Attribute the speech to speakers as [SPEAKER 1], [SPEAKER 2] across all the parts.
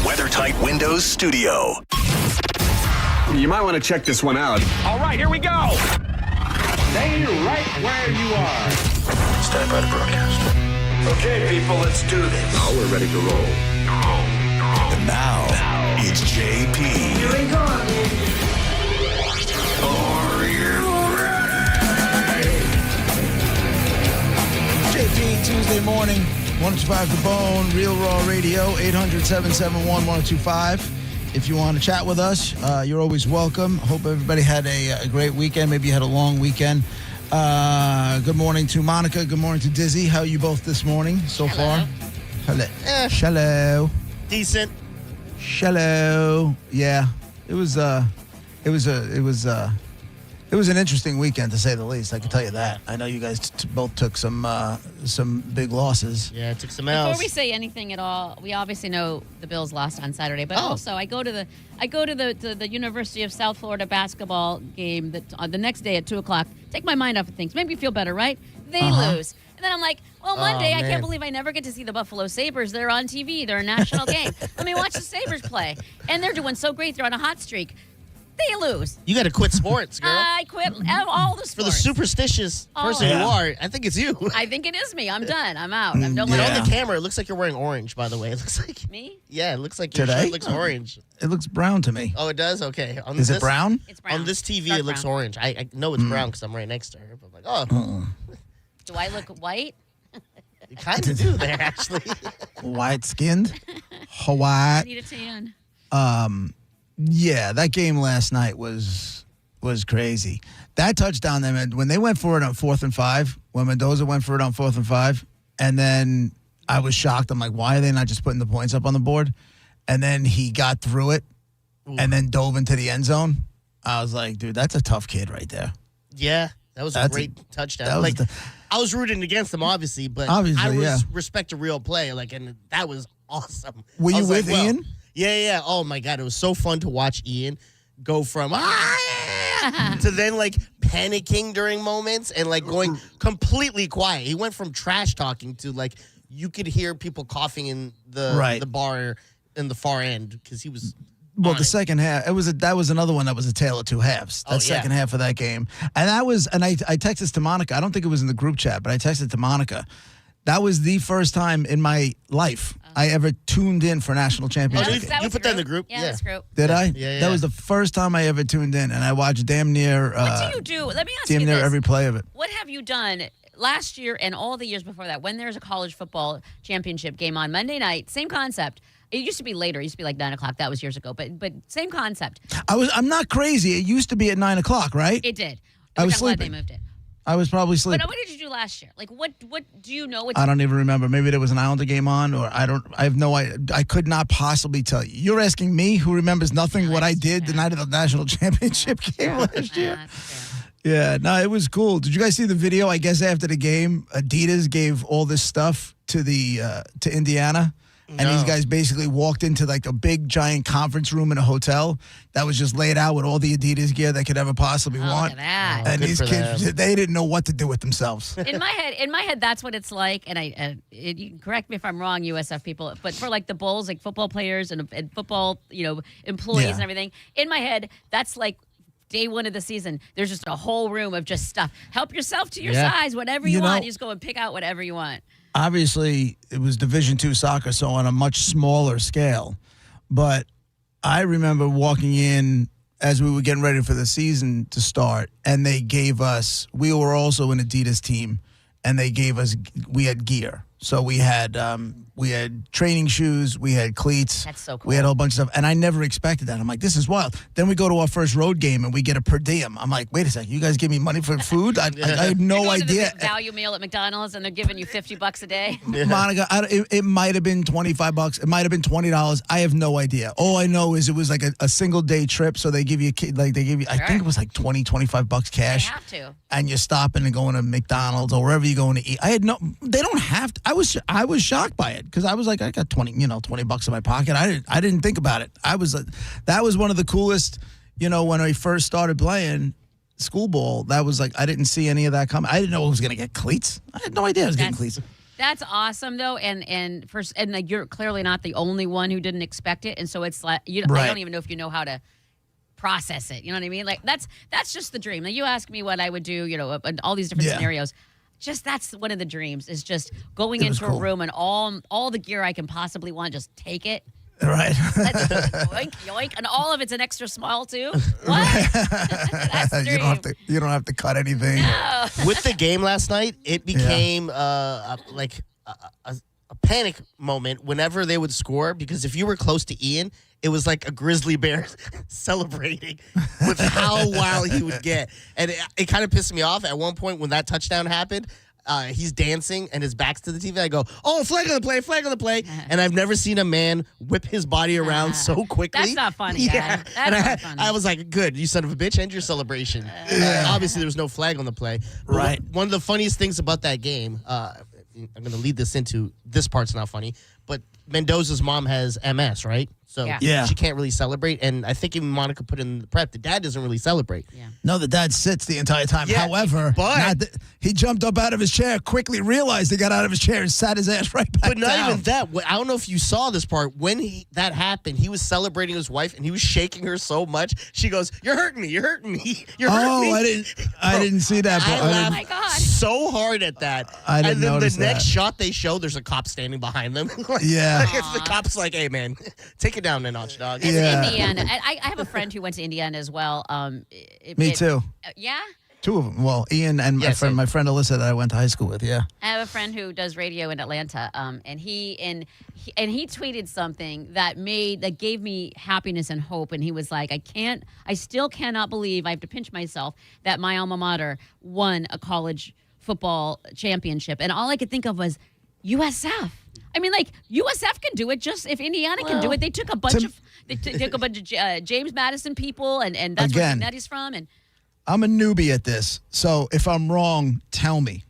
[SPEAKER 1] WeatherTight Windows Studio.
[SPEAKER 2] You might want to check this one out.
[SPEAKER 3] All right, here we go. Stay right where you are.
[SPEAKER 1] Stand by to broadcast.
[SPEAKER 3] Okay, people, let's do this.
[SPEAKER 2] Oh, we're ready to roll.
[SPEAKER 1] And now, it's JP.
[SPEAKER 4] Here we go.
[SPEAKER 1] Are you ready?
[SPEAKER 5] JP, Tuesday morning, 105 The Bone, Real Raw Radio, 800-771-1025. If you want to chat with us, you're always welcome. Hope everybody had a great weekend. Maybe you had a long weekend. Good morning to Monica. Good morning to Dizzy. How are you both this morning so far? Hello. Hello.
[SPEAKER 6] Decent.
[SPEAKER 5] Hello. Yeah. It was an interesting weekend, to say the least. I can tell you that. I know you guys both took some big losses.
[SPEAKER 6] Yeah, it took some
[SPEAKER 7] Before
[SPEAKER 6] L's.
[SPEAKER 7] we say anything at all, we obviously know the Bills lost on Saturday, but also I go to the University of South Florida basketball game that the next day at 2:00. Take my mind off of things. Make me feel better, right? They lose. And then I'm like, well, Monday, I
[SPEAKER 6] man.
[SPEAKER 7] can't believe I never get to see the Buffalo Sabres. They're on TV. They're a national game. Let me watch the Sabres play. And they're doing so great. They're on a hot streak. They lose.
[SPEAKER 6] You got to quit sports, girl.
[SPEAKER 7] I quit all the sports.
[SPEAKER 6] For the superstitious person
[SPEAKER 5] Yeah.
[SPEAKER 6] you are, I think it's you.
[SPEAKER 7] I think it is me. I'm done. I'm out. I'm no
[SPEAKER 6] But
[SPEAKER 5] Yeah.
[SPEAKER 6] on the camera, it looks like you're wearing orange, by the way. It looks like...
[SPEAKER 7] Me?
[SPEAKER 6] Yeah, it looks like your
[SPEAKER 5] Today?
[SPEAKER 6] shirt looks orange.
[SPEAKER 5] It looks brown to me.
[SPEAKER 6] Oh, it does? Okay. On
[SPEAKER 5] Is
[SPEAKER 6] this,
[SPEAKER 5] it brown?
[SPEAKER 7] It's brown.
[SPEAKER 6] On this TV,
[SPEAKER 7] Dark
[SPEAKER 6] it looks
[SPEAKER 7] brown.
[SPEAKER 6] orange. I know it's brown because I'm right next to her. But I'm like, oh,
[SPEAKER 7] Do I look white?
[SPEAKER 6] you kind of do there, actually.
[SPEAKER 5] White-skinned?
[SPEAKER 7] I
[SPEAKER 5] Hawaii.
[SPEAKER 7] need a tan.
[SPEAKER 5] Yeah, that game last night was crazy. That touchdown, when they went for it on 4th and 5, when Mendoza went for it on 4th and 5, and then I was shocked. I'm like, why are they not just putting the points up on the board? And then he got through it and then dove into the end zone. I was like, dude, that's a tough kid right there.
[SPEAKER 6] Yeah, that was a
[SPEAKER 5] That's
[SPEAKER 6] great touchdown.
[SPEAKER 5] that was
[SPEAKER 6] Like,
[SPEAKER 5] the-
[SPEAKER 6] I was rooting against them, obviously, but
[SPEAKER 5] Obviously, yeah.
[SPEAKER 6] respect a real play. Like, and that was awesome.
[SPEAKER 5] Were
[SPEAKER 6] I
[SPEAKER 5] you
[SPEAKER 6] was
[SPEAKER 5] with
[SPEAKER 6] like, well,
[SPEAKER 5] Ian?
[SPEAKER 6] Yeah. Oh my God, it was so fun to watch Ian go from to then like panicking during moments and like going completely quiet. He went from trash talking to like you could hear people coughing in
[SPEAKER 5] Right.
[SPEAKER 6] the bar in the far end because he was.
[SPEAKER 5] Well,
[SPEAKER 6] on
[SPEAKER 5] the
[SPEAKER 6] it.
[SPEAKER 5] second half, that was another one that was a tale of two halves. That
[SPEAKER 6] Oh, yeah.
[SPEAKER 5] second half of that game. And I texted this to Monica. I don't think it was in the group chat, but I texted to Monica. That was the first time in my life I ever tuned in for national championship.
[SPEAKER 6] you put that in the group?
[SPEAKER 7] Yeah,
[SPEAKER 6] Yeah.
[SPEAKER 7] that's group.
[SPEAKER 5] Did I?
[SPEAKER 6] Yeah.
[SPEAKER 5] That was the first time I ever tuned in, and I watched damn near
[SPEAKER 7] What do you do? Let me ask you
[SPEAKER 5] damn near
[SPEAKER 7] this.
[SPEAKER 5] every play of it.
[SPEAKER 7] What have you done last year and all the years before that when there's a college football championship game on Monday night? Same concept. It used to be later. It used to be like 9 o'clock. That was years ago. But same concept.
[SPEAKER 5] I'm not crazy. It used to be at 9 o'clock, right?
[SPEAKER 7] It did.
[SPEAKER 5] I was
[SPEAKER 7] I'm glad
[SPEAKER 5] sleeping.
[SPEAKER 7] they moved it.
[SPEAKER 5] I was probably sleeping.
[SPEAKER 7] But what did you do last year? Like, what do you know?
[SPEAKER 5] I don't even remember. Maybe there was an Islander game on, or I have no idea. I could not possibly tell you. You're asking me, who remembers nothing, what I did the night of the national championship game last year.
[SPEAKER 7] That's fair.
[SPEAKER 5] Yeah, no, it was cool. Did you guys see the video? I guess after the game, Adidas gave all this stuff to to Indiana. And these
[SPEAKER 6] No.
[SPEAKER 5] guys basically walked into like a big giant conference room in a hotel that was just laid out with all the Adidas gear they could ever possibly
[SPEAKER 7] Oh,
[SPEAKER 5] want.
[SPEAKER 7] look at that.
[SPEAKER 5] And
[SPEAKER 6] Good
[SPEAKER 5] these
[SPEAKER 6] for
[SPEAKER 5] kids,
[SPEAKER 6] them.
[SPEAKER 5] they didn't know what to do with themselves.
[SPEAKER 7] In my head, that's what it's like. And you can correct me if I'm wrong, USF people. But for like the Bulls, like football players and football, employees
[SPEAKER 5] Yeah.
[SPEAKER 7] and everything. In my head, that's like day one of the season. There's just a whole room of just stuff. Help yourself to your
[SPEAKER 6] Yeah.
[SPEAKER 7] size, whatever you
[SPEAKER 5] You know-
[SPEAKER 7] want. You just go and pick out whatever you want.
[SPEAKER 5] Obviously, it was Division II soccer, so on a much smaller scale. But I remember walking in as we were getting ready for the season to start, and they gave us, we were also an Adidas team, and we had gear. So we had training shoes, we had cleats.
[SPEAKER 7] That's so cool.
[SPEAKER 5] We had a whole bunch of stuff, and I never expected that. I'm like, this is wild. Then we go to our first road game, and we get a per diem. I'm like, wait a second, you guys give me money for food? I had no
[SPEAKER 7] You're going to the
[SPEAKER 5] idea.
[SPEAKER 7] big value meal at McDonald's, and they're giving you $50 a day.
[SPEAKER 5] Monica, it might have been $25. It might have been $20. I have no idea. All I know is it was like a single day trip. So they give you I think it was like $20, $25
[SPEAKER 7] They
[SPEAKER 5] cash.
[SPEAKER 7] have to.
[SPEAKER 5] And you're stopping and going to McDonald's or wherever you're going to eat. They don't have to. I was shocked by it because I was like, I got $20 in my pocket. I didn't think about it. That was one of the coolest, when I first started playing school ball. That was like, I didn't see any of that coming. I didn't know I was going to get cleats. I had no idea I was getting cleats.
[SPEAKER 7] That's awesome though, and like you're clearly not the only one who didn't expect it, and so it's like I
[SPEAKER 5] Right.
[SPEAKER 7] don't even know if you know how to process it. You know what I mean? Like that's just the dream. Like you ask me what I would do, in all these different
[SPEAKER 5] Yeah.
[SPEAKER 7] scenarios. Just that's one of the dreams is just going
[SPEAKER 5] It was
[SPEAKER 7] into
[SPEAKER 5] cool.
[SPEAKER 7] a room and all the gear I can possibly want, just take it.
[SPEAKER 5] Right.
[SPEAKER 7] Let's yoink, yoink, and all of it's an extra small too. What? That's the dream.
[SPEAKER 5] You don't have to cut anything.
[SPEAKER 6] With the game last night, it became like a panic moment whenever they would score, because if you were close to Ian, it was like a grizzly bear celebrating with how wild he would get. And it kind of pissed me off at one point when that touchdown happened. He's dancing and his back's to the TV. I go, oh, flag on the play, flag on the play. And I've never seen a man whip his body around so quickly.
[SPEAKER 7] That's not funny,
[SPEAKER 6] Yeah.
[SPEAKER 7] guy. That's
[SPEAKER 6] And
[SPEAKER 7] not funny.
[SPEAKER 6] I was like, good, you son of a bitch, end your celebration. Obviously, there was no flag on the play. But
[SPEAKER 5] Right.
[SPEAKER 6] One of the funniest things about that game, I'm going to lead this into, this part's not funny, but Mendoza's mom has MS, right? So
[SPEAKER 7] Yeah.
[SPEAKER 6] she can't really celebrate. And I think even Monica put in the prep, the dad doesn't really celebrate.
[SPEAKER 7] Yeah.
[SPEAKER 5] No, the dad sits the entire time.
[SPEAKER 6] Yeah,
[SPEAKER 5] However,
[SPEAKER 6] but-
[SPEAKER 5] he jumped up out of his chair, quickly realized he got out of his chair and sat his ass right back
[SPEAKER 6] But not
[SPEAKER 5] down.
[SPEAKER 6] even that. I don't know if you saw this part. When that happened, he was celebrating his wife, and he was shaking her so much. She goes, "You're hurting me. You're hurting me. You're hurting me."
[SPEAKER 5] I didn't see that.
[SPEAKER 6] I
[SPEAKER 5] But
[SPEAKER 6] laughed
[SPEAKER 7] Oh my God.
[SPEAKER 6] so hard at that.
[SPEAKER 5] I didn't
[SPEAKER 6] and then
[SPEAKER 5] notice
[SPEAKER 6] the next
[SPEAKER 5] that.
[SPEAKER 6] shot they show, there's a cop standing behind them. Like,
[SPEAKER 5] Yeah.
[SPEAKER 6] like it's the cop's like, "Hey man, take it down a notch, dog."
[SPEAKER 7] It's
[SPEAKER 5] Yeah.
[SPEAKER 7] Indiana. I have a friend who went to Indiana as well.
[SPEAKER 5] Me too.
[SPEAKER 7] Yeah.
[SPEAKER 5] Two of them. Well, Ian and
[SPEAKER 6] Yeah, same.
[SPEAKER 5] my friend Alyssa that I went to high school with. Yeah.
[SPEAKER 7] I have a friend who does radio in Atlanta, and he tweeted something that gave me happiness and hope. And he was like, I still cannot believe I have to pinch myself that my alma mater won a college football championship. And all I could think of was USF. I mean, like USF can do it. Just if Indiana can do it, they took a bunch of James Madison people, and that's
[SPEAKER 5] Again.
[SPEAKER 7] where Netty's from, and.
[SPEAKER 5] I'm a newbie at this, so if I'm wrong, tell me.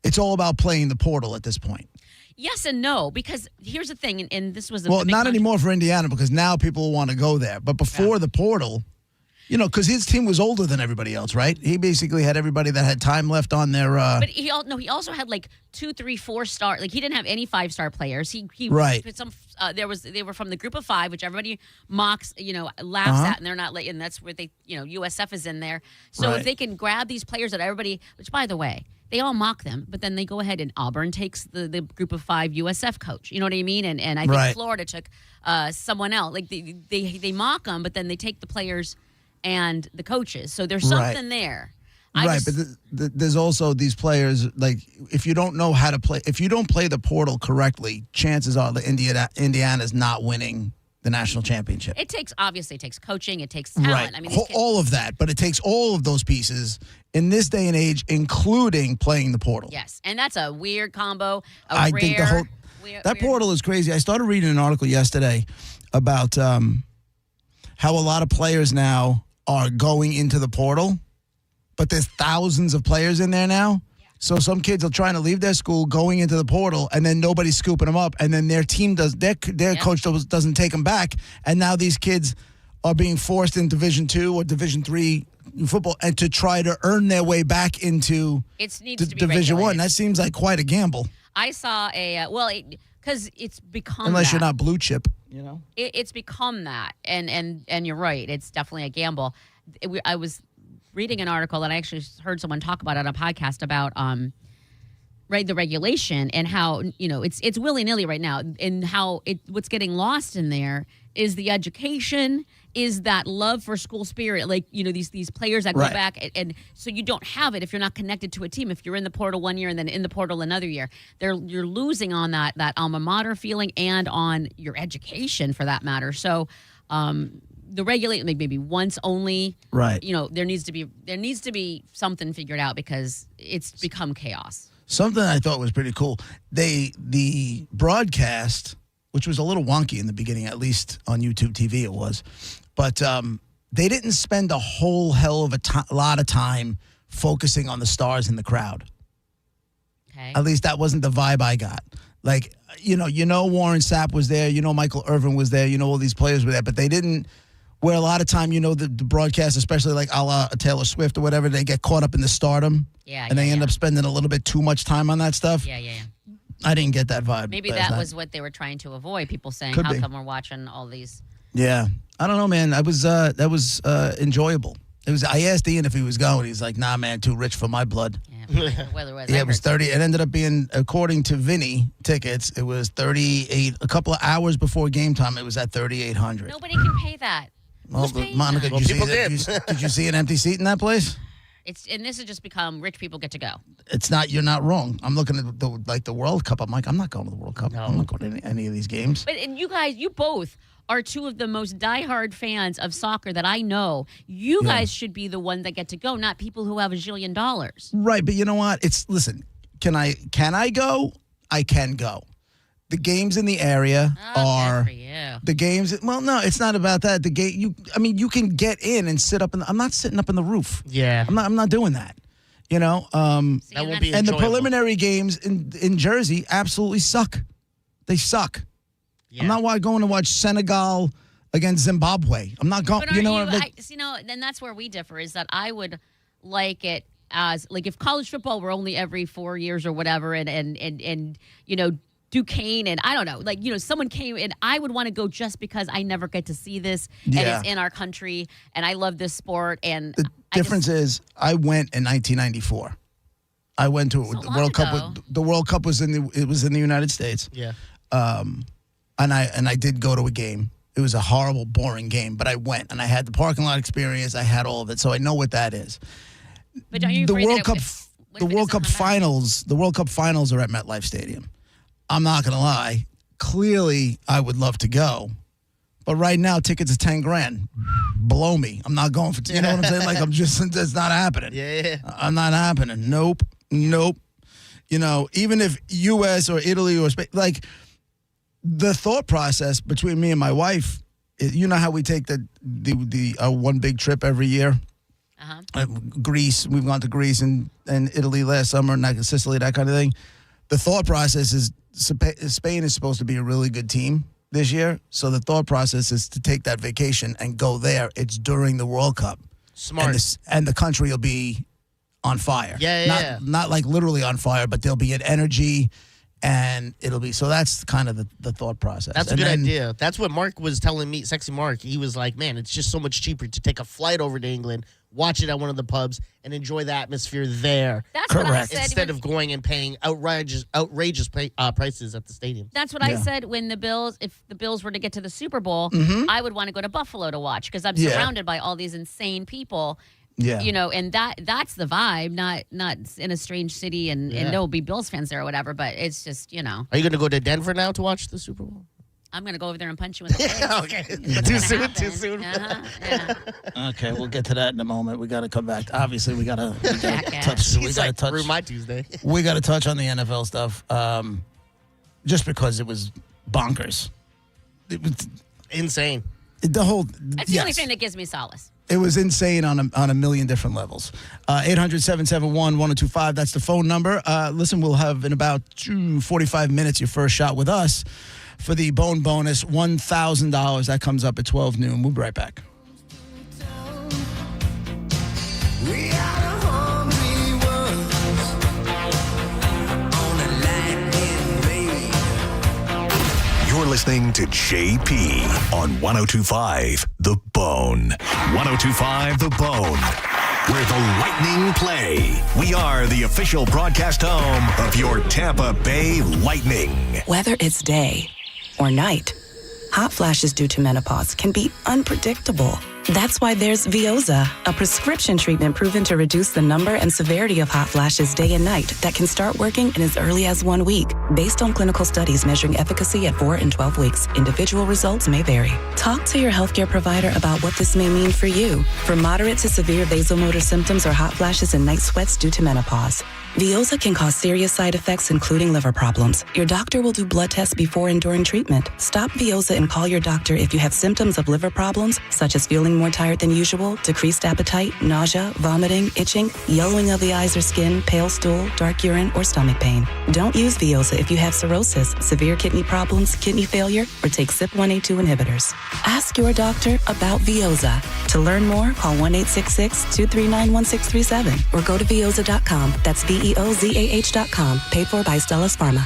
[SPEAKER 5] It's all about playing the portal at this point.
[SPEAKER 7] Yes and no, because here's the thing, and this was the
[SPEAKER 5] Well,
[SPEAKER 7] big
[SPEAKER 5] not
[SPEAKER 7] controversy.
[SPEAKER 5] anymore for Indiana because now people want to go there. But before the portal, because his team was older than everybody else, right? He basically had everybody that had time left on their.
[SPEAKER 7] But he also had like 2, 3, 4 star. Like he didn't have any 5-star players. He
[SPEAKER 5] Right.
[SPEAKER 7] put some. They were from the group of 5, which everybody mocks, laughs at, and they're not. And that's where they, USF is in there. So
[SPEAKER 5] Right.
[SPEAKER 7] if they can grab these players that everybody, which by the way, they all mock them, but then they go ahead and Auburn takes the group of 5 USF coach. You know what I mean? And I think
[SPEAKER 5] Right.
[SPEAKER 7] Florida took someone else. Like they mock them, but then they take the players and the coaches. So there's something there.
[SPEAKER 5] Right, but there's also these players, like, if you don't know how to play, if you don't play the portal correctly, chances are that Indiana's not winning the national championship.
[SPEAKER 7] It takes coaching, it takes talent.
[SPEAKER 5] Right.
[SPEAKER 7] I mean, these kids-
[SPEAKER 5] All of that, but it takes all of those pieces in this day and age, including playing the portal.
[SPEAKER 7] yes, and that's a weird combo.
[SPEAKER 5] I think the whole that portal is crazy. I started reading an article yesterday about how a lot of players now are going into the portal, but there's thousands of players in there now. So some kids are trying to leave their school, going into the portal, and then nobody's scooping them up, and then their team their coach doesn't take them back, and now these kids are being forced in Division II or Division III football and to try to earn their way back into
[SPEAKER 7] It needs to be
[SPEAKER 5] Division I.
[SPEAKER 7] regulated.
[SPEAKER 5] That seems like quite a gamble,
[SPEAKER 7] I saw because it's become
[SPEAKER 5] unless
[SPEAKER 7] that.
[SPEAKER 5] you're not blue chip.
[SPEAKER 7] It's become that, and you're right. It's definitely a gamble. I was reading an article, and I actually heard someone talk about it on a podcast about the regulation and how it's willy nilly right now, and how what's getting lost in there is the education, is that love for school spirit, like these players that go
[SPEAKER 5] Right.
[SPEAKER 7] back, and so you don't have it if you're not connected to a team. If you're in the portal one year and then in the portal another year, you're losing on that alma mater feeling and on your education for that matter. So the regulate maybe once only,
[SPEAKER 5] Right.
[SPEAKER 7] there needs to be something figured out because it's become chaos.
[SPEAKER 5] Something I thought was pretty cool. The broadcast, which was a little wonky in the beginning, at least on YouTube TV it was, but they didn't spend a whole hell of a lot of time focusing on the stars in the crowd.
[SPEAKER 7] Okay.
[SPEAKER 5] At least that wasn't the vibe I got. Like, Warren Sapp was there, Michael Irvin was there, all these players were there, but they didn't. where a lot of time, the broadcast, especially like a la Taylor Swift or whatever, they get caught up in the stardom.
[SPEAKER 7] Yeah,
[SPEAKER 5] and they
[SPEAKER 7] yeah,
[SPEAKER 5] end
[SPEAKER 7] yeah.
[SPEAKER 5] up spending a little bit too much time on that stuff.
[SPEAKER 7] Yeah.
[SPEAKER 5] I didn't get that vibe.
[SPEAKER 7] Maybe
[SPEAKER 5] last
[SPEAKER 7] that
[SPEAKER 5] night.
[SPEAKER 7] was what they were trying to avoid. People saying,
[SPEAKER 5] Could
[SPEAKER 7] "How
[SPEAKER 5] be.
[SPEAKER 7] come we're watching all these?"
[SPEAKER 5] Yeah, I don't know, man. That was enjoyable. I asked Ian if he was going. He's like, "Nah, man, too rich for my blood."
[SPEAKER 7] Yeah, whether
[SPEAKER 5] Yeah, it was 30. It ended up being, according to Vinny tickets, it was 38. A couple of hours before game time, it was at 3,800.
[SPEAKER 7] Nobody can pay that.
[SPEAKER 5] Well,
[SPEAKER 7] Who's paying
[SPEAKER 5] Monica,
[SPEAKER 7] that?
[SPEAKER 5] did you
[SPEAKER 6] people
[SPEAKER 5] see that?
[SPEAKER 6] did.
[SPEAKER 5] Did you see an empty seat in that place?
[SPEAKER 7] And this has just become rich people get to go.
[SPEAKER 5] It's not. You're not wrong. I'm looking at the World Cup. I'm like, I'm not going to the World Cup.
[SPEAKER 6] No.
[SPEAKER 5] I'm not going to any of these games.
[SPEAKER 7] But and you guys, you both are two of the most diehard fans of soccer that I know. You guys should be the ones that get to go, not people who have $1 zillion.
[SPEAKER 5] Right, but you know what? Listen. Can I go? I can go. The games in the area are
[SPEAKER 7] Good for you.
[SPEAKER 5] the games. Well, no, it's not about that. The game. You can get in and sit up. I'm not sitting up in the roof.
[SPEAKER 6] Yeah.
[SPEAKER 5] I'm not doing that.
[SPEAKER 7] So
[SPEAKER 6] That
[SPEAKER 7] you're
[SPEAKER 6] won't
[SPEAKER 7] not-
[SPEAKER 6] be
[SPEAKER 5] And the
[SPEAKER 6] enjoyable.
[SPEAKER 5] preliminary games in Jersey absolutely suck. They suck.
[SPEAKER 6] Yeah.
[SPEAKER 5] I'm not going to watch Senegal against Zimbabwe. I'm not going.
[SPEAKER 7] But
[SPEAKER 5] You know,
[SPEAKER 7] aren't
[SPEAKER 5] like,
[SPEAKER 7] then that's where we differ. Is that I would like it as like if college football were only every 4 years or whatever, and Duquesne and I don't know, like someone came and I would want to go just because I never get to see this and
[SPEAKER 5] Yeah.
[SPEAKER 7] it's in our country and I love this sport and
[SPEAKER 5] the difference is I went in 1994. I went to the
[SPEAKER 7] long
[SPEAKER 5] World Cup.
[SPEAKER 7] ago.
[SPEAKER 5] The World Cup was in the United States.
[SPEAKER 6] Yeah.
[SPEAKER 5] And I did go to a game. It was a horrible, boring game, but I went and I had the parking lot experience. I had all of it, so I know what that is.
[SPEAKER 7] But don't you
[SPEAKER 5] The
[SPEAKER 7] afraid that
[SPEAKER 5] World
[SPEAKER 7] it-
[SPEAKER 5] Cup,
[SPEAKER 7] what
[SPEAKER 5] the
[SPEAKER 7] if it
[SPEAKER 5] World
[SPEAKER 7] doesn't
[SPEAKER 5] Cup
[SPEAKER 7] come back?
[SPEAKER 5] finals, the World Cup finals are at MetLife Stadium. I'm not gonna lie. Clearly, I would love to go, but right now tickets are $10,000. Blow me. I'm not going for. You know what I'm saying? Like it's not happening.
[SPEAKER 6] Yeah.
[SPEAKER 5] I'm not happening. Nope. Even if U.S. or Italy or Spain, like the thought process between me and my wife, you know how we take the one big trip every year. Greece. We've gone to Greece and Italy last summer, and like Sicily, that kind of thing. The thought process is Spain is supposed to be a really good team this year, so the thought process is to take that vacation and go there. It's during the World Cup.
[SPEAKER 6] Smart.
[SPEAKER 5] And the country will be on fire.
[SPEAKER 6] Yeah.
[SPEAKER 5] Not like literally on fire, but there'll be an energy, and it'll be. So that's kind of the thought process.
[SPEAKER 6] That's a
[SPEAKER 5] And
[SPEAKER 6] good
[SPEAKER 5] then-
[SPEAKER 6] idea. That's what Mark was telling me, Sexy Mark. He was like, man, it's just so much cheaper to take a flight over to England, watch it at one of the pubs, and enjoy the atmosphere there
[SPEAKER 7] That's what I
[SPEAKER 5] Correct.
[SPEAKER 7] said.
[SPEAKER 6] instead of going and paying outrageous prices at the stadium.
[SPEAKER 7] That's what I
[SPEAKER 5] Yeah.
[SPEAKER 7] said when if the Bills were to get to the Super Bowl, I would want to go to Buffalo to watch because I'm
[SPEAKER 5] Yeah.
[SPEAKER 7] surrounded by all these insane people.
[SPEAKER 5] Yeah.
[SPEAKER 7] And that's the vibe, not in a strange city and there will be Bills fans there or whatever, but it's just,
[SPEAKER 6] Are you going to go to Denver now to watch the Super Bowl?
[SPEAKER 7] I'm going to go over there and punch you in the face.
[SPEAKER 6] Okay.
[SPEAKER 7] What's
[SPEAKER 6] Too
[SPEAKER 7] gonna
[SPEAKER 6] soon,
[SPEAKER 7] happen.
[SPEAKER 6] too soon.
[SPEAKER 7] Yeah.
[SPEAKER 5] Okay, we'll get to that in a moment. We got to come back. Obviously, we got to
[SPEAKER 7] Jackass.
[SPEAKER 5] touch. We
[SPEAKER 6] He's
[SPEAKER 5] got to
[SPEAKER 6] like,
[SPEAKER 5] touch.
[SPEAKER 6] ruin my Tuesday.
[SPEAKER 5] We got to touch on the NFL stuff, just because it was bonkers. It was
[SPEAKER 6] Insane.
[SPEAKER 5] the whole.
[SPEAKER 7] That's the only thing that gives me solace.
[SPEAKER 5] It was insane on a million different levels. 800-771-1025. That's the phone number. Listen, we'll have in about 45 minutes your first shot with us for the Bone Bonus, $1,000. That comes up at 12 noon. We'll be right back.
[SPEAKER 4] We are the hungry ones on a lightning raid.
[SPEAKER 1] You're listening to JP on 102.5 The Bone. 102.5 The Bone, where the Lightning play. We are the official broadcast home of your Tampa Bay Lightning.
[SPEAKER 8] Whether it's day or night, hot flashes due to menopause can be unpredictable. That's why there's Veoza, a prescription treatment proven to reduce the number and severity of hot flashes day and night that can start working in as early as 1 week. Based on clinical studies measuring efficacy at 4 and 12 weeks, individual results may vary. Talk to your healthcare provider about what this may mean for you. For moderate to severe vasomotor symptoms or hot flashes and night sweats due to menopause, Veoza can cause serious side effects, including liver problems. Your doctor will do blood tests before and during treatment. Stop Veoza and call your doctor if you have symptoms of liver problems, such as feeling more tired than usual, decreased appetite, nausea, vomiting, itching, yellowing of the eyes or skin, pale stool, dark urine, or stomach pain. Don't use Veoza if you have cirrhosis, severe kidney problems, kidney failure, or take CYP1A2 inhibitors. Ask your doctor about Veoza. To learn more, call 1-866-239-1637 or go to Veoza.com. That's VEOZAH.com. Paid for by Stellus Pharma.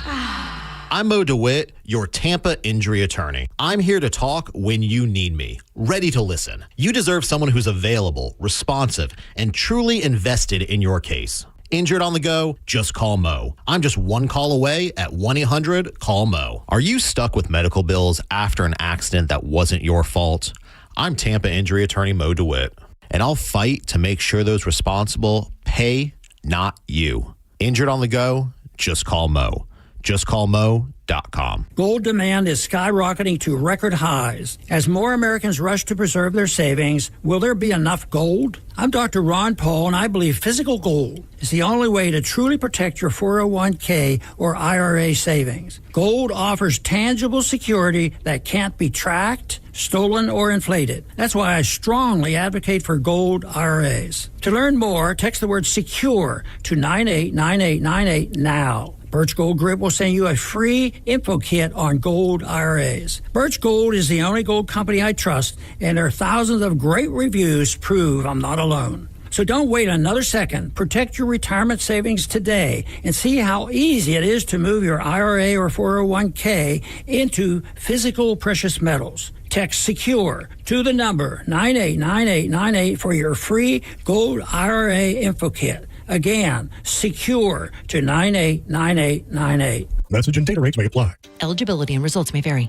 [SPEAKER 9] I'm Mo DeWitt, your Tampa injury attorney. I'm here to talk when you need me, ready to listen. You deserve someone who's available, responsive, and truly invested in your case. Injured on the go? Just call Mo. I'm just one call away at 1-800-CALL-MO. Are you stuck with medical bills after an accident that wasn't your fault? I'm Tampa injury attorney Mo DeWitt, and I'll fight to make sure those responsible pay, not you. Injured on the go? Just call Mo. JustCallMo.com.
[SPEAKER 10] Gold demand is skyrocketing to record highs. As more Americans rush to preserve their savings, will there be enough gold? I'm Dr. Ron Paul, and I believe physical gold is the only way to truly protect your 401k or IRA savings. Gold offers tangible security that can't be tracked, stolen, or inflated. That's why I strongly advocate for gold IRAs. To learn more, text the word SECURE to 989898 now. Birch Gold Group will send you a free info kit on gold IRAs. Birch Gold is the only gold company I trust, and their thousands of great reviews prove I'm not alone. So don't wait another second. Protect your retirement savings today and see how easy it is to move your IRA or 401k into physical precious metals. Text SECURE to the number 989898 for your free gold IRA info kit. Again, SECURE to 989898.
[SPEAKER 11] Message and data rates may apply.
[SPEAKER 12] Eligibility and results may vary.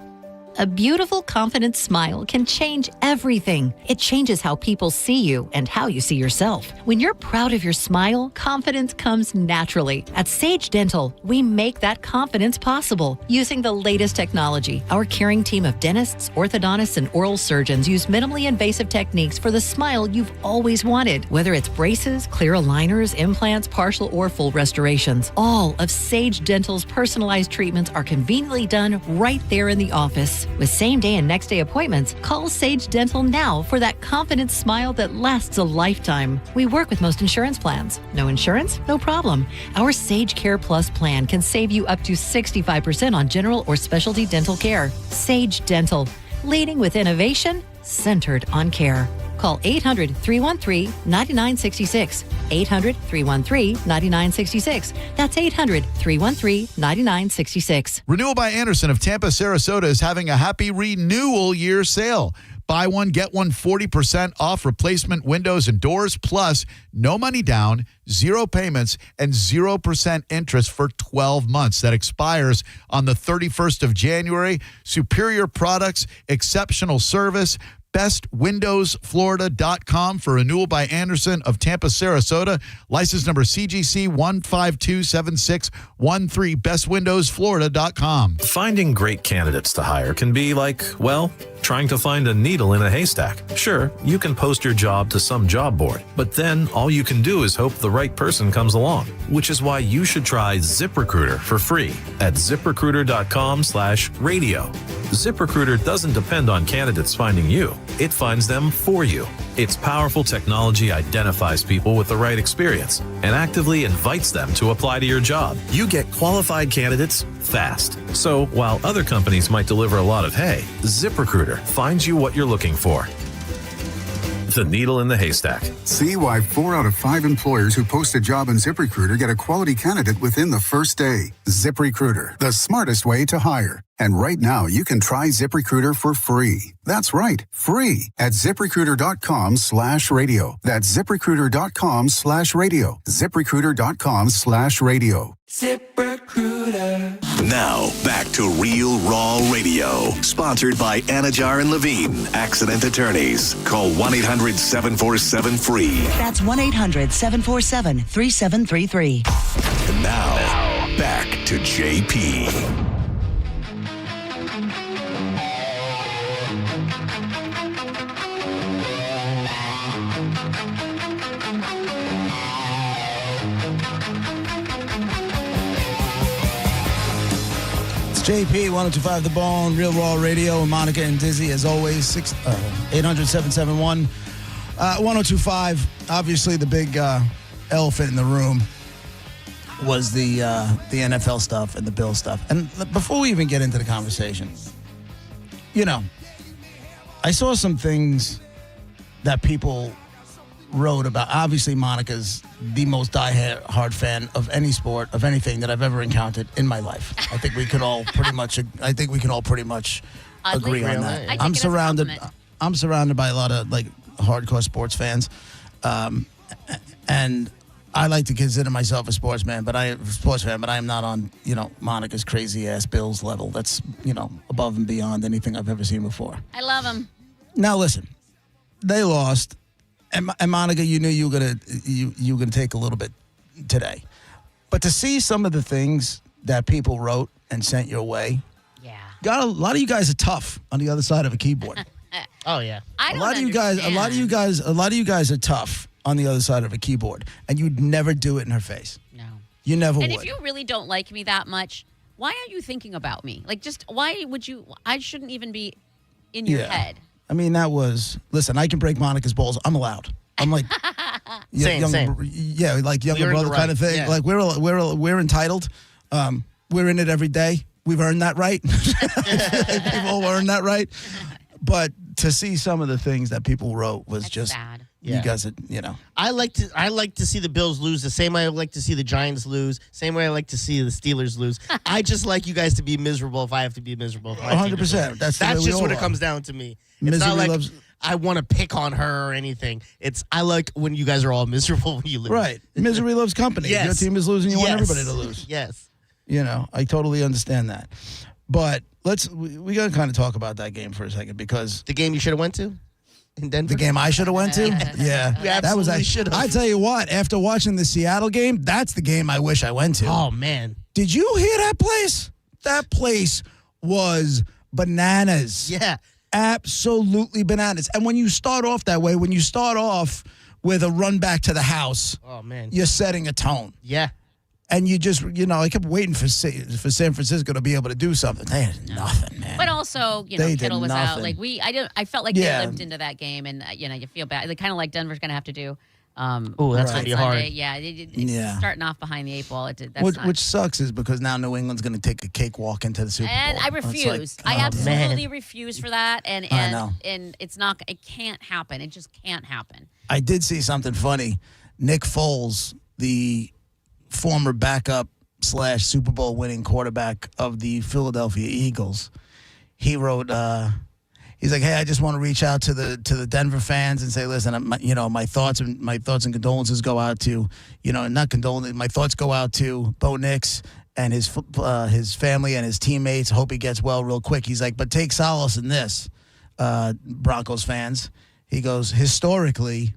[SPEAKER 12] A beautiful, confident smile can change everything. It changes how people see you and how you see yourself. When you're proud of your smile, confidence comes naturally. At Sage Dental, we make that confidence possible using the latest technology. Our caring team of dentists, orthodontists, and oral surgeons use minimally invasive techniques for the smile you've always wanted. Whether it's braces, clear aligners, implants, partial or full restorations, all of Sage Dental's personalized treatments are conveniently done right there in the office. With same-day and next-day appointments, call Sage Dental now for that confident smile that lasts a lifetime. We work with most insurance plans. No insurance? No problem. Our Sage Care Plus plan can save you up to 65% on general or specialty dental care. Sage Dental, leading with innovation, centered on care. Call 800-313-9966. 800-313-9966. That's 800-313-9966.
[SPEAKER 13] Renewal by Anderson of Tampa, Sarasota is having a happy renewal year sale. Buy one, get one 40% off replacement windows and doors, plus no money down, 0 payments, and 0% interest for 12 months. That expires on the 31st of January. Superior products, exceptional service. BestWindowsFlorida.com for renewal by Anderson of Tampa, Sarasota. License number CGC 1527613. BestWindowsFlorida.com.
[SPEAKER 11] Finding great candidates to hire can be like, well, trying to find a needle in a haystack. Sure, you can post your job to some job board, but then all you can do is hope the right person comes along, which is why you should try ZipRecruiter for free at ZipRecruiter.com/radio. ZipRecruiter doesn't depend on candidates finding you. It finds them for you. Its powerful technology identifies people with the right experience and actively invites them to apply to your job. You get qualified candidates fast. So while other companies might deliver a lot of hay, ZipRecruiter finds you what you're looking for. The needle in the haystack.
[SPEAKER 14] See why 4 out of 5 employers who post a job on ZipRecruiter get a quality candidate within the first day. ZipRecruiter, the smartest way to hire. And right now, you can try ZipRecruiter for free. That's right, free at ZipRecruiter.com/radio. That's ZipRecruiter.com/radio. ZipRecruiter.com/radio.
[SPEAKER 1] ZipRecruiter. Now, back to Real Raw Radio. Sponsored by Anajar and Levine, accident attorneys. Call 1-800-747-FREE.
[SPEAKER 15] That's 1-800-747-3733.
[SPEAKER 1] And now, back to JP.
[SPEAKER 5] JP, 1025 The Bone, Real Raw Radio, and Monica and Dizzy, as always, 800-771. 1025, obviously the big elephant in the room was the NFL stuff and the Bill stuff. And before we even get into the conversation, you know, I saw some things that people wrote about. Obviously, Monica's the most die-hard fan of any sport, of anything that I've ever encountered in my life. I think we could all pretty much. Agree on that. I'm surrounded by a lot of like hardcore sports fans, and I like to consider myself a sports fan, but I am not on Monica's crazy ass Bills level. That's above and beyond anything I've ever seen before.
[SPEAKER 7] I love them.
[SPEAKER 5] Now listen, they lost. And Monica, you knew you were gonna take a little bit today, but to see some of the things that people wrote and sent your way, a lot of you guys are tough on the other side of a keyboard.
[SPEAKER 6] Oh yeah,
[SPEAKER 5] A lot of you guys are tough on the other side of a keyboard, and you'd never do it in her face.
[SPEAKER 7] No,
[SPEAKER 5] you never would.
[SPEAKER 7] And if you really don't like me that much, why are you thinking about me? Like, just why would you? I shouldn't even be in your head.
[SPEAKER 5] I mean, listen, I can break Monica's balls. I'm allowed. I'm like,
[SPEAKER 6] same.
[SPEAKER 5] Yeah, like younger brother kind of thing.
[SPEAKER 6] Yeah.
[SPEAKER 5] Like we're entitled. We're in it every day. We've earned that right. We've all earned that right. But to see some of the things that people wrote was just
[SPEAKER 7] sad.
[SPEAKER 5] You guys,
[SPEAKER 6] I like to see the Bills lose the same way I like to see the Giants lose, same way I like to see the Steelers lose. I just like you guys to be miserable if I have to be miserable.
[SPEAKER 5] 100%. That's
[SPEAKER 6] just what it comes down to me. It's not like I want to pick on her or anything. I like when you guys are all miserable when you lose.
[SPEAKER 5] Right. Misery loves company.
[SPEAKER 6] Yes.
[SPEAKER 5] If your team is losing, you want everybody to lose.
[SPEAKER 6] Yes.
[SPEAKER 5] I totally understand that. But we got to kind of talk about that game for a second, because
[SPEAKER 6] the game you should have went to in Denver.
[SPEAKER 5] The game I should have went to? Yeah.
[SPEAKER 6] That was should have.
[SPEAKER 5] I tell you what, after watching the Seattle game, that's the game I wish I went to.
[SPEAKER 6] Oh man.
[SPEAKER 5] Did you hear that place? That place was bananas.
[SPEAKER 6] Yeah.
[SPEAKER 5] Absolutely bananas. And when you start off that way, when you start off with a run back to the house,
[SPEAKER 6] oh man,
[SPEAKER 5] you're setting a tone.
[SPEAKER 6] Yeah.
[SPEAKER 5] And you just, I kept waiting for San Francisco to be able to do something. They had nothing, man.
[SPEAKER 7] But also,
[SPEAKER 5] They
[SPEAKER 7] Kittle
[SPEAKER 5] did
[SPEAKER 7] was out.
[SPEAKER 5] nothing.
[SPEAKER 7] Like I felt like they lived into that game, and you feel bad. Like, kind of like Denver's going to have to do.
[SPEAKER 6] Oh, that's gonna be hard.
[SPEAKER 7] Yeah, starting off behind the 8 ball.
[SPEAKER 5] Which sucks is because now New England's going to take a cakewalk into the Super Bowl.
[SPEAKER 7] And I refuse. I absolutely refuse for that. And
[SPEAKER 5] I know.
[SPEAKER 7] And it's not. It can't happen. It just can't happen.
[SPEAKER 5] I did see something funny. Nick Foles, the former backup / Super Bowl winning quarterback of the Philadelphia Eagles, he wrote, he's like, hey, I just want to reach out to the Denver fans and say, listen, my thoughts and condolences go out to, not condolences, my thoughts go out to Bo Nix and his family and his teammates. Hope he gets well real quick. He's like, but take solace in this, Broncos fans. He goes, historically,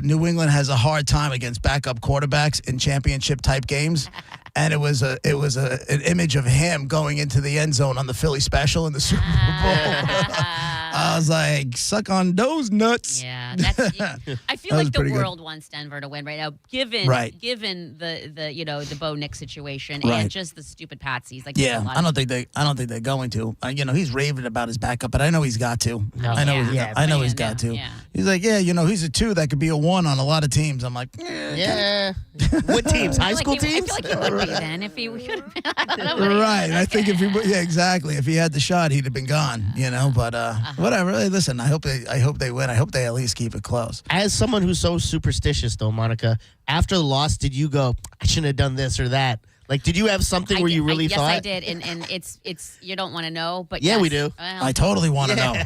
[SPEAKER 5] New England has a hard time against backup quarterbacks in championship type games, and it was an image of him going into the end zone on the Philly special in the Super Bowl. I was like, suck on those nuts.
[SPEAKER 7] Yeah, I feel like the world wants Denver to win right now, given the Bo Nix situation and just the stupid patsies. Like,
[SPEAKER 5] I don't think they're going to. He's raving about his backup, but I know he's got to. I know he's got to.
[SPEAKER 7] Yeah.
[SPEAKER 5] He's like, he's a 2 that could be a 1 on a lot of teams. I'm like,
[SPEAKER 6] yeah. What teams? High school teams?
[SPEAKER 7] I feel like he would be then if he should. I don't know.
[SPEAKER 5] Right. I think exactly. If he had the shot, he'd have been gone. But whatever. Hey, listen, I hope they win. I hope they at least keep it close.
[SPEAKER 6] As someone who's so superstitious, though, Monica, after the loss, did you go, I shouldn't have done this or that? Like, did you have something where you really thought?
[SPEAKER 7] Yes, I did, and it's you don't want to know, but
[SPEAKER 6] yeah,
[SPEAKER 7] yes.
[SPEAKER 6] we do.
[SPEAKER 5] I totally want to know.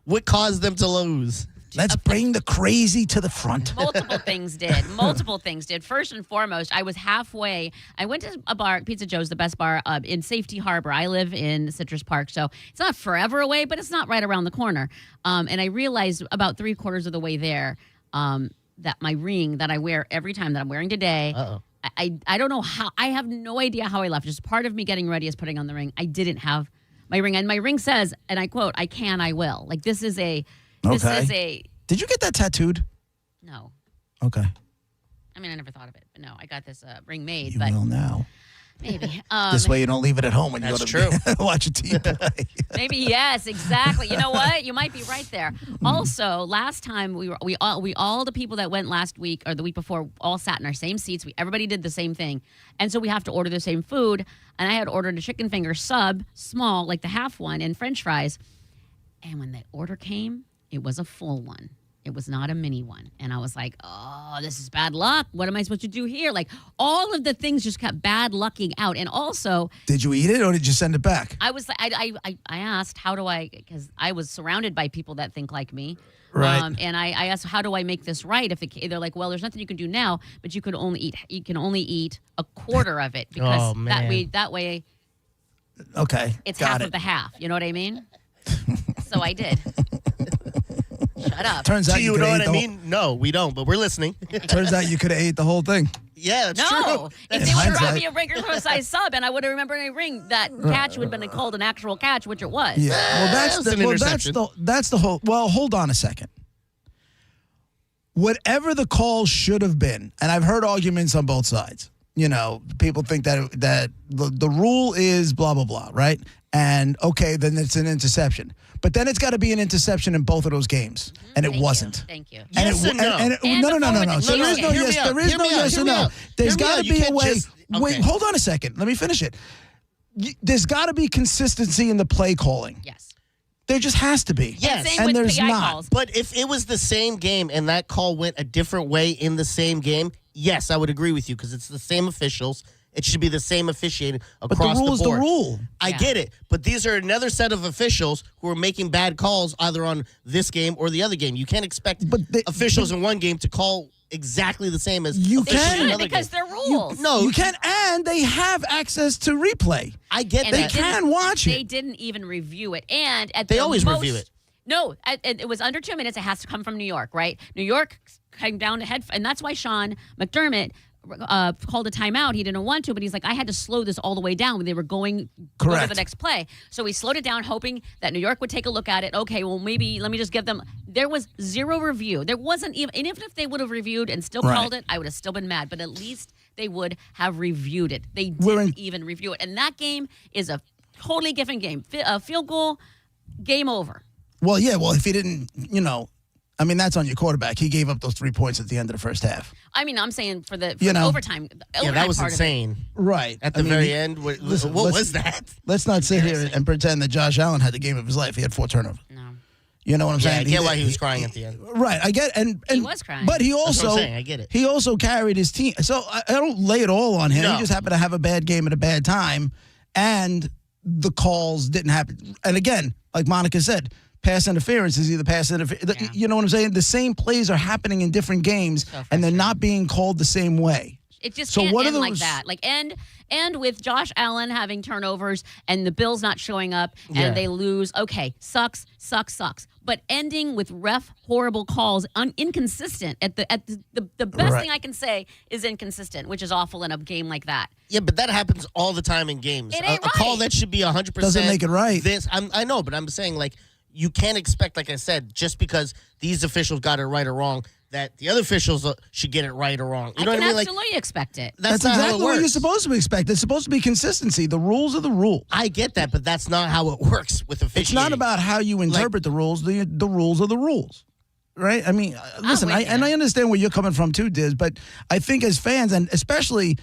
[SPEAKER 6] What caused them to lose?
[SPEAKER 5] Let's bring the crazy to the front.
[SPEAKER 7] Multiple things did. First and foremost, I was halfway. I went to a bar, Pizza Joe's, the best bar in Safety Harbor. I live in Citrus Park, so it's not forever away, but it's not right around the corner. And I realized about 3/4 of the way there that my ring that I wear every time that I'm wearing today, I don't know how. I have no idea how I left. Just part of me getting ready is putting on the ring. I didn't have my ring, and my ring says, and I quote, "I can, I will." Like, this is a. This is a.
[SPEAKER 5] Did you get that tattooed?
[SPEAKER 7] No.
[SPEAKER 5] Okay.
[SPEAKER 7] I mean, I never thought of it, but no, I got this ring made.
[SPEAKER 5] You will now.
[SPEAKER 7] Maybe.
[SPEAKER 5] This way you don't leave it at home when you go
[SPEAKER 6] That's
[SPEAKER 5] to watch a team play.
[SPEAKER 7] Maybe yes, exactly. You know what? You might be right there. Also, last time we all the people that went last week or the week before all sat in our same seats. Everybody did the same thing, and so we have to order the same food. And I had ordered a chicken finger sub, small, like the half one, and French fries. And when the order came, it was a full one. It was not a mini one. And I was like, oh, this is bad luck. What am I supposed to do here? Like, all of the things just kept bad lucking out. And also...
[SPEAKER 5] Did you eat it or did you send it back?
[SPEAKER 7] I was I asked, how do I... Because I was surrounded by people that think like me.
[SPEAKER 5] Right.
[SPEAKER 7] And I asked, how do I make this right? If they're like, well, there's nothing you can do now, but you can only eat a quarter of it. Because that way
[SPEAKER 5] Okay.
[SPEAKER 7] it's
[SPEAKER 5] got
[SPEAKER 7] half
[SPEAKER 5] it.
[SPEAKER 7] of the half. You know what I mean? So I did. Shut up.
[SPEAKER 5] Turns out
[SPEAKER 6] Do you
[SPEAKER 5] could
[SPEAKER 6] know
[SPEAKER 5] have
[SPEAKER 6] what I mean? No, we don't, but we're listening.
[SPEAKER 5] Turns out you could have ate the whole thing.
[SPEAKER 6] Yeah, that's true.
[SPEAKER 7] No, if
[SPEAKER 5] In
[SPEAKER 7] they would have brought
[SPEAKER 5] hindsight-
[SPEAKER 7] me a regular size sub and I would have remembered a ring, that catch would have been called an actual catch, which it was.
[SPEAKER 5] Yeah. Well, that's the whole. Well, hold on a second. Whatever the call should have been, and I've heard arguments on both sides. You know, people think that the rule is blah blah blah, right? And okay, then it's an interception. But then it's got to be an interception in both of those games, and it wasn't.
[SPEAKER 7] Thank you.
[SPEAKER 5] And
[SPEAKER 6] Yes and no.
[SPEAKER 5] No. So there is no yes. There is no yes or no. There's got to be a way. Wait, hold on a second. Let me finish it. There's got to be consistency in the play calling.
[SPEAKER 7] Yes.
[SPEAKER 5] There just has to be.
[SPEAKER 6] Yes.
[SPEAKER 5] And there's not.
[SPEAKER 6] But if it was the same game and that call went a different way in the same game, yes, I would agree with you because it's the same officials. It should be the same officiating across the board.
[SPEAKER 5] But the rule is the rule.
[SPEAKER 6] I get it. But these are another set of officials who are making bad calls either on this game or the other game. You can't expect officials in one game to call exactly the same as
[SPEAKER 5] You
[SPEAKER 6] officials
[SPEAKER 5] can.
[SPEAKER 6] in another
[SPEAKER 7] Because
[SPEAKER 6] game.
[SPEAKER 7] they're rules.
[SPEAKER 6] No,
[SPEAKER 5] You can, and they have access to replay.
[SPEAKER 6] I get
[SPEAKER 7] And
[SPEAKER 5] They
[SPEAKER 6] that.
[SPEAKER 5] can watch
[SPEAKER 7] They
[SPEAKER 5] it.
[SPEAKER 7] didn't even review it. And at
[SPEAKER 6] They
[SPEAKER 7] the
[SPEAKER 6] always
[SPEAKER 7] most-
[SPEAKER 6] review it.
[SPEAKER 7] No, it was under 2 minutes. It has to come from New York, right? New York came down to head, and that's why Sean McDermott called a timeout. He didn't want to, but he's like, I had to slow this all the way down when they were going to the next play. So he slowed it down, hoping that New York would take a look at it. Okay, well, maybe let me just give them. There was zero review. There wasn't even, and even if they would have reviewed and still called it, I would have still been mad. But at least they would have reviewed it. They didn't even review it. And that game is a totally different game. A field goal, game over.
[SPEAKER 5] Well, yeah. Well, if he didn't, I mean, that's on your quarterback. He gave up those 3 points at the end of the first half.
[SPEAKER 7] I mean, I'm saying for the overtime.
[SPEAKER 6] Yeah, that was
[SPEAKER 7] part of it.
[SPEAKER 6] insane.
[SPEAKER 5] Right.
[SPEAKER 6] At the very end, what was that?
[SPEAKER 5] Let's not sit here and pretend that Josh Allen had the game of his life. He had 4 turnovers.
[SPEAKER 7] No.
[SPEAKER 5] You know what I'm
[SPEAKER 6] Yeah,
[SPEAKER 5] saying?
[SPEAKER 6] I get why he was crying at the end.
[SPEAKER 5] Right, I get, and
[SPEAKER 7] He was crying.
[SPEAKER 5] but he
[SPEAKER 6] That's
[SPEAKER 5] also,
[SPEAKER 6] what I'm saying, I get it.
[SPEAKER 5] He also carried his team. So I don't lay it all on him.
[SPEAKER 6] No.
[SPEAKER 5] He just happened to have a bad game at a bad time, and the calls didn't happen. And again, like Monica said, pass interference is either pass interference.
[SPEAKER 7] Yeah.
[SPEAKER 5] You know what I'm saying? The same plays are happening in different games, and they're not being called the same way.
[SPEAKER 7] It just
[SPEAKER 5] So
[SPEAKER 7] can't
[SPEAKER 5] what are
[SPEAKER 7] end like
[SPEAKER 5] those-
[SPEAKER 7] that. Like end with Josh Allen having turnovers and the Bills not showing up
[SPEAKER 6] Yeah.
[SPEAKER 7] and they lose. Okay, sucks. But ending with horrible calls, inconsistent. At the best
[SPEAKER 5] Right.
[SPEAKER 7] thing I can say is inconsistent, which is awful in a game like that.
[SPEAKER 6] Yeah, but that happens all the time in games.
[SPEAKER 7] It ain't
[SPEAKER 6] a call
[SPEAKER 7] right.
[SPEAKER 6] that should be 100%.
[SPEAKER 5] Doesn't make it right.
[SPEAKER 6] I know, but I'm saying like you can't expect, like I said, just because these officials got it right or wrong, that the other officials should get it right or wrong. You know
[SPEAKER 7] I
[SPEAKER 6] what
[SPEAKER 7] can
[SPEAKER 6] I mean? Like
[SPEAKER 7] absolutely expect it.
[SPEAKER 6] that's not
[SPEAKER 5] exactly
[SPEAKER 6] how it
[SPEAKER 5] what
[SPEAKER 6] works.
[SPEAKER 5] you're supposed to expect. It's supposed to be consistency. The rules are the rules.
[SPEAKER 6] I get that, but that's not how it works with officiating.
[SPEAKER 5] It's not about how you interpret the rules. The rules are the rules, right? I mean, listen,
[SPEAKER 7] with you.
[SPEAKER 5] I understand where you're coming from too, Diz, but I think as fans, and especially,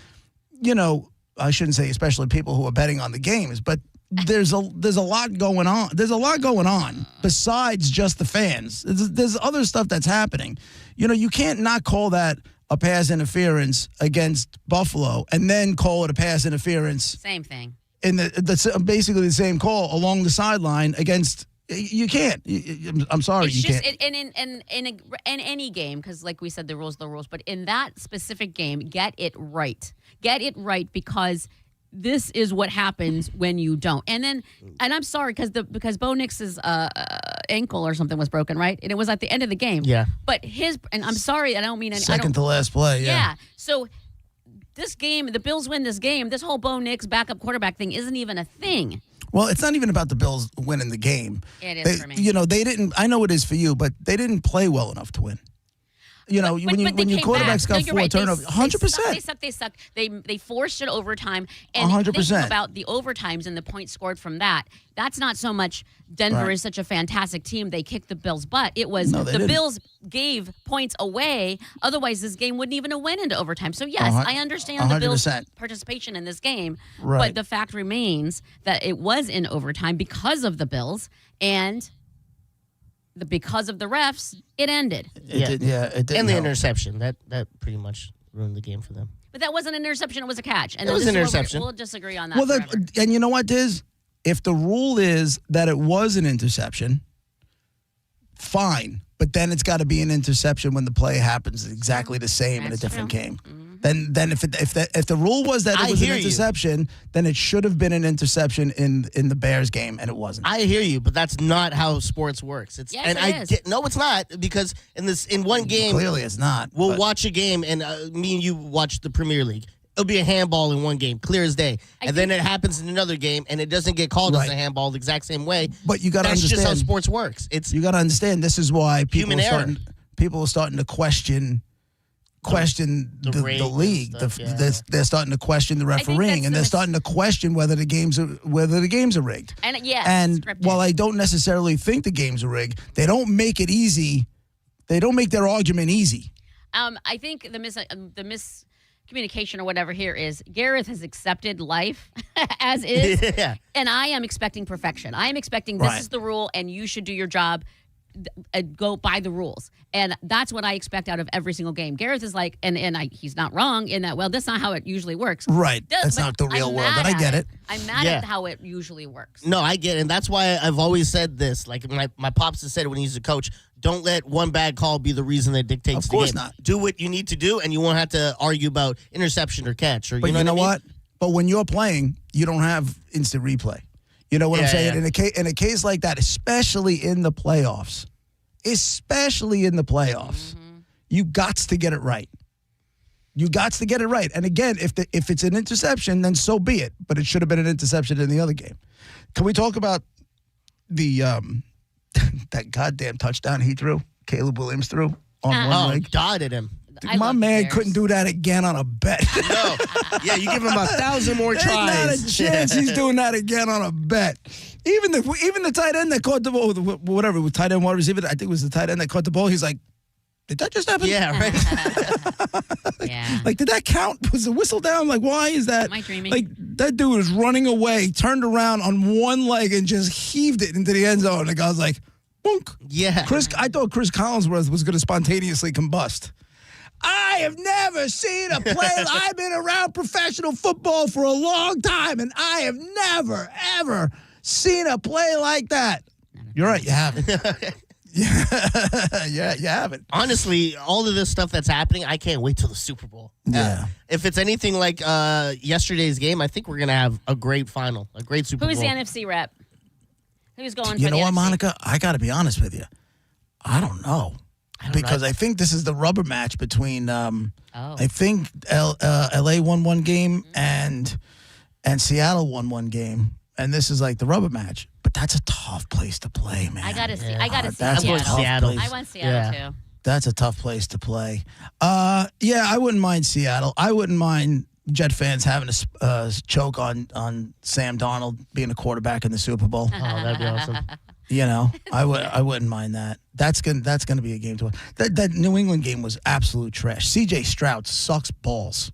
[SPEAKER 5] I shouldn't say especially people who are betting on the games, but there's a lot going on. There's a lot going on besides just the fans. There's other stuff that's happening. You can't not call that a pass interference against Buffalo and then call it a pass interference
[SPEAKER 7] Same thing.
[SPEAKER 5] in that's basically the same call along the sideline against. You can't. I'm sorry,
[SPEAKER 7] It's
[SPEAKER 5] you
[SPEAKER 7] just
[SPEAKER 5] can't.
[SPEAKER 7] in any game, because like we said, the rules are the rules. But in that specific game, get it right. Get it right, because this is what happens when you don't. And I'm sorry because Bo Nix's ankle or something was broken, right? And it was at the end of the game.
[SPEAKER 6] Yeah.
[SPEAKER 7] But and I'm sorry, I don't mean any.
[SPEAKER 5] Second to last play.
[SPEAKER 7] Yeah. So this game, the Bills win this game. This whole Bo Nix backup quarterback thing isn't even a thing.
[SPEAKER 5] Well, it's not even about the Bills winning the game.
[SPEAKER 7] It is for me.
[SPEAKER 5] They didn't. I know it is for you, but they didn't play well enough to win. you know, when your quarterbacks got
[SPEAKER 7] you're
[SPEAKER 5] 4
[SPEAKER 7] right.
[SPEAKER 5] turnovers, 100%.
[SPEAKER 7] They suck. They forced it overtime. And
[SPEAKER 5] 100%.
[SPEAKER 7] thinking about the overtimes and the points scored from that, that's not so much Denver is such a fantastic team. They kicked the Bills' butt. It was the Bills gave points away. Otherwise, this game wouldn't even have went into overtime. So, yes, I understand the Bills' participation in this game.
[SPEAKER 5] Right.
[SPEAKER 7] But the fact remains that it was in overtime because of the Bills. And because of the refs, it ended.
[SPEAKER 5] It did.
[SPEAKER 6] And the interception. That pretty much ruined the game for them.
[SPEAKER 7] But that wasn't an interception. It was a catch. And
[SPEAKER 6] it was an interception.
[SPEAKER 7] We'll disagree on that.
[SPEAKER 5] Well, and you know what, Diz? If the rule is that it was an interception, fine. But then it's got to be an interception when the play happens exactly the same in a different game.
[SPEAKER 7] Mm-hmm.
[SPEAKER 5] Then if the rule was that it was an interception, then it should have been an interception in the Bears game, and it wasn't.
[SPEAKER 6] I hear you, but that's not how sports works. It's no, it's not, because in one game
[SPEAKER 5] clearly it's not.
[SPEAKER 6] We'll watch a game, and me and you watch the Premier League. It'll be a handball in one game, clear as day, and then it happens in another game, and it doesn't get called as a handball the exact same way.
[SPEAKER 5] But you got to understand
[SPEAKER 6] that's just how sports works.
[SPEAKER 5] You got to understand. This is why people are starting to question the league. They're starting to question the refereeing, and they're starting to question whether the games are rigged.
[SPEAKER 7] And
[SPEAKER 5] while I don't necessarily think the games are rigged, they don't make it easy. They don't make their argument easy.
[SPEAKER 7] I think the miscommunication or whatever here is Gareth has accepted life as is, and I am expecting perfection. I am expecting this is the rule, and you should do your job. Go by the rules, and that's what I expect out of every single game. Gareth is like, he's not wrong in that. Well, that's not how it usually works.
[SPEAKER 5] Right, that's not the real world, but I get it.
[SPEAKER 7] I'm mad at how it usually works.
[SPEAKER 6] No, I get it, and that's why I've always said this. Like my pops has said it when he's a coach. Don't let one bad call be the reason that dictates the game. Of course not. Do what you need to do, and you won't have to argue about interception or catch.
[SPEAKER 5] But you know what? But when you're playing, you don't have instant replay. You know what I'm saying?
[SPEAKER 6] Yeah.
[SPEAKER 5] In a case like that, especially in the playoffs, you gots to get it right. And again, if it's an interception, then so be it. But it should have been an interception in the other game. Can we talk about the that goddamn touchdown he threw? Caleb Williams threw on one leg.
[SPEAKER 6] Dotted him.
[SPEAKER 5] My man couldn't do that again on a bet.
[SPEAKER 6] No. Yeah, you give him 1,000 more tries.
[SPEAKER 5] There's not a chance he's doing that again on a bet. Even the tight end that caught the ball, whatever, with tight end wide receiver, I think it was the tight end that caught the ball. He's like, did that just happen?
[SPEAKER 6] Yeah, right.
[SPEAKER 5] Like, did that count? Was the whistle down? Like, why is that?
[SPEAKER 7] Am I dreaming?
[SPEAKER 5] Like, that dude was running away, turned around on one leg and just heaved it into the end zone. And the guy was like, boonk.
[SPEAKER 6] Yeah.
[SPEAKER 5] I thought Chris Collinsworth was going to spontaneously combust. I have never seen a play. I've been around professional football for a long time, and I have never, ever seen a play like that. You're right, you haven't. Yeah, you haven't.
[SPEAKER 6] Honestly, all of this stuff that's happening, I can't wait till the Super Bowl.
[SPEAKER 5] Yeah.
[SPEAKER 6] If it's anything like yesterday's game, I think we're going to have a great final, a great Super Bowl.
[SPEAKER 7] Who's the NFC rep? Who's going for the
[SPEAKER 5] You know what,
[SPEAKER 7] NFC?
[SPEAKER 5] Monica? I got to be honest with you. I don't know. Because I think this is the rubber match between, I think LA won one game and Seattle won one game. And this is like the rubber match. But that's a tough place to play, man.
[SPEAKER 7] I gotta see.
[SPEAKER 5] That's a tough
[SPEAKER 6] Seattle.
[SPEAKER 5] place.
[SPEAKER 7] I want Seattle too.
[SPEAKER 5] That's a tough place to play. I wouldn't mind Seattle. I wouldn't mind Jet fans having a choke on Sam Darnold being a quarterback in the Super Bowl.
[SPEAKER 6] Oh, that'd be awesome.
[SPEAKER 5] You know, I wouldn't mind that. That's gonna be a game to watch. That New England game was absolute trash. C.J. Stroud sucks balls.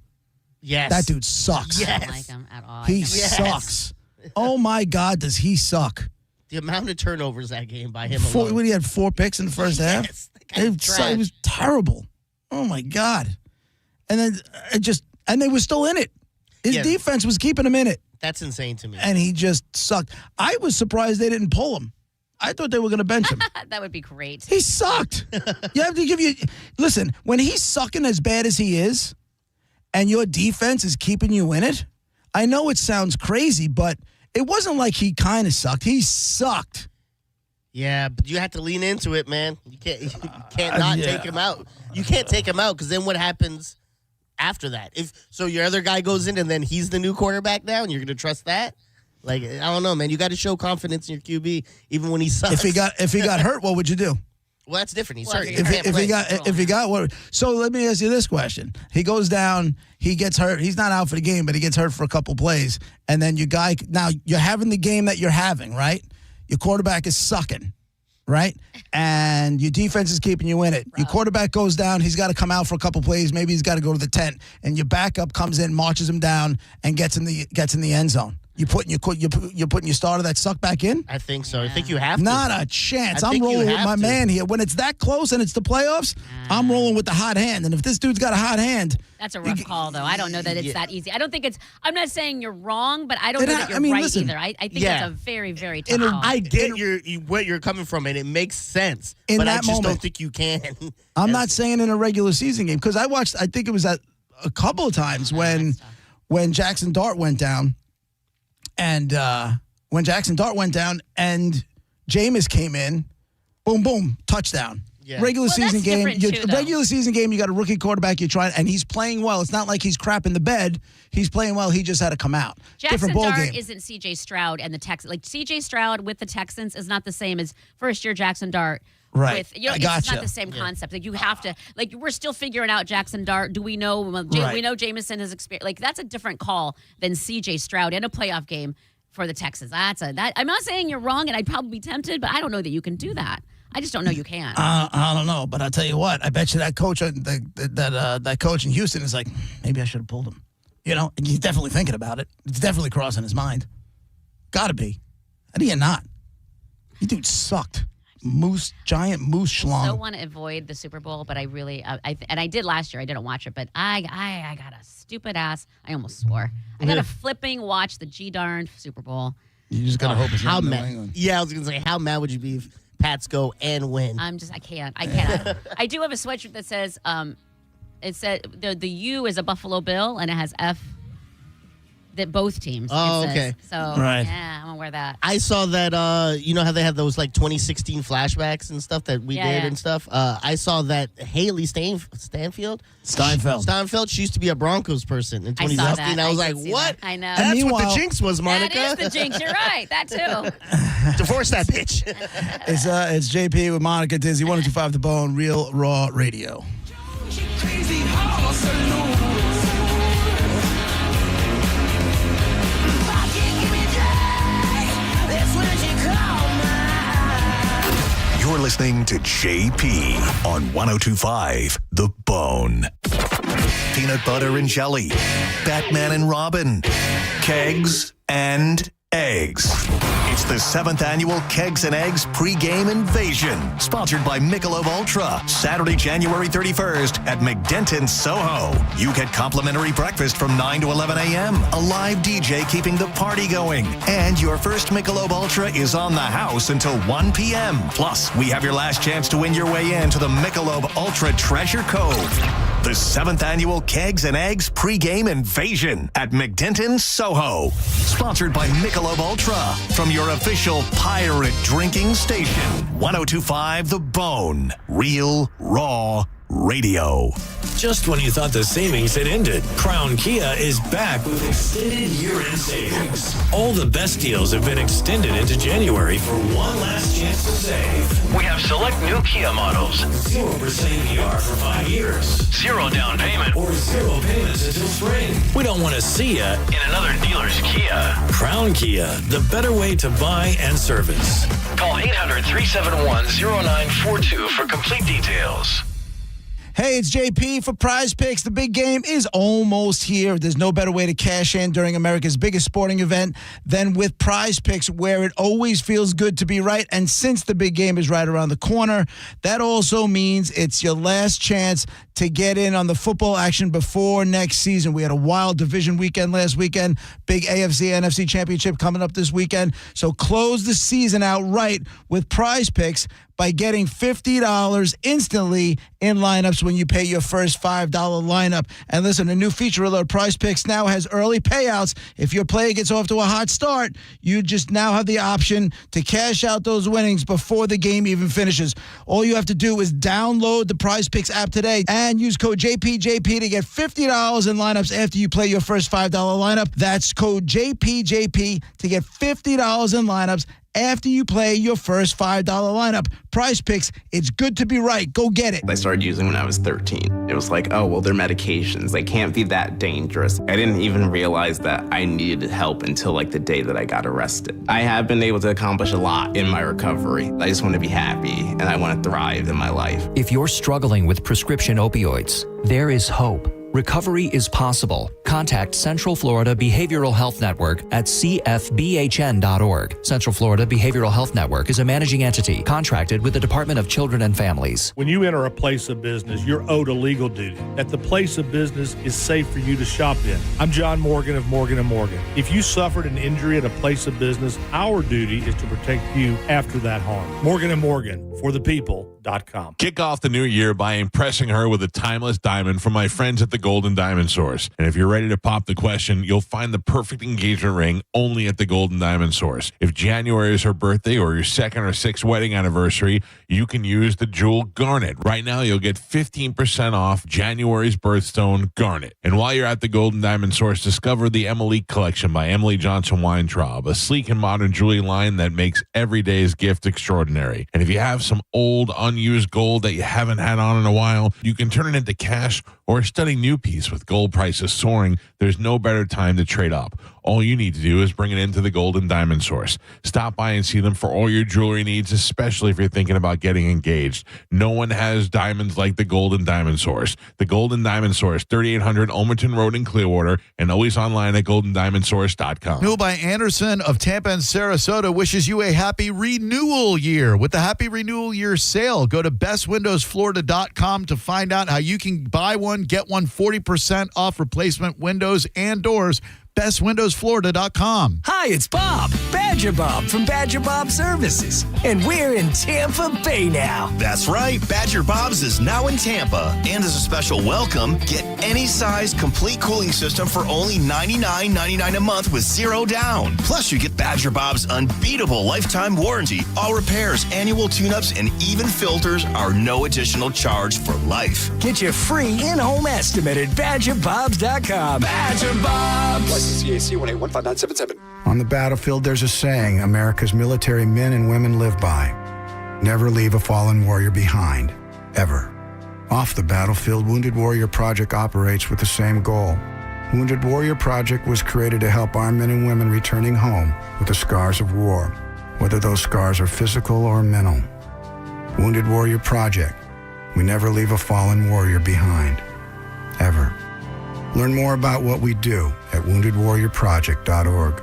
[SPEAKER 6] Yes.
[SPEAKER 5] That dude sucks.
[SPEAKER 6] Yes.
[SPEAKER 7] I don't like him at all.
[SPEAKER 5] He sucks. Oh my God, does he suck?
[SPEAKER 6] The amount of turnovers that game by him
[SPEAKER 5] What,
[SPEAKER 6] alone.
[SPEAKER 5] he had 4 picks in the first half? It was terrible. Oh my God. And then and they were still in it. His defense was keeping him in it.
[SPEAKER 6] That's insane to me.
[SPEAKER 5] And he just sucked. I was surprised they didn't pull him. I thought they were going to bench him.
[SPEAKER 7] That would be great.
[SPEAKER 5] He sucked. You have to listen, when he's sucking as bad as he is, and your defense is keeping you in it, I know it sounds crazy, but it wasn't like he kind of sucked. He sucked.
[SPEAKER 6] Yeah, but you have to lean into it, man. You can't not take him out. You can't take him out because then what happens after that? So your other guy goes in and then he's the new quarterback now, and you're going to trust that? Like, I don't know, man. You got to show confidence in your QB even when he sucks.
[SPEAKER 5] If he got hurt, what would you do?
[SPEAKER 6] Well, that's different. He's
[SPEAKER 7] Well,
[SPEAKER 6] hurt.
[SPEAKER 5] If he got what? So let me ask you this question: he goes down, he gets hurt. He's not out for the game, but he gets hurt for a couple plays, and then now you're having the game that you're having, right? Your quarterback is sucking, right? And your defense is keeping you in it. Your quarterback goes down, he's got to come out for a couple plays. Maybe he's got to go to the tent, and your backup comes in, marches him down, and gets in the end zone. You're putting your starter that sucked back in?
[SPEAKER 6] I think so. I think you have to.
[SPEAKER 5] Not a chance. I'm rolling with my man here. When it's that close and it's the playoffs, I'm rolling with the hot hand. And if this dude's got a hot hand,
[SPEAKER 7] that's a rough call, though. I don't know that it's that easy. I don't think it's. I'm not saying you're wrong, but I don't know that you're right
[SPEAKER 5] listen,
[SPEAKER 7] either. I think it's a very, very tough call.
[SPEAKER 6] I get where you're coming from, and it makes sense. But I just don't think you can.
[SPEAKER 5] I'm not saying in a regular season game because I watched. I think it was a couple of times when Jackson Dart went down. And when Jackson Dart went down and Jameis came in, boom, boom, touchdown.
[SPEAKER 7] Yeah.
[SPEAKER 5] Regular season game,
[SPEAKER 7] regular
[SPEAKER 5] season game, you got a rookie quarterback. You're trying, and he's playing well. It's not like he's crap in the bed. He's playing well. He just had to come out.
[SPEAKER 7] Jackson
[SPEAKER 5] Different ball
[SPEAKER 7] Dart
[SPEAKER 5] game.
[SPEAKER 7] isn't C.J. Stroud and the Texans. Like C.J. Stroud with the Texans is not the same as first year Jackson Dart.
[SPEAKER 5] Right.
[SPEAKER 7] It's not the same concept. Like you have to. Like we're still figuring out Jackson Dart. Do we know? We know Jameson has experience. Like that's a different call than C.J. Stroud in a playoff game. For the Texans. I'm not saying you're wrong, and I'd probably be tempted, but I don't know that you can do that. I just don't know you can.
[SPEAKER 5] I don't know, but I'll tell you what. I bet you that coach, that coach in Houston is like, maybe I should have pulled him. You know, and he's definitely thinking about it. It's definitely crossing his mind. Got to be. How do you not? You dude sucked. Giant moose schlong.
[SPEAKER 7] I so want to avoid the Super Bowl, but I really, and I did last year. I didn't watch it, but I got a stupid ass. I almost swore. I got a flipping watch the darned Super Bowl.
[SPEAKER 5] You just gotta hope it's not New
[SPEAKER 6] mad.
[SPEAKER 5] England.
[SPEAKER 6] Yeah, I was gonna say, how mad would you be if Pats go and win?
[SPEAKER 7] I can't. I do have a sweatshirt that says, it said the U is a Buffalo Bill, and it has F. That both teams.
[SPEAKER 6] Oh, okay.
[SPEAKER 7] So
[SPEAKER 5] right.
[SPEAKER 7] Yeah, I'm gonna wear that.
[SPEAKER 6] I saw that. You know how they had those like 2016 flashbacks and stuff that we did and stuff. I saw that Haley Steinfeld. She used to be a Broncos person in 2016. I was like, what?
[SPEAKER 7] I know.
[SPEAKER 6] That's what the jinx was, Monica.
[SPEAKER 7] That is the jinx. You're right. That too.
[SPEAKER 6] Divorce that bitch.
[SPEAKER 5] It's JP with Monica Dizzy, 102.5 The Bone, Real Raw Radio.
[SPEAKER 1] You're listening to JP on 102.5 The Bone. Peanut butter and jelly, Batman and Robin, kegs and eggs. It's the 7th annual Kegs and Eggs pregame invasion, sponsored by Michelob Ultra, Saturday, January 31st at McDenton, Soho. You get complimentary breakfast from 9 to 11 a.m., a live DJ keeping the party going, and your first Michelob Ultra is on the house until 1 p.m. Plus, we have your last chance to win your way into the Michelob Ultra Treasure Cove. The 7th annual Kegs and Eggs pregame invasion at McDenton, Soho. Sponsored by Michelob Ultra from your official pirate drinking station. 102.5 The Bone. Real Raw Radio.
[SPEAKER 15] Just when you thought the savings had ended, Crown Kia is back with extended year-end savings. All the best deals have been extended into January for one last chance to save. We have select new Kia models. 0% APR for 5 years. 0 down payment. Or 0 payments until spring. We don't want to see you in another dealer's Kia. Crown Kia, the better way to buy and service. Call 800-371-0942 for complete details.
[SPEAKER 5] Hey, it's JP for Prize Picks. The big game is almost here. There's no better way to cash in during America's biggest sporting event than with Prize Picks, where it always feels good to be right. And since the big game is right around the corner, that also means it's your last chance to get in on the football action before next season. We had a wild division weekend last weekend, big AFC, NFC championship coming up this weekend. So close the season out right with Prize Picks by getting $50 instantly in lineups when you pay your first $5 lineup. And listen, a new feature alert, Prize Picks now has early payouts. If your player gets off to a hot start, you just now have the option to cash out those winnings before the game even finishes. All you have to do is download the Prize Picks app today and use code JPJP to get $50 in lineups after you play your first $5 lineup. That's code JPJP to get $50 in lineups after you play your first $5 lineup. Prize Picks, it's good to be right. Go get it.
[SPEAKER 16] I started using when I was 13. It was like, oh, well, they're medications. They can't be that dangerous. I didn't even realize that I needed help until like the day that I got arrested. I have been able to accomplish a lot in my recovery. I just want to be happy and I want to thrive in my life.
[SPEAKER 17] If you're struggling with prescription opioids, there is hope. Recovery is possible. Contact Central Florida Behavioral Health Network at cfbhn.org. Central Florida Behavioral Health Network is a managing entity contracted with the Department of Children and Families.
[SPEAKER 18] When you enter a place of business, you're owed a legal duty that the place of business is safe for you to shop in. I'm John Morgan of Morgan & Morgan. If you suffered an injury at a place of business, our duty is to protect you after that harm. Morgan & Morgan, for the people.com.
[SPEAKER 19] Kick off the new year by impressing her with a timeless diamond from my friends at the Golden Diamond Source. And if you're ready to pop the question, you'll find the perfect engagement ring only at the Golden Diamond Source. If January is her birthday or your second or sixth wedding anniversary, you can use the jewel garnet. Right now, you'll get 15% off January's birthstone garnet. And while you're at the Golden Diamond Source, discover the Emily Collection by Emily Johnson Weintraub, a sleek and modern jewelry line that makes every day's gift extraordinary. And if you have some old, unused gold that you haven't had on in a while, you can turn it into cash or a stunning new piece. With gold prices soaring, there's no better time to trade up. All you need to do is bring it into the Golden Diamond Source. Stop by and see them for all your jewelry needs, especially if you're thinking about getting engaged. No one has diamonds like the Golden Diamond Source. The Golden Diamond Source, 3800 Ulmerton Road in Clearwater, and always online at goldendiamondsource.com.
[SPEAKER 13] Newell by Anderson of Tampa and Sarasota wishes you a happy renewal year. With the Happy Renewal Year sale, go to bestwindowsflorida.com to find out how you can buy one, get one 40% off replacement windows and doors. bestwindowsflorida.com.
[SPEAKER 20] Hi, it's Bob, Badger Bob from Badger Bob Services, and we're in Tampa Bay now.
[SPEAKER 21] That's right, Badger Bob's is now in Tampa, and as a special welcome, get any size complete cooling system for only $99.99 a month with zero down. Plus, you get Badger Bob's unbeatable lifetime warranty. All repairs, annual tune-ups, and even filters are no additional charge for life.
[SPEAKER 20] Get your free in-home estimate at BadgerBobs.com. Badger Bobs.
[SPEAKER 22] CAC 1815977.
[SPEAKER 23] On the battlefield, there's a saying America's military men and women live by. Never leave a fallen warrior behind, ever. Off the battlefield, Wounded Warrior Project operates with the same goal. Wounded Warrior Project was created to help our men and women returning home with the scars of war, whether those scars are physical or mental. Wounded Warrior Project. We never leave a fallen warrior behind, ever. Learn more about what we do at woundedwarriorproject.org.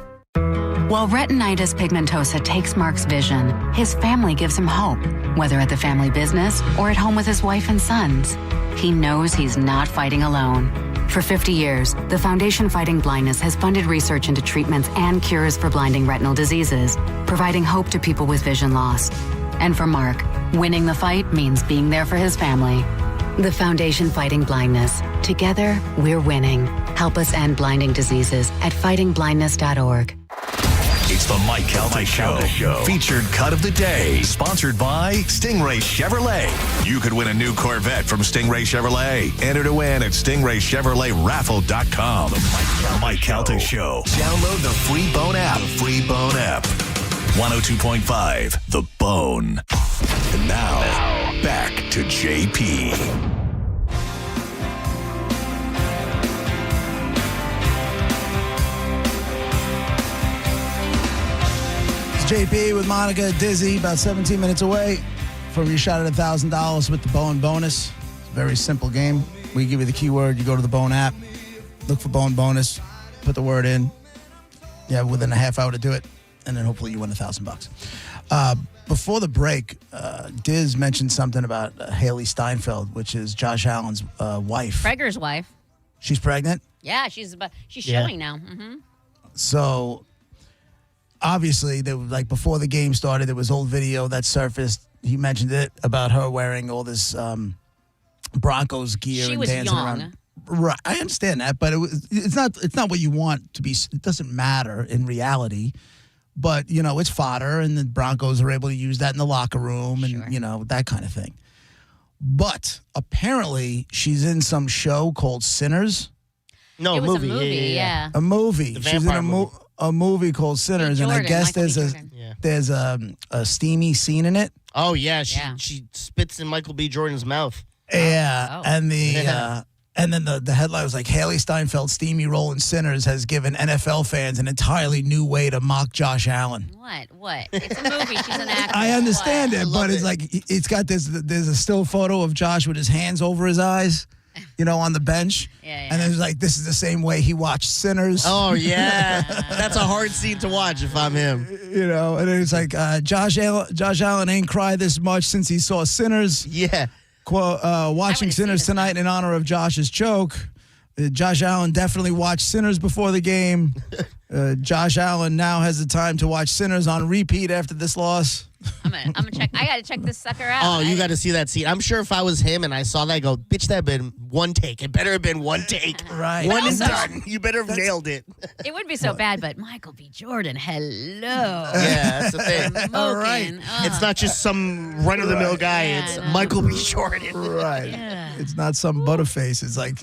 [SPEAKER 24] While retinitis pigmentosa takes Mark's vision, his family gives him hope, whether at the family business or at home with his wife and sons. He knows he's not fighting alone. For 50 years, the Foundation Fighting Blindness has funded research into treatments and cures for blinding retinal diseases, providing hope to people with vision loss. And for Mark, winning the fight means being there for his family. The Foundation Fighting Blindness. Together, we're winning. Help us end blinding diseases at fightingblindness.org.
[SPEAKER 1] It's the Mike Calta Show. Featured cut of the day. Sponsored by Stingray Chevrolet. You could win a new Corvette from Stingray Chevrolet. Enter to win at StingrayChevroletRaffle.com. The Mike Calta Show. Download the free Bone app. 102.5 The Bone. And now, back to JP.
[SPEAKER 5] It's JP with Monica Dizzy, about 17 minutes away from your shot at $1,000 with the Bone bonus. It's a very simple game. We give you the keyword. You go to the Bone app, look for Bone bonus, put the word in. You have within a half hour to do it, and then hopefully you win $1,000. Before the break, Diz mentioned something about Haley Steinfeld, which is Josh Allen's wife.
[SPEAKER 7] Prager's wife.
[SPEAKER 5] She's pregnant?
[SPEAKER 7] Yeah, she's showing now. Mm-hmm.
[SPEAKER 5] So, obviously, before the game started, there was old video that surfaced. He mentioned it about her wearing all this Broncos gear
[SPEAKER 7] She
[SPEAKER 5] and
[SPEAKER 7] was
[SPEAKER 5] dancing
[SPEAKER 7] young.
[SPEAKER 5] around. Right, I understand that, but it's not what you want to be. It doesn't matter in reality. But, it's fodder, and the Broncos are able to use that in the locker room and, that kind of thing. But apparently she's in some show called Sinners.
[SPEAKER 6] No,
[SPEAKER 7] It was a
[SPEAKER 6] movie.
[SPEAKER 7] movie, yeah.
[SPEAKER 5] A movie.
[SPEAKER 6] The
[SPEAKER 5] She's in
[SPEAKER 6] vampire
[SPEAKER 5] a
[SPEAKER 6] movie.
[SPEAKER 5] a movie called Sinners, and I
[SPEAKER 7] Jordan,
[SPEAKER 5] guess
[SPEAKER 7] Michael
[SPEAKER 5] there's
[SPEAKER 7] B. Jordan.
[SPEAKER 5] there's a steamy scene in it.
[SPEAKER 6] Oh yeah, she spits in Michael B. Jordan's mouth.
[SPEAKER 5] Yeah,
[SPEAKER 7] Oh.
[SPEAKER 5] and the
[SPEAKER 6] Yeah.
[SPEAKER 5] and then the headline was like Haley Steinfeld's steamy role in Sinners has given NFL fans an entirely new way to mock Josh Allen.
[SPEAKER 7] What? It's a movie. She's an actress.
[SPEAKER 5] I understand
[SPEAKER 7] What?
[SPEAKER 5] it, but it's like it's got there's a still photo of Josh with his hands over his eyes, on the bench.
[SPEAKER 7] Yeah.
[SPEAKER 5] And there's like this is the same way he watched Sinners.
[SPEAKER 6] Oh yeah, that's a hard scene to watch if I'm him.
[SPEAKER 5] And it's like Josh Allen ain't cried this much since he saw Sinners.
[SPEAKER 6] Yeah.
[SPEAKER 5] Watching Sinners tonight in honor of Josh's choke. Josh Allen definitely watched Sinners before the game. Josh Allen now has the time to watch Sinners on repeat after this loss.
[SPEAKER 7] I'm gonna check. I gotta check this sucker out.
[SPEAKER 6] Oh, you got to see that scene. I'm sure if I was him and I saw that, I go, bitch, that been one take. It better have been one take.
[SPEAKER 5] Right.
[SPEAKER 6] One
[SPEAKER 7] But
[SPEAKER 6] and
[SPEAKER 7] also-
[SPEAKER 6] done. You better have nailed it.
[SPEAKER 7] It wouldn't be so bad, but Michael B. Jordan, hello.
[SPEAKER 6] Yeah, that's the thing.
[SPEAKER 5] All right.
[SPEAKER 6] It's not just some run-of-the-mill guy.
[SPEAKER 7] Yeah,
[SPEAKER 6] it's
[SPEAKER 7] I know.
[SPEAKER 6] Michael B. Jordan.
[SPEAKER 5] Right.
[SPEAKER 7] Yeah.
[SPEAKER 5] It's not some butterface. It's like,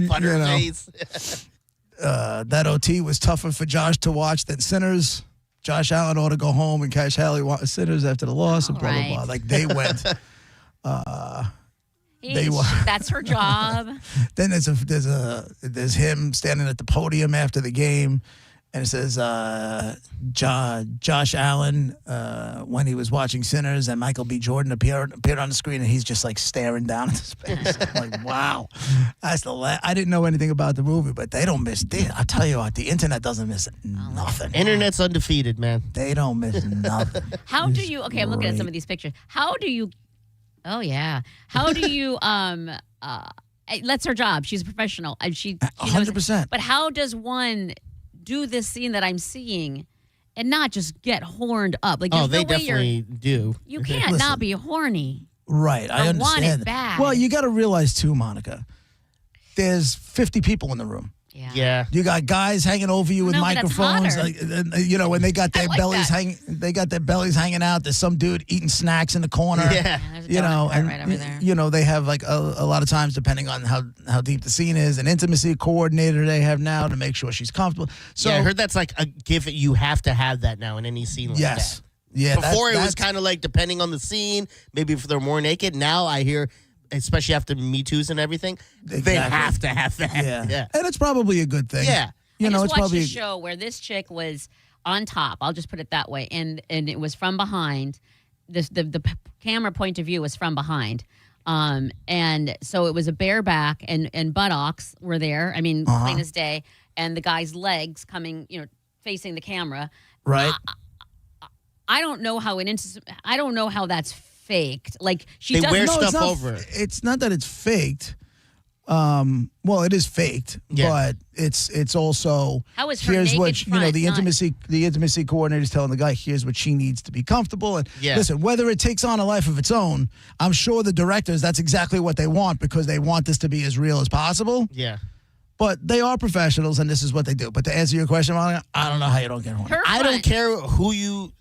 [SPEAKER 6] Butterface.
[SPEAKER 5] That OT was tougher for Josh to watch than Sinners. Josh Allen ought to go home and catch Haley Sinners after the loss and blah, blah, blah. Like they went.
[SPEAKER 7] That's her job.
[SPEAKER 5] Then there's him standing at the podium after the game, and it says Josh Allen when he was watching Sinners, and Michael B. Jordan appeared on the screen, and he's just like staring down into space. I'm like, wow, that's I didn't know anything about the movie, but they don't miss. I tell you what, the internet doesn't miss nothing.
[SPEAKER 6] Internet's undefeated, man.
[SPEAKER 5] They don't miss nothing.
[SPEAKER 7] How do you? Okay, I'm looking at some of these pictures. How do you? Oh yeah. How do you? That's her job. She's a professional, and she
[SPEAKER 5] 100%.
[SPEAKER 7] But how does one do this scene that I'm seeing, and not just get horned up? Like, there's
[SPEAKER 6] they
[SPEAKER 7] no way
[SPEAKER 6] definitely do.
[SPEAKER 7] you can't not be horny.
[SPEAKER 5] Right, I
[SPEAKER 7] I
[SPEAKER 5] understand.
[SPEAKER 7] want it
[SPEAKER 5] that.
[SPEAKER 7] bad.
[SPEAKER 5] Well, you got to realize too, Monica. There's 50 people in the room.
[SPEAKER 6] Yeah.
[SPEAKER 5] You got guys hanging over you with
[SPEAKER 7] No, but that's
[SPEAKER 5] microphones,
[SPEAKER 7] hotter.
[SPEAKER 5] when they got their bellies they got their bellies hanging out. There's some dude eating snacks in the corner.
[SPEAKER 6] Yeah.
[SPEAKER 7] There's a donut cart right over there.
[SPEAKER 5] They have like a lot of times, depending on how deep the scene is, an intimacy coordinator they have now to make sure she's comfortable. So
[SPEAKER 6] I heard that's like a gift. You have to have that now in any scene like
[SPEAKER 5] yes,
[SPEAKER 6] that.
[SPEAKER 5] yeah.
[SPEAKER 6] Before it was kind of like depending on the scene, maybe if they're more naked. Now I hear, especially after Me Too's and everything, they
[SPEAKER 5] Exactly.
[SPEAKER 6] have to have that.
[SPEAKER 5] yeah, and it's probably a good thing.
[SPEAKER 6] Yeah.
[SPEAKER 7] I
[SPEAKER 5] it's
[SPEAKER 7] just watched
[SPEAKER 5] probably
[SPEAKER 7] a show where this chick was on top. I'll just put it that way, and it was from behind. The camera point of view was from behind, and so it was a bare back and buttocks were there. I mean, plain as day, and the guy's legs coming, facing the camera.
[SPEAKER 5] right.
[SPEAKER 7] I don't know how I don't know how that's faked. Like she
[SPEAKER 6] They
[SPEAKER 7] doesn't
[SPEAKER 6] wear
[SPEAKER 7] know
[SPEAKER 6] stuff
[SPEAKER 7] it's not
[SPEAKER 6] over it.
[SPEAKER 5] It's not that it's faked. Well, it is faked,
[SPEAKER 6] Yeah.
[SPEAKER 5] but it's also
[SPEAKER 7] How is her
[SPEAKER 5] here's
[SPEAKER 7] naked
[SPEAKER 5] what
[SPEAKER 7] front
[SPEAKER 5] the
[SPEAKER 7] not-
[SPEAKER 5] intimacy coordinator is telling the guy. Here's what she needs to be comfortable. And
[SPEAKER 6] Yeah.
[SPEAKER 5] listen, whether it takes on a life of its own, I'm sure the directors that's exactly what they want because they want this to be as real as possible.
[SPEAKER 6] Yeah.
[SPEAKER 5] But they are professionals, and this is what they do. But to answer your question, Monica, I don't know how you don't get horny.
[SPEAKER 7] Her
[SPEAKER 6] I don't
[SPEAKER 7] front-
[SPEAKER 6] care who you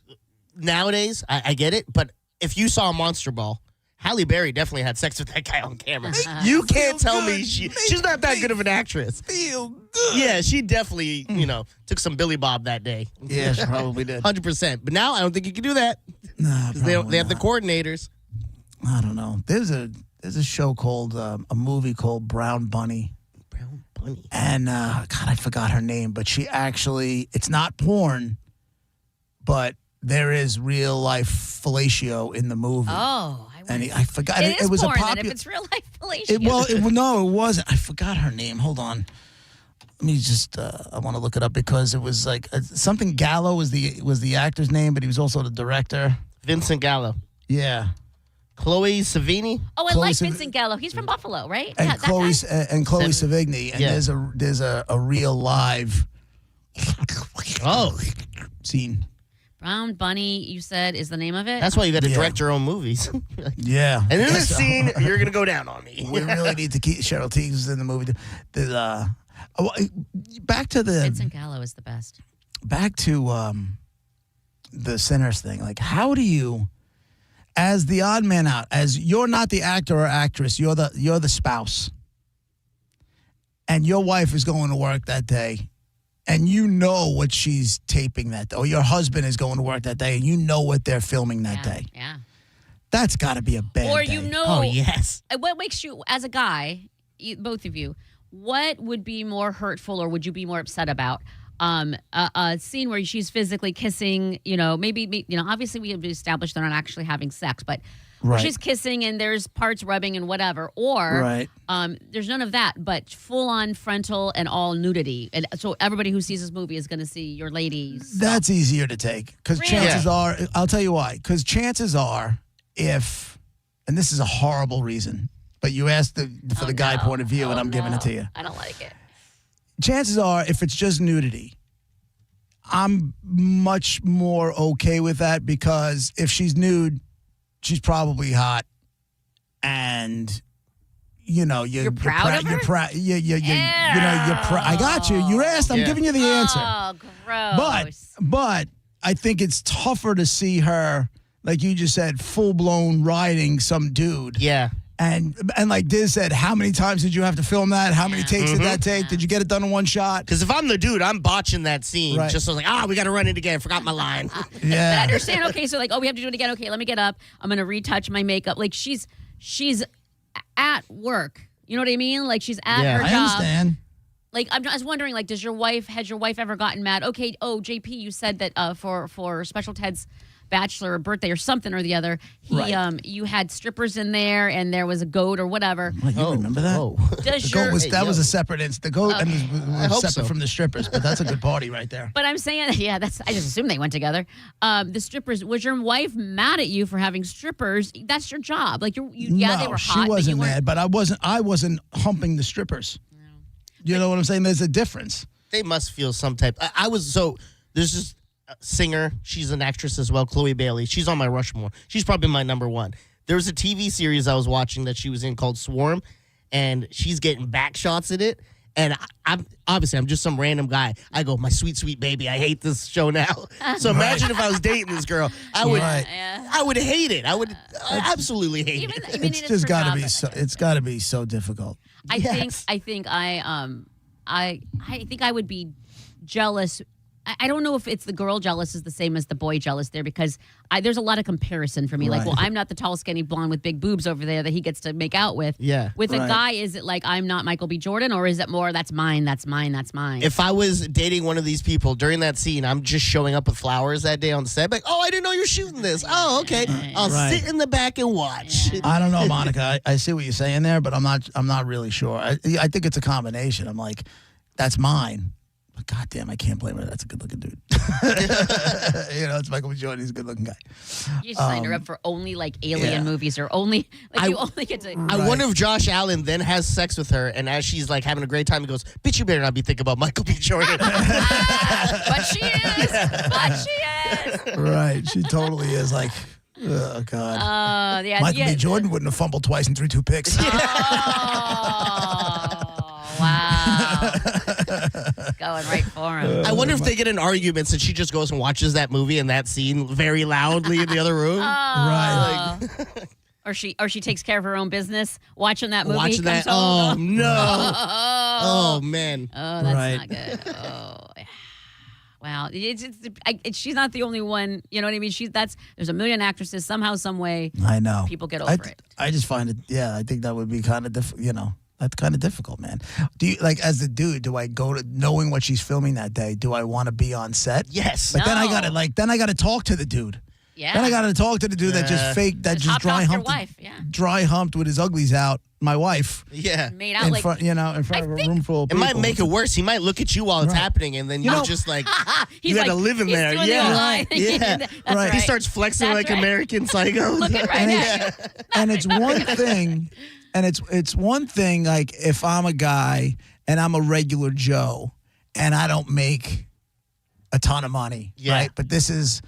[SPEAKER 6] nowadays. I get it, but if you saw Monster Ball, Halle Berry definitely had sex with that guy on camera. You can't tell me she's not that good of an actress.
[SPEAKER 5] Feel good.
[SPEAKER 6] Yeah, she definitely took some Billy Bob that day.
[SPEAKER 5] Yeah, she probably did.
[SPEAKER 6] 100%. But now I don't think you can do that
[SPEAKER 5] Nah,
[SPEAKER 6] because they have the coordinators.
[SPEAKER 5] I don't know. There's a show called a movie called Brown Bunny.
[SPEAKER 6] Brown Bunny.
[SPEAKER 5] And God, I forgot her name, but she actually, it's not porn, but there is real life fellatio in the movie.
[SPEAKER 7] Oh,
[SPEAKER 5] I forgot.
[SPEAKER 7] It is
[SPEAKER 5] was
[SPEAKER 7] porn,
[SPEAKER 5] a
[SPEAKER 7] then,
[SPEAKER 5] popular.
[SPEAKER 7] if it's real life fellatio.
[SPEAKER 5] No, it wasn't. I forgot her name. Hold on. Let me just. I want to look it up because it was like something Gallo was the actor's name, but he was also the director.
[SPEAKER 6] Vincent Gallo.
[SPEAKER 5] Yeah.
[SPEAKER 6] Chloe Savini.
[SPEAKER 7] Oh, I
[SPEAKER 5] Chloe
[SPEAKER 7] like
[SPEAKER 5] Sav-
[SPEAKER 7] Vincent Gallo. He's from Buffalo, right?
[SPEAKER 5] And
[SPEAKER 7] Yeah, that
[SPEAKER 5] Chloe
[SPEAKER 7] guy.
[SPEAKER 5] and Chloe Savigny, and
[SPEAKER 6] Yeah.
[SPEAKER 5] there's a real live
[SPEAKER 6] Oh,
[SPEAKER 5] scene.
[SPEAKER 7] Brown Bunny, you said, is the name of it?
[SPEAKER 6] that's why you got to
[SPEAKER 5] Yeah.
[SPEAKER 6] direct your own movies.
[SPEAKER 5] Yeah.
[SPEAKER 6] And in
[SPEAKER 5] Yes,
[SPEAKER 6] this scene, you're gonna go down on me.
[SPEAKER 5] we really need to keep Cheryl Teague's in the movie. Back to the
[SPEAKER 7] Vincent Gallo is the best.
[SPEAKER 5] back to the Sinners thing. Like, how do you, as the odd man out, as you're not the actor or actress, you're the spouse, and your wife is going to work that day, and you know what she's taping that day, or your husband is going to work that day, and you know what they're filming that day.
[SPEAKER 7] Yeah.
[SPEAKER 5] That's got to be a bad
[SPEAKER 7] Or
[SPEAKER 5] day.
[SPEAKER 7] you know.
[SPEAKER 6] Oh, yes.
[SPEAKER 7] What makes you, as a guy, both of you, what would be more hurtful or would you be more upset about? A scene where she's physically kissing, maybe, obviously we have established they're not actually having sex, but where she's kissing and there's parts rubbing and whatever. Or there's none of that, but full-on frontal and all nudity. And so everybody who sees this movie is going to see your ladies.
[SPEAKER 5] That's easier to take because
[SPEAKER 7] Really?
[SPEAKER 5] chances are, I'll tell you why, because chances are and this is a horrible reason, but you asked for the guy point of view and I'm giving it to you.
[SPEAKER 7] I don't like it.
[SPEAKER 5] Chances are, if it's just nudity, I'm much more okay with that because if she's nude, she's probably hot, and you're
[SPEAKER 7] proud of her.
[SPEAKER 5] You're proud. I got you. You asked. I'm giving you the answer.
[SPEAKER 7] Oh, gross.
[SPEAKER 5] But I think it's tougher to see her, like you just said, full blown riding some dude.
[SPEAKER 6] Yeah.
[SPEAKER 5] And like Diz said, how many times did you have to film that? How many takes did that take? Did you get it done in one shot?
[SPEAKER 6] Because if I'm the dude, I'm botching that scene.
[SPEAKER 5] Right.
[SPEAKER 6] Just so we got to run it again. Forgot my line.
[SPEAKER 7] But I understand. Okay, so we have to do it again. Okay, let me get up. I'm gonna retouch my makeup. Like she's at work. You know what I mean? Like she's at her job.
[SPEAKER 5] I understand.
[SPEAKER 7] Like I was wondering, like, has your wife ever gotten mad? Okay, JP, you said that for Special Ted's bachelor or birthday or something or the other, you had strippers in there and there was a goat or whatever.
[SPEAKER 5] You remember that?
[SPEAKER 7] Does
[SPEAKER 5] The goat was a separate incident. The goat was separate from the strippers, but that's a good party right there.
[SPEAKER 7] But I'm saying, I just assumed they went together. The strippers, was your wife mad at you for having strippers? That's your job. Like they were hot.
[SPEAKER 5] She wasn't mad, but I wasn't humping the strippers. No. You know what I'm saying? There's a difference.
[SPEAKER 6] They must feel some type. There's this singer. She's an actress as well, Chloe Bailey. She's on my Rushmore. She's probably my number one. There was a TV series I was watching that she was in called Swarm, and she's getting back shots in it. And I'm just some random guy. I go, my sweet, sweet baby, I hate this show now. So imagine if I was dating this girl. I would hate it. I would absolutely hate it.
[SPEAKER 5] It's just got to be so. It's got to be so difficult.
[SPEAKER 7] I think I would be jealous. I don't know if it's the girl jealous is the same as the boy jealous there because there's a lot of comparison for me. Like, well, I'm not the tall, skinny blonde with big boobs over there that he gets to make out with.
[SPEAKER 6] Yeah.
[SPEAKER 7] With a guy, is it like I'm not Michael B. Jordan, or is it more that's mine, that's mine, that's mine?
[SPEAKER 6] If I was dating one of these people during that scene, I'm just showing up with flowers that day on the set. Like, I didn't know you're shooting this. Oh, okay. I'll sit in the back and watch.
[SPEAKER 5] Yeah. I don't know, Monica. I see what you're saying there, but I'm not really sure. I think it's a combination. I'm like, that's mine. But goddamn, I can't blame her. That's a good-looking dude. It's Michael B. Jordan. He's a good-looking guy.
[SPEAKER 7] You signed her up for only alien movies, or only you only get to.
[SPEAKER 6] I wonder if Josh Allen then has sex with her, and as she's having a great time, he goes, "Bitch, you better not be thinking about Michael B. Jordan."
[SPEAKER 7] But she is.
[SPEAKER 5] Right. She totally is. Like, oh God. Michael B. Jordan wouldn't have fumbled twice and threw 2 picks.
[SPEAKER 7] Wow. Going right for him.
[SPEAKER 6] I wonder if they get in arguments and she just goes and watches that movie and that scene very loudly in the other room.
[SPEAKER 5] Right.
[SPEAKER 7] Or she takes care of her own business watching that movie.
[SPEAKER 6] Watching that. Oh, no. Oh, man.
[SPEAKER 7] Oh, that's not good. Oh, wow. She's not the only one. You know what I mean? There's a million actresses. Somehow, some way.
[SPEAKER 5] I know.
[SPEAKER 7] People get over it.
[SPEAKER 5] I just find it. Yeah, I think that would be kind of that's kind of difficult, man. Do you as the dude? Do I go to knowing what she's filming that day? Do I want to be on set?
[SPEAKER 6] Yes.
[SPEAKER 5] But then I gotta talk to the dude.
[SPEAKER 7] Yeah.
[SPEAKER 5] Then I gotta talk to the dude that just faked, that just dry humped with his uglies out. My wife.
[SPEAKER 6] Yeah.
[SPEAKER 7] Made out
[SPEAKER 5] in front of a room full of people.
[SPEAKER 6] It might make it worse. He might look at you while it's happening, and then you're just like, you got to live in there. Yeah.
[SPEAKER 7] Right.
[SPEAKER 6] He starts flexing like American Psycho.
[SPEAKER 7] Looking right at you.
[SPEAKER 5] And it's one thing. And it's one thing, like, if I'm a guy and I'm a regular Joe and I don't make a ton of money, right? But this is,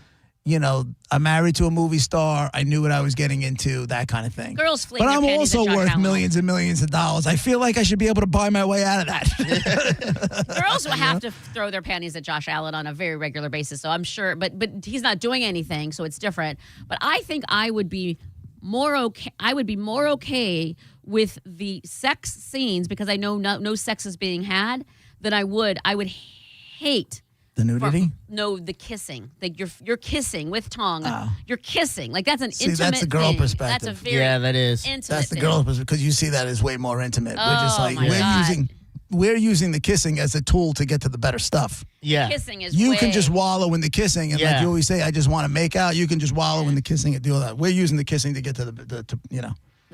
[SPEAKER 5] I'm married to a movie star. I knew what I was getting into, that kind of thing.
[SPEAKER 7] Girls fling
[SPEAKER 5] But
[SPEAKER 7] their
[SPEAKER 5] I'm
[SPEAKER 7] panties
[SPEAKER 5] also
[SPEAKER 7] at Josh
[SPEAKER 5] worth
[SPEAKER 7] Allen.
[SPEAKER 5] millions and millions of dollars. I feel like I should be able to buy my way out of that.
[SPEAKER 7] Girls will have to throw their panties at Josh Allen on a very regular basis. So I'm sure, but he's not doing anything, so it's different. But I think I would be more okay. I would be more okay with the sex scenes because I know no sex is being had than I would hate
[SPEAKER 5] The nudity?
[SPEAKER 7] the kissing. Like you're kissing with tongue. You're kissing. Like that's an
[SPEAKER 5] See,
[SPEAKER 7] intimate
[SPEAKER 5] that's the girl
[SPEAKER 7] thing.
[SPEAKER 5] perspective.
[SPEAKER 7] That's a very intimate
[SPEAKER 5] That's the
[SPEAKER 7] thing.
[SPEAKER 5] girl perspective because you see that as way more intimate. We're just
[SPEAKER 7] Oh,
[SPEAKER 5] like
[SPEAKER 7] my God.
[SPEAKER 5] we're using the kissing as a tool to get to the better stuff.
[SPEAKER 6] Yeah.
[SPEAKER 7] Kissing is
[SPEAKER 5] You
[SPEAKER 7] way,
[SPEAKER 5] can just wallow in the kissing, and like
[SPEAKER 6] Yeah.
[SPEAKER 5] you always say, I just want to make out. You can just wallow in the kissing and do all that. We're using the kissing to get to the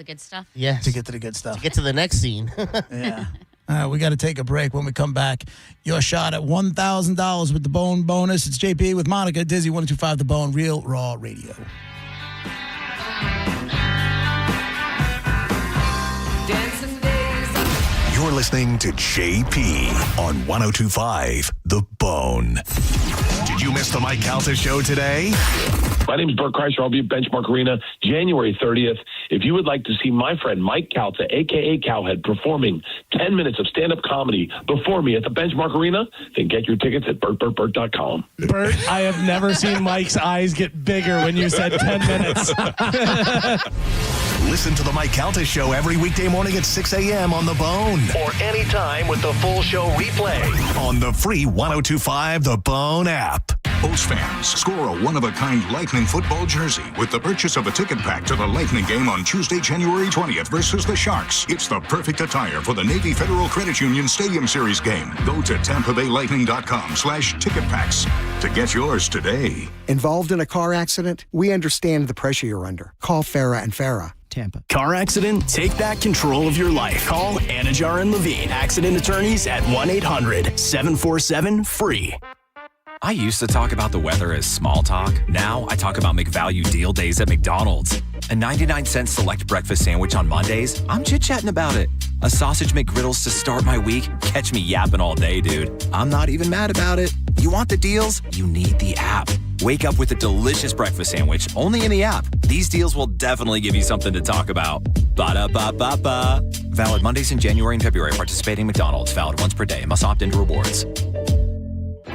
[SPEAKER 7] good stuff.
[SPEAKER 6] Yes.
[SPEAKER 5] to get to the good stuff.
[SPEAKER 6] To get to the next scene.
[SPEAKER 5] Yeah. All right, we got to take a break. When we come back, your shot at $1,000 with the Bone bonus. It's JP with Monica, Dizzy 102.5 The Bone, Real Raw Radio.
[SPEAKER 1] You're listening to JP on 102.5 The Bone. Did you miss the Mike Calta show today?
[SPEAKER 2] My name is Bert Kreischer. I'll be at Benchmark Arena January 30th. If you would like to see my friend Mike Calta, a.k.a. Cowhead, performing 10 minutes of stand-up comedy before me at the Benchmark Arena, then get your tickets at BertBertBert.com.
[SPEAKER 3] Bert, I have never seen Mike's eyes get bigger when you said 10 minutes.
[SPEAKER 1] Listen to the Mike Calta show every weekday morning at 6 a.m. on The Bone. Or anytime with the full show replay on the free 102.5 The Bone app.
[SPEAKER 4] Bulls fans, score a one-of-a-kind Lightning football jersey with the purchase of a ticket pack to the Lightning game on Tuesday, January 20th versus the Sharks. It's the perfect attire for the Navy Federal Credit Union Stadium Series game. Go to TampaBayLightning.com/ticket packs to get yours today.
[SPEAKER 8] Involved in a car accident? We understand the pressure you're under. Call Farah and Farah. Tampa.
[SPEAKER 25] Car accident? Take back control of your life. Call Anajar and Levine, accident attorneys at 1-800-747-FREE.
[SPEAKER 26] I used to talk about the weather as small talk. Now I talk about McValue deal days at McDonald's. A 99-cent select breakfast sandwich on Mondays? I'm chit-chatting about it. A sausage McGriddles to start my week? Catch me yapping all day, dude. I'm not even mad about it. You want the deals? You need the app. Wake up with a delicious breakfast sandwich only in the app. These deals will definitely give you something to talk about. Ba-da-ba-ba-ba. Valid Mondays in January and February. Participating McDonald's. Valid once per day. Must opt into rewards.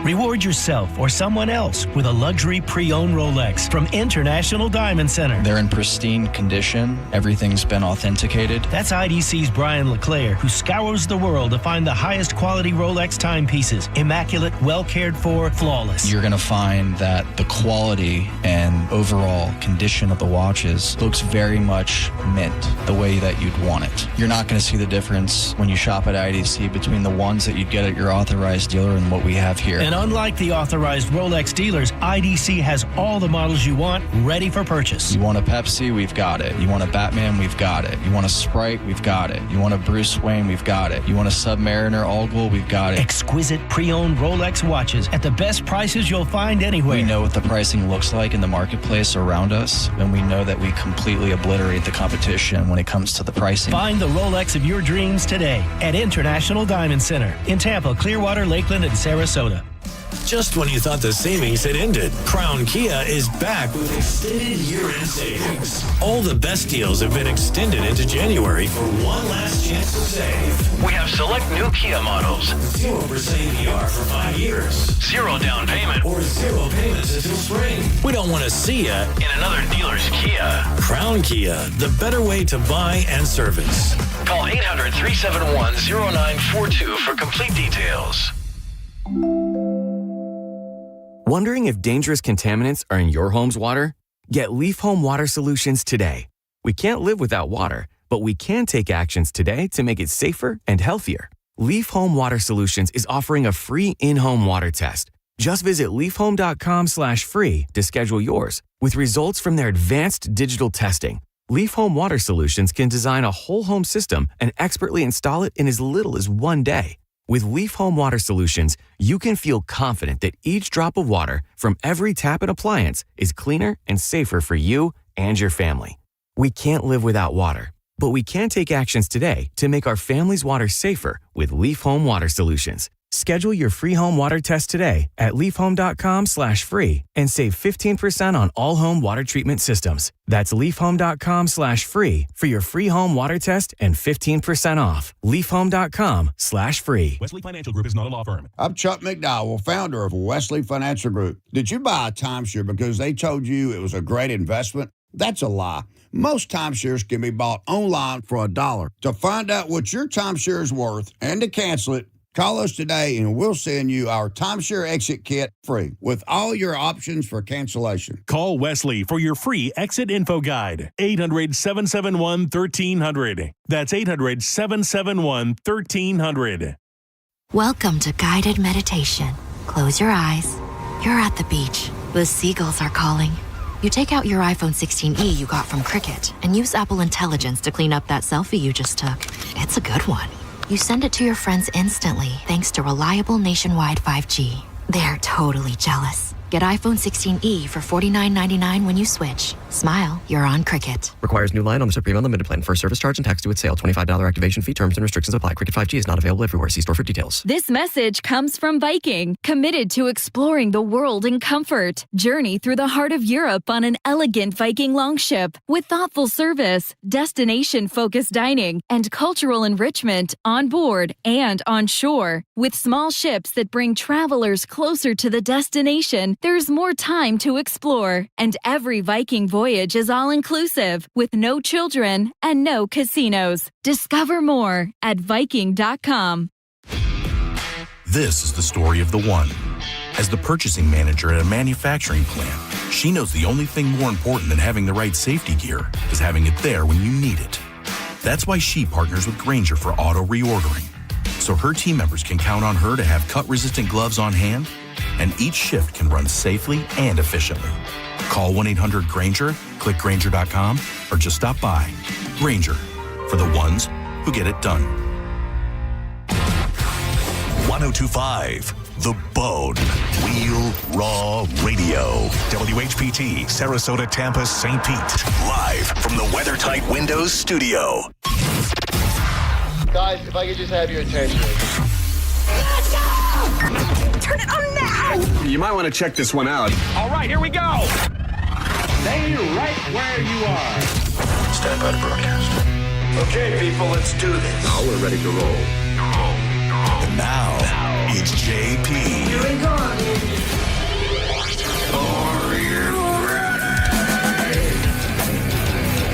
[SPEAKER 27] Reward yourself or someone else with a luxury pre-owned Rolex from International Diamond Center.
[SPEAKER 28] They're in pristine condition. Everything's been authenticated.
[SPEAKER 27] That's IDC's Brian LeClaire, who scours the world to find the highest quality Rolex timepieces. Immaculate, well cared for, flawless.
[SPEAKER 28] You're going to find that the quality and overall condition of the watches looks very much mint, the way that you'd want it. You're not going to see the difference when you shop at IDC between the ones that you'd get at your authorized dealer and what we have here.
[SPEAKER 27] And unlike the authorized Rolex dealers, IDC has all the models you want ready for purchase.
[SPEAKER 28] You want a Pepsi? We've got it. You want a Batman? We've got it. You want a Sprite? We've got it. You want a Bruce Wayne? We've got it. You want a Submariner All-Gold? We've got it.
[SPEAKER 27] Exquisite pre-owned Rolex watches at the best prices you'll find anywhere.
[SPEAKER 28] We know what the pricing looks like in the marketplace around us, and we know that we completely obliterate the competition when it comes to the pricing.
[SPEAKER 27] Find the Rolex of your dreams today at International Diamond Center in Tampa, Clearwater, Lakeland, and Sarasota.
[SPEAKER 15] Just when you thought the savings had ended, Crown Kia is back with extended year-end savings. All the best deals have been extended into January for one last chance to save. We have select new Kia models. 0% APR for 5 years. 0 down payment or 0 payments until spring. We don't want to see you in another dealer's Kia. Crown Kia, the better way to buy and service. Call 800-371-0942 for complete details.
[SPEAKER 29] Wondering if dangerous contaminants are in your home's water? Get Leaf Home Water Solutions today. We can't live without water, but we can take actions today to make it safer and healthier. Leaf Home Water Solutions is offering a free in-home water test. Just visit leafhome.com/free to schedule yours. With results from their advanced digital testing, Leaf Home Water Solutions can design a whole home system and expertly install it in as little as 1 day. With Leaf Home Water Solutions, you can feel confident that each drop of water from every tap and appliance is cleaner and safer for you and your family. We can't live without water, but we can take actions today to make our family's water safer with Leaf Home Water Solutions. Schedule your free home water test today at leafhome.com/free and save 15% on all home water treatment systems. That's leafhome.com/free for your free home water test and 15% off. leafhome.com/free.
[SPEAKER 30] Wesley Financial Group is not a law firm.
[SPEAKER 31] I'm Chuck McDowell, founder of Wesley Financial Group. Did you buy a timeshare because they told you it was a great investment? That's a lie. Most timeshares can be bought online for $1. To find out what your timeshare is worth and to cancel it, Call us today and we'll send you our timeshare exit kit free with all your options for cancellation.
[SPEAKER 9] Call Wesley for your free exit info guide. 800-771-1300. That's 800-771-1300.
[SPEAKER 10] Welcome to guided meditation. Close your eyes. You're at the beach. The seagulls are calling. You take out your iPhone 16e you got from Cricket and use Apple Intelligence to clean up that selfie you just took. It's a good one. You send it to your friends instantly thanks to reliable nationwide 5G. They're totally jealous. Get iPhone 16e for $49.99 when you switch. Smile, you're on Cricket.
[SPEAKER 11] Requires new line on the Supreme Unlimited plan. First service charge and tax due at sale. $25 activation fee. Terms and restrictions apply. Cricket 5G is not available everywhere. See store for details.
[SPEAKER 12] This message comes from Viking, committed to exploring the world in comfort. Journey through the heart of Europe on an elegant Viking longship with thoughtful service, destination-focused dining, and cultural enrichment on board and on shore. With small ships that bring travelers closer to the destination, there's more time to explore, and every Viking voyage is all-inclusive, with no children and no casinos. Discover more at Viking.com.
[SPEAKER 13] This is the story of the one. As the purchasing manager at a manufacturing plant, she knows the only thing more important than having the right safety gear is having it there when you need it. That's why she partners with Grainger for auto reordering, so her team members can count on her to have cut-resistant gloves on hand, and each shift can run safely and efficiently. Call 1-800-GRAINGER, click Grainger.com, or just stop by. Grainger, for the ones who get it done.
[SPEAKER 1] 1025 The Bone. Real Raw Radio. WHPT, Sarasota, Tampa, St. Pete. Live from the WeatherTight Windows studio.
[SPEAKER 14] Guys, if I could just have your attention.
[SPEAKER 22] Turn it on now! You might want to check this one out.
[SPEAKER 16] All right, here we go. Stay right where you are.
[SPEAKER 22] Stand by to broadcast.
[SPEAKER 16] Okay, people, let's do this.
[SPEAKER 22] Now we're ready to roll.
[SPEAKER 1] And now, it's JP.
[SPEAKER 22] Here we go.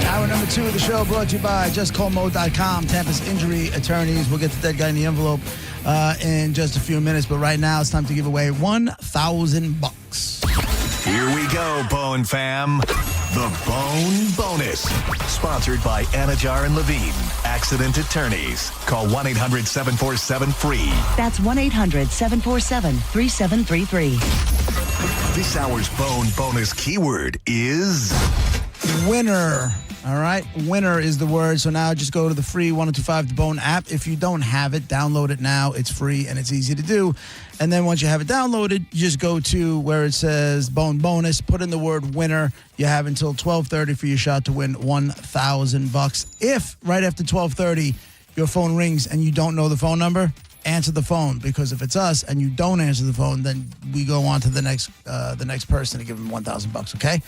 [SPEAKER 5] Hour number 2 of the show brought to you by JustCallMo.com, Tampa's injury attorneys. We'll get the dead guy in the envelope in just a few minutes, but right now it's time to give away $1,000.
[SPEAKER 1] Here we go, Bone fam. The Bone Bonus. Sponsored by Anajar and Levine, accident attorneys. Call 1-800-747-FREE.
[SPEAKER 17] That's 1-800-747-3733.
[SPEAKER 1] This hour's Bone Bonus keyword is
[SPEAKER 5] winner. All right, winner is the word. So now just go to the free 1025 The Bone app. If you don't have it, download it now. It's free and it's easy to do. And then once you have it downloaded, you just go to where it says Bone Bonus, put in the word winner. You have until 12:30 for your shot to win $1,000. If right after 12:30 your phone rings and you don't know the phone number, answer the phone, because if it's us and you don't answer the phone, then we go on to the next person to give them $1,000. Okay.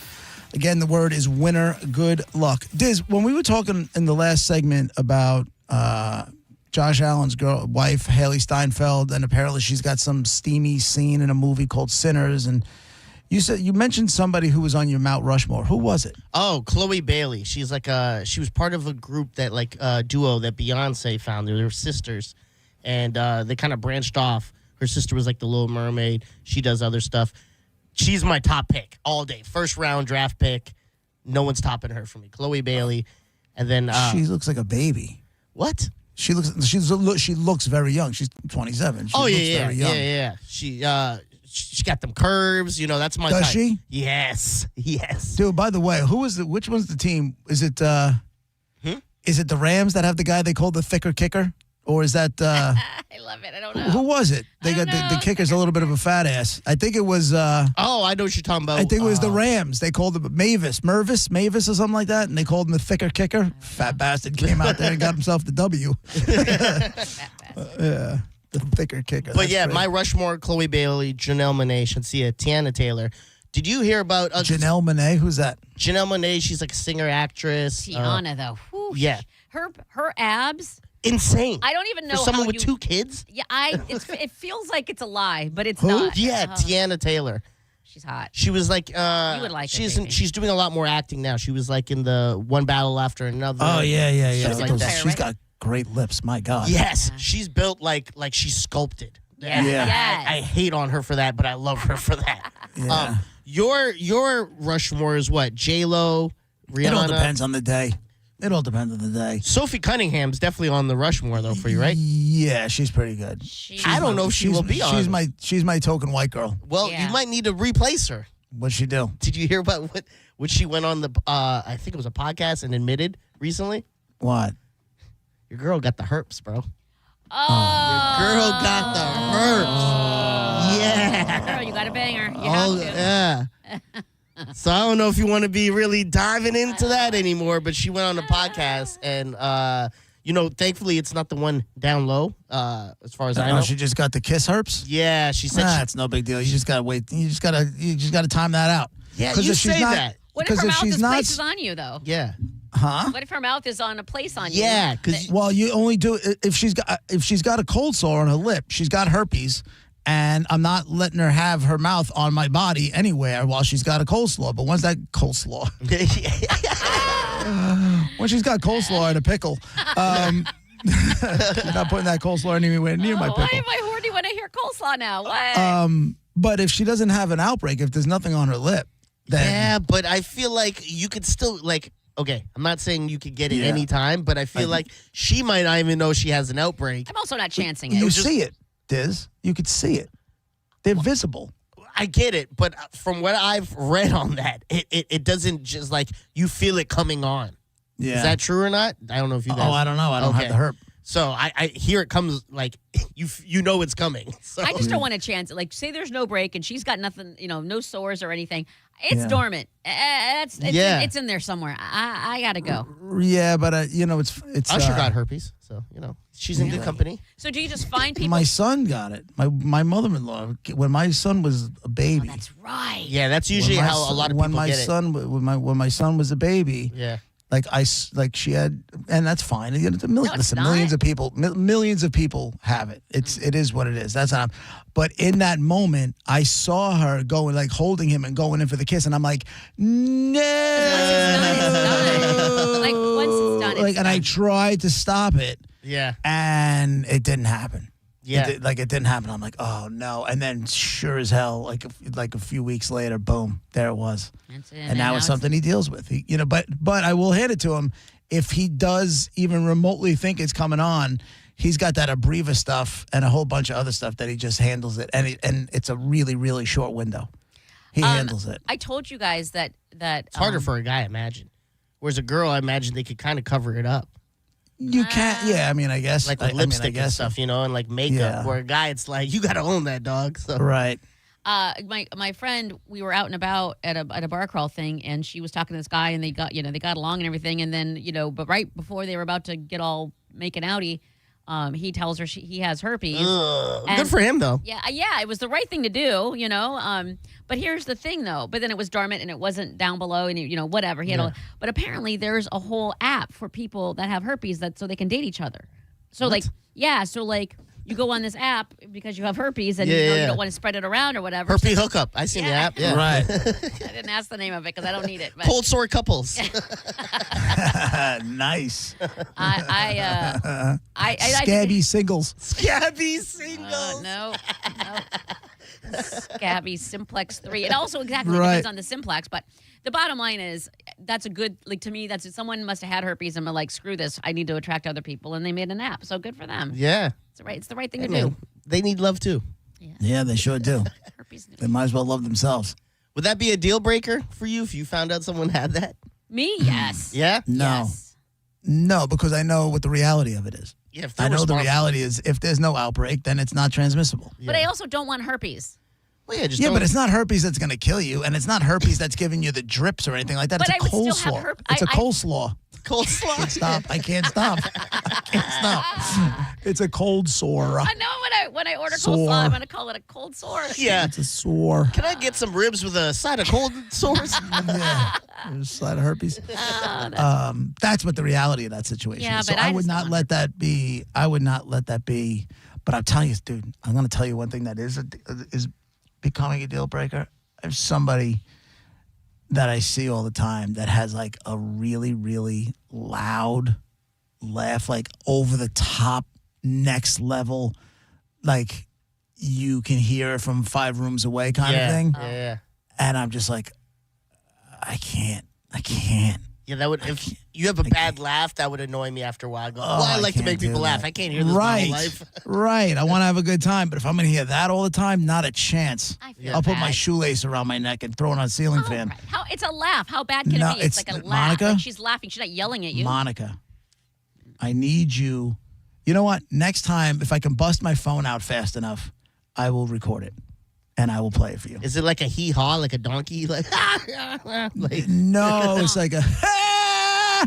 [SPEAKER 5] Again, the word is winner. Good luck. Diz, when we were talking in the last segment about Josh Allen's wife, Haley Steinfeld, and apparently she's got some steamy scene in a movie called Sinners, and you mentioned somebody who was on your Mount Rushmore. Who was it?
[SPEAKER 6] Oh, Chloe Bailey. She's like she was part of a group that duo that Beyonce founded. They were sisters, and they kind of branched off. Her sister was like the Little Mermaid. She does other stuff. She's my top pick all day. First round draft pick. No one's topping her for me. Chloe Bailey. And then
[SPEAKER 5] she looks like a baby.
[SPEAKER 6] What?
[SPEAKER 5] She looks very young. She's 27. She looks very young.
[SPEAKER 6] Yeah. She got them curves. That's my type.
[SPEAKER 5] Does she?
[SPEAKER 6] Yes.
[SPEAKER 5] Dude, by the way, which one's the team? Is it is it the Rams that have the guy they call the thicker kicker? Or is that
[SPEAKER 7] I love it. I don't know.
[SPEAKER 5] Who was it? They got the kicker's a little bit of a fat ass. I think it was
[SPEAKER 6] I know what you're talking about.
[SPEAKER 5] I think it was the Rams. They called him Mavis or something like that, and they called him the thicker kicker. Fat bastard came out there and got himself the W. Yeah. The thicker kicker.
[SPEAKER 6] But yeah, my Rushmore, Chloe Bailey, Janelle Monáe, Shansia, Tiana Taylor. Did you hear about
[SPEAKER 5] Janelle Monáe? Who's that?
[SPEAKER 6] Janelle Monáe, she's like a singer actress.
[SPEAKER 7] Tiana though. Whew,
[SPEAKER 6] yeah.
[SPEAKER 7] Her abs.
[SPEAKER 6] Insane.
[SPEAKER 7] I don't even know
[SPEAKER 6] for someone
[SPEAKER 7] how
[SPEAKER 6] with 2 kids.
[SPEAKER 7] Yeah, it feels like it's a lie, but it's not.
[SPEAKER 6] Yeah, Tiana Taylor.
[SPEAKER 7] She's hot.
[SPEAKER 6] She was like,
[SPEAKER 7] you would like her,
[SPEAKER 6] she's doing a lot more acting now. She was like in the One Battle After Another.
[SPEAKER 5] Oh yeah.
[SPEAKER 6] Stuff like that.
[SPEAKER 5] She's got great lips. My God.
[SPEAKER 6] Yes, she's built like she's sculpted.
[SPEAKER 5] Yeah.
[SPEAKER 6] I hate on her for that, but I love her for that.
[SPEAKER 5] Yeah.
[SPEAKER 6] Your Rushmore is what? J-Lo, Rihanna?
[SPEAKER 5] It all depends on the day. It all depends on the day.
[SPEAKER 6] Sophie Cunningham's definitely on the Rushmore, though, for you, right?
[SPEAKER 5] Yeah, she's pretty good.
[SPEAKER 6] I don't know if she will be on.
[SPEAKER 5] She's my token white girl.
[SPEAKER 6] Well, you might need to replace her.
[SPEAKER 5] What'd she do?
[SPEAKER 6] Did you hear about what she went on the, I think it was a podcast and admitted recently?
[SPEAKER 5] What?
[SPEAKER 6] Your girl got the herpes, bro.
[SPEAKER 7] Oh.
[SPEAKER 6] Your girl got the herpes. Yeah.
[SPEAKER 7] Girl, you got a banger. You have to.
[SPEAKER 6] Yeah. So I don't know if you want to be really diving into that anymore, but she went on the podcast and, thankfully it's not the one down low, as far as I know.
[SPEAKER 5] She just got the kiss herpes?
[SPEAKER 6] Yeah, she said
[SPEAKER 5] it's no big deal. You just gotta wait. You just gotta time that out.
[SPEAKER 6] Yeah, you say that.
[SPEAKER 7] What if her mouth is places on you, though?
[SPEAKER 6] Yeah.
[SPEAKER 5] Huh?
[SPEAKER 7] What if her mouth is on a place on you?
[SPEAKER 6] Yeah, because
[SPEAKER 5] you only do it if she's got a cold sore on her lip. She's got herpes, and I'm not letting her have her mouth on my body anywhere while she's got a coleslaw. But once that coleslaw, when she's got coleslaw and a pickle, you're not putting that coleslaw anywhere near my pickle.
[SPEAKER 7] Why am I horny when I hear coleslaw now? What?
[SPEAKER 5] But if she doesn't have an outbreak, if there's nothing on her lip, then
[SPEAKER 6] yeah, but I feel like you could still okay, I'm not saying you could get it anytime, but I feel like she might not even know she has an outbreak.
[SPEAKER 7] I'm also not chancing it.
[SPEAKER 5] You see it, Diz. You could see it. They're visible.
[SPEAKER 6] I get it, but from what I've read on that, it doesn't just you feel it coming on.
[SPEAKER 5] Yeah.
[SPEAKER 6] Is that true or not? I don't know if you guys.
[SPEAKER 5] Oh, I don't know. I don't have the herp.
[SPEAKER 6] So I hear it comes you know it's coming. So.
[SPEAKER 7] I just don't want to chance it. Say there's no break and she's got nothing, no sores or anything. It's dormant. It's in there somewhere. I gotta go.
[SPEAKER 5] Yeah, but it's.
[SPEAKER 6] Usher got herpes, so she's in good company.
[SPEAKER 7] So do you just find people?
[SPEAKER 5] My son got it. My mother-in-law when my son was a baby.
[SPEAKER 7] Oh, that's right.
[SPEAKER 6] Yeah, that's usually how a lot of people get it.
[SPEAKER 5] When my son was a baby.
[SPEAKER 6] Yeah.
[SPEAKER 5] She had, and that's fine. Millions of people have it. It is what it is. That's not. But in that moment, I saw her going, holding him and going in for the kiss, and I'm like, no.
[SPEAKER 7] Once it's done, it's done.
[SPEAKER 5] And I tried to stop it.
[SPEAKER 6] Yeah.
[SPEAKER 5] And it didn't happen.
[SPEAKER 6] Yeah.
[SPEAKER 5] It didn't happen. I'm like, oh no. And then sure as hell, a few weeks later, boom, there it was. And now it's something he deals with. But I will hand it to him. If he does even remotely think it's coming on, he's got that Abreva stuff and a whole bunch of other stuff that he just handles it. And it's a really, really short window. He handles it.
[SPEAKER 7] I told you guys that
[SPEAKER 6] it's harder for a guy, I imagine. Whereas a girl, I imagine they could kind of cover it up.
[SPEAKER 5] You can't, yeah. I mean, I guess
[SPEAKER 6] with lipstick and stuff, and makeup.
[SPEAKER 5] Yeah.
[SPEAKER 6] Where a guy, it's you got to own that dog. So.
[SPEAKER 5] Right.
[SPEAKER 7] My friend, we were out and about at a bar crawl thing, and she was talking to this guy, and they got along and everything, and then but right before they were about to get all making outy, he tells her he has herpes.
[SPEAKER 6] Good for him, though.
[SPEAKER 7] Yeah, it was the right thing to do, But here's the thing, though. But then it was dormant and it wasn't down below, and whatever. He had but apparently there's a whole app for people that have herpes so they can date each other. So you go on this app because you have herpes and you don't want to spread it around or whatever.
[SPEAKER 6] Herpes hookup. I seen the app. Yeah.
[SPEAKER 5] Right.
[SPEAKER 7] I didn't ask the name of it because I don't need it. But.
[SPEAKER 6] Cold sore couples.
[SPEAKER 5] Nice.
[SPEAKER 7] Scabby
[SPEAKER 5] singles.
[SPEAKER 6] Scabby singles.
[SPEAKER 7] No. Scabby Simplex 3. It also depends on the Simplex, but the bottom line is that's a good, to me, someone must have had herpes and been screw this, I need to attract other people, and they made an app, so good for them.
[SPEAKER 6] Yeah.
[SPEAKER 7] It's the right thing to do.
[SPEAKER 6] They need love too.
[SPEAKER 5] Yeah, they sure do. They might as well love themselves.
[SPEAKER 6] Would that be a deal breaker for you if you found out someone had that?
[SPEAKER 7] Me? Yes.
[SPEAKER 6] Yeah?
[SPEAKER 5] No.
[SPEAKER 7] Yes.
[SPEAKER 5] No, because I know what the reality of it is.
[SPEAKER 6] Yeah,
[SPEAKER 5] I know the reality is if there's no outbreak, then it's not transmissible.
[SPEAKER 7] But I also don't want herpes.
[SPEAKER 6] Well, yeah,
[SPEAKER 5] but it's not herpes that's going to kill you, and it's not herpes that's giving you the drips or anything like that.
[SPEAKER 7] But
[SPEAKER 5] it's a coleslaw. It's a coleslaw.
[SPEAKER 6] Coleslaw.
[SPEAKER 5] I can't stop. It's a cold sore.
[SPEAKER 7] I know when I order coleslaw, I'm going to call it a cold sore.
[SPEAKER 6] Yeah.
[SPEAKER 5] It's a sore.
[SPEAKER 6] Can I get some ribs with a side of cold sores?
[SPEAKER 5] Yeah. A side of herpes. That's what the reality of that situation
[SPEAKER 7] yeah,
[SPEAKER 5] is. So I would not let that be. I would not let that be. But I'll tell you, dude, I'm going to tell you one thing that is becoming a deal breaker. There's somebody that I see all the time that has a really, really loud laugh like over the top, next level, like you can hear it from 5 rooms away kind of thing.
[SPEAKER 6] Yeah.
[SPEAKER 5] And I'm just like, I can't.
[SPEAKER 6] Yeah, that would. If you have a bad laugh, that would annoy me after a while. I go, well, I like to make people laugh. I can't hear this my whole life.
[SPEAKER 5] Right. I want to have a good time, but if I'm going to hear that all the time, not a chance. I'll put my
[SPEAKER 7] bad.
[SPEAKER 5] shoelace around my neck and throw it on a ceiling fan.
[SPEAKER 7] Right. It's a laugh. How bad can
[SPEAKER 5] No,
[SPEAKER 7] it be? It's
[SPEAKER 5] it's
[SPEAKER 7] like a laugh.
[SPEAKER 5] Monica?
[SPEAKER 7] Like she's laughing. She's not yelling at you.
[SPEAKER 5] Monica, I need you. You know what? Next time, if I can bust my phone out fast enough, I will record it and I will play it for you.
[SPEAKER 6] Is it like a hee-haw, like a donkey? Like,
[SPEAKER 5] No, it's like a.
[SPEAKER 6] Oh,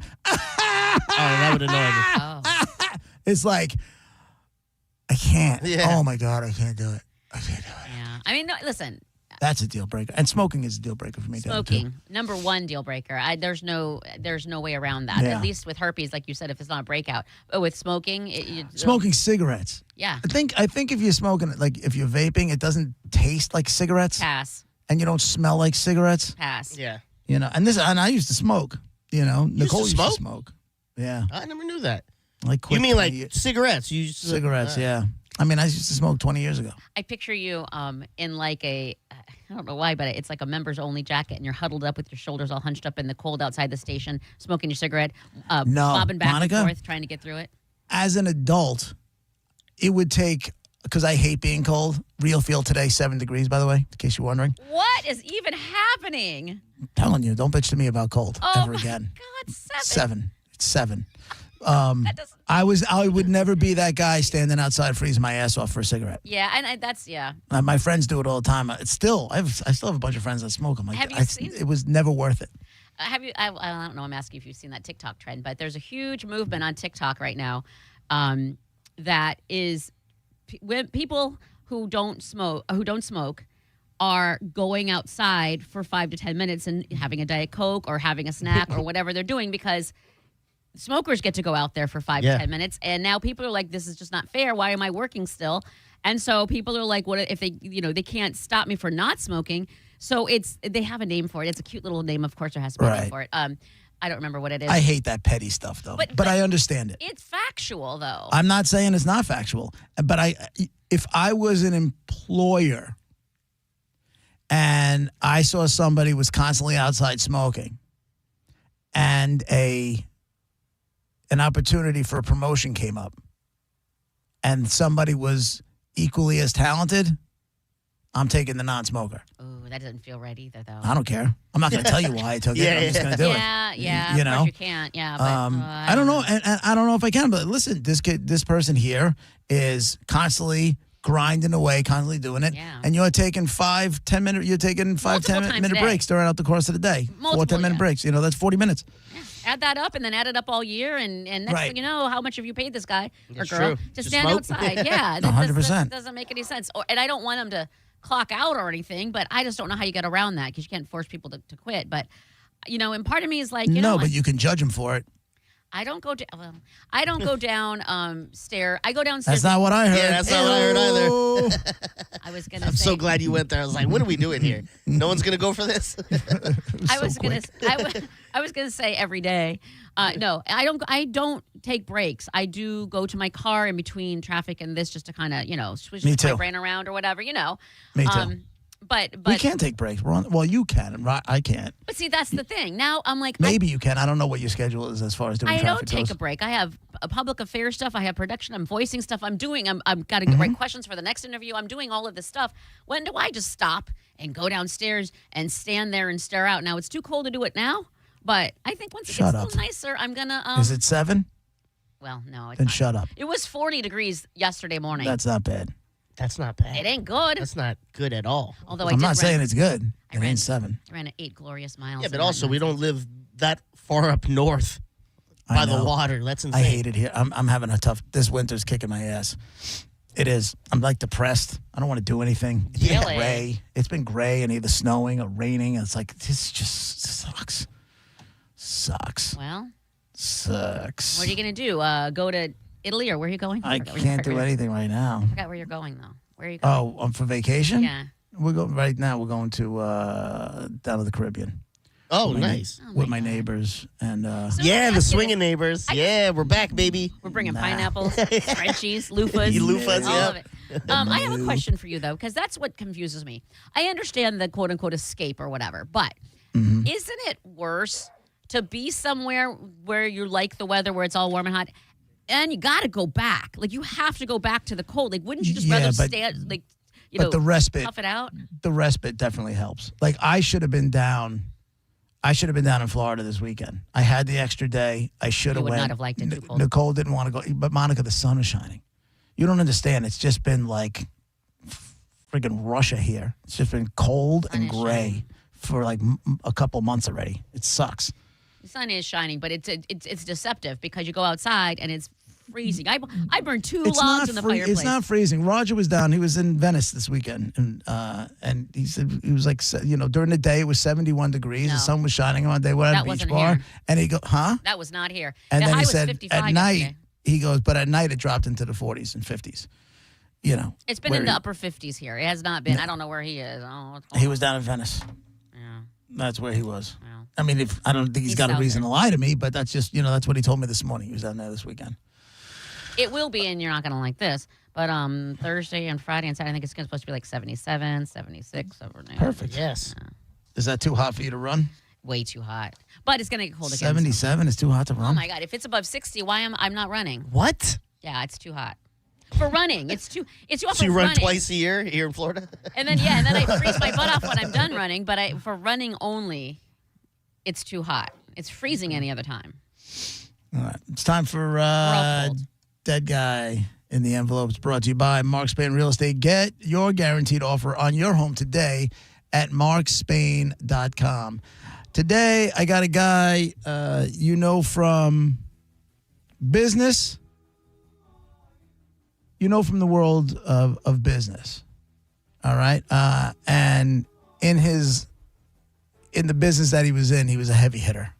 [SPEAKER 6] that would annoy me.
[SPEAKER 5] It's like, I can't.
[SPEAKER 6] Yeah.
[SPEAKER 5] Oh my God, I can't do it.
[SPEAKER 7] Yeah. I mean, no, listen.
[SPEAKER 5] That's a deal breaker. And smoking is a deal breaker for me.
[SPEAKER 7] Smoking, number one deal breaker. There's no way around that.
[SPEAKER 5] Yeah.
[SPEAKER 7] At least with herpes, like you said, if it's not a breakout. But with smoking,
[SPEAKER 5] Smoking cigarettes.
[SPEAKER 7] Yeah.
[SPEAKER 5] I think if you're smoking, like if you're vaping, it doesn't taste like cigarettes.
[SPEAKER 7] Pass.
[SPEAKER 5] And you don't smell like cigarettes.
[SPEAKER 7] Pass.
[SPEAKER 6] Yeah.
[SPEAKER 5] You know, and I used to smoke. You know, Nicole used to
[SPEAKER 6] smoke?
[SPEAKER 5] smoke. Yeah.
[SPEAKER 6] I never knew that.
[SPEAKER 5] Like
[SPEAKER 6] You mean
[SPEAKER 5] 20
[SPEAKER 6] like
[SPEAKER 5] years.
[SPEAKER 6] cigarettes? You used to-
[SPEAKER 5] Cigarettes, yeah. I mean, I used to smoke 20 years ago.
[SPEAKER 7] I picture you in like I don't know why, but it's like a members only jacket, and you're huddled up with your shoulders all hunched up in the cold outside the station, smoking your cigarette, bobbing back
[SPEAKER 5] Monica?
[SPEAKER 7] and forth, trying to get through it.
[SPEAKER 5] As an adult, it would take, because I hate being cold. Real feel today, 7 degrees, by the way, in case you're wondering.
[SPEAKER 7] What is even happening?
[SPEAKER 5] I'm telling you, don't bitch to me about cold
[SPEAKER 7] Oh
[SPEAKER 5] ever
[SPEAKER 7] my
[SPEAKER 5] again.
[SPEAKER 7] God, 7.
[SPEAKER 5] 7. It's 7. I would never be that guy standing outside freezing my ass off for a cigarette.
[SPEAKER 7] Yeah, and that's yeah.
[SPEAKER 5] My friends do it all the time. It's still, I still have a bunch of friends that smoke. I'm like,
[SPEAKER 7] Have you seen-
[SPEAKER 5] it was never worth it.
[SPEAKER 7] Have you? I don't know. I'm asking if you've seen that TikTok trend, but there's a huge movement on TikTok right now that is when people who don't smoke are going outside for 5 to 10 minutes and having a Diet Coke or having a snack or whatever they're doing because smokers get to go out there for 5 to 10 minutes. And now people are like, this is just not fair. Why am I working still? And so people are like, what if they, they can't stop me for not smoking? So they have a name for it. It's a cute little name. Of course, there has to be a name for it. I don't remember what it is.
[SPEAKER 5] I hate that petty stuff, though. But I understand it.
[SPEAKER 7] It's factual, though.
[SPEAKER 5] I'm not saying it's not factual. But if I was an employer and I saw somebody was constantly outside smoking and an opportunity for a promotion came up and somebody was equally as talented, I'm taking the non-smoker.
[SPEAKER 7] Ooh, that doesn't feel right either, though.
[SPEAKER 5] I don't care. I'm not going to tell you why I took it. I'm just going to do it.
[SPEAKER 7] Yeah.
[SPEAKER 5] You
[SPEAKER 7] Of
[SPEAKER 5] know?
[SPEAKER 7] course you can't. Yeah, but
[SPEAKER 5] I don't know. And I don't know if I can, but listen, this person here is constantly grinding away, constantly doing it.
[SPEAKER 7] Yeah.
[SPEAKER 5] And you're taking 5-10 minute, you're taking 5-10 minute breaks during the course of the day.
[SPEAKER 7] Multiple,
[SPEAKER 5] 4-10 minute breaks. That's 40 minutes.
[SPEAKER 7] add that up and then add it up all year, and next
[SPEAKER 5] Right.
[SPEAKER 7] thing you know, how much have you paid this guy or
[SPEAKER 6] It's
[SPEAKER 7] girl
[SPEAKER 6] true.
[SPEAKER 7] to
[SPEAKER 6] To
[SPEAKER 7] stand
[SPEAKER 6] smoke.
[SPEAKER 7] outside? Yeah,
[SPEAKER 5] 100%.
[SPEAKER 7] That doesn't make any sense. And I don't want them to clock out or anything, but I just don't know how you get around that because you can't force people to quit. But and part of me is like, you know,
[SPEAKER 5] No, but you can judge them for it.
[SPEAKER 7] I don't go down. I don't go down stair. I go downstairs.
[SPEAKER 5] That's not what I heard.
[SPEAKER 6] Yeah, that's not what I heard either.
[SPEAKER 7] I was gonna.
[SPEAKER 6] I'm
[SPEAKER 7] say,
[SPEAKER 6] so glad you went there. I was like, what are we doing here? No one's gonna go for this.
[SPEAKER 7] I was gonna say every day. No, I don't take breaks. I do go to my car in between traffic and this just to kind of switch
[SPEAKER 5] Me
[SPEAKER 7] my
[SPEAKER 5] too.
[SPEAKER 7] brain around or whatever.
[SPEAKER 5] Me too.
[SPEAKER 7] But
[SPEAKER 5] We can't take breaks. Well, you can. Right? I can't.
[SPEAKER 7] But see, that's the thing. Now I'm like,
[SPEAKER 5] Maybe you can. I don't know what your schedule is as far as doing
[SPEAKER 7] I
[SPEAKER 5] traffic
[SPEAKER 7] don't take
[SPEAKER 5] goes.
[SPEAKER 7] a break. I have a public affairs stuff. I have production. I'm voicing stuff. I'm doing. I'm got to
[SPEAKER 5] Mm-hmm.
[SPEAKER 7] write questions for the next interview. I'm doing all of this stuff. When do I just stop and go downstairs and stand there and stare out? Now it's too cold to do it now, but I think once it
[SPEAKER 5] Shut
[SPEAKER 7] gets a
[SPEAKER 5] up.
[SPEAKER 7] little nicer, I'm gonna.
[SPEAKER 5] Is it 7?
[SPEAKER 7] Well, no. It's
[SPEAKER 5] Then
[SPEAKER 7] not.
[SPEAKER 5] shut up.
[SPEAKER 7] It was 40 degrees yesterday morning.
[SPEAKER 5] That's not bad.
[SPEAKER 6] That's not bad.
[SPEAKER 7] It ain't good.
[SPEAKER 6] That's not good at all.
[SPEAKER 7] Although
[SPEAKER 5] I'm not saying
[SPEAKER 7] run,
[SPEAKER 5] it's good. It ain't 7.
[SPEAKER 7] I ran 8 glorious miles.
[SPEAKER 6] Yeah, but
[SPEAKER 7] in
[SPEAKER 6] also
[SPEAKER 7] that
[SPEAKER 6] we don't live that far up north
[SPEAKER 5] I
[SPEAKER 6] by the
[SPEAKER 5] know.
[SPEAKER 6] water. That's insane.
[SPEAKER 5] I hate it here. I'm having a tough. This winter's kicking my ass. It is. I'm like depressed. I don't want to do anything. It's been
[SPEAKER 7] Really?
[SPEAKER 5] gray. It's been gray and either snowing or raining. It's like this just sucks. Sucks.
[SPEAKER 7] Well,
[SPEAKER 5] Sucks.
[SPEAKER 7] what are you gonna do? Go to Italy or where are you going?
[SPEAKER 5] I
[SPEAKER 7] forgot where
[SPEAKER 5] can't
[SPEAKER 7] you're-
[SPEAKER 5] do anything right now.
[SPEAKER 7] I forgot where you're going though. Where are you going?
[SPEAKER 5] Oh, for vacation?
[SPEAKER 7] Yeah.
[SPEAKER 5] We're going right now. We're going to down to the Caribbean.
[SPEAKER 6] Oh, nice.
[SPEAKER 5] With my neighbors. And
[SPEAKER 6] yeah, the swinging neighbors. Yeah, we're back, baby.
[SPEAKER 7] We're bringing pineapples, Frenchies, loofahs.
[SPEAKER 6] Loofahs,
[SPEAKER 7] all
[SPEAKER 6] yeah.
[SPEAKER 7] of it. I have a question for you, though, because that's what confuses me. I understand the quote-unquote escape or whatever, but isn't it worse to be somewhere where you like the weather, where it's all warm and hot, and you got to go back? Like, you have to go back to the cold. Like, wouldn't you just rather stand, like,
[SPEAKER 5] the respite,
[SPEAKER 7] tough it out?
[SPEAKER 5] The respite definitely helps. Like, I should have been down in Florida this weekend. I had the extra day. I should have
[SPEAKER 7] You would
[SPEAKER 5] went.
[SPEAKER 7] not have liked it too cold.
[SPEAKER 5] Nicole didn't want to go, but Monica, the sun is shining. You don't understand. It's just been like friggin' Russia here. It's just been cold and gray for like a couple months already. It sucks.
[SPEAKER 7] The sun is shining, but it's deceptive because you go outside and it's freezing. I burned two logs in the fireplace.
[SPEAKER 5] It's not freezing. Roger was down. He was in Venice this weekend, and he said he was like, during the day it was 71 degrees.
[SPEAKER 7] No.
[SPEAKER 5] The sun was shining on. They were at
[SPEAKER 7] That
[SPEAKER 5] a beach
[SPEAKER 7] wasn't
[SPEAKER 5] bar,
[SPEAKER 7] here.
[SPEAKER 5] and he goes, "Huh?"
[SPEAKER 7] That was not here.
[SPEAKER 5] And
[SPEAKER 7] the
[SPEAKER 5] then
[SPEAKER 7] high
[SPEAKER 5] he
[SPEAKER 7] was
[SPEAKER 5] said,
[SPEAKER 7] 55
[SPEAKER 5] at night,
[SPEAKER 7] yesterday.
[SPEAKER 5] he goes, but at night it dropped into the 40s and 50s.
[SPEAKER 7] It's been in the upper 50s here. It has not been. I don't know where he is.
[SPEAKER 5] He was down in Venice.
[SPEAKER 7] Yeah.
[SPEAKER 5] That's where he was. Yeah. I mean, I don't think he's got a reason to lie to me, but that's just, that's what he told me this morning. He was down there this weekend.
[SPEAKER 7] It will be, and you're not going to like this, but Thursday and Friday and Saturday, I think it's supposed to be like 77, 76 overnight.
[SPEAKER 5] Perfect.
[SPEAKER 6] Yes.
[SPEAKER 5] Is that too hot for you to run?
[SPEAKER 7] Way too hot. But it's going to get cold again.
[SPEAKER 5] 77 is too hot to run?
[SPEAKER 7] Oh, my God. If it's above 60, why am I'm not running?
[SPEAKER 6] What?
[SPEAKER 7] Yeah, it's too hot. For running. It's too hot
[SPEAKER 6] So you
[SPEAKER 7] for
[SPEAKER 6] run
[SPEAKER 7] running.
[SPEAKER 6] twice a year here in Florida?
[SPEAKER 7] And then I freeze my butt off when I'm done running, but for running only, it's too hot. It's freezing any other time.
[SPEAKER 5] All right. It's time for Dead Guy in the Envelope. It's brought to you by Mark Spain Real Estate. Get your guaranteed offer on your home today at markspain.com. Today, I got a guy from business. From the world of business. All right? And in the business that he was in, he was a heavy hitter.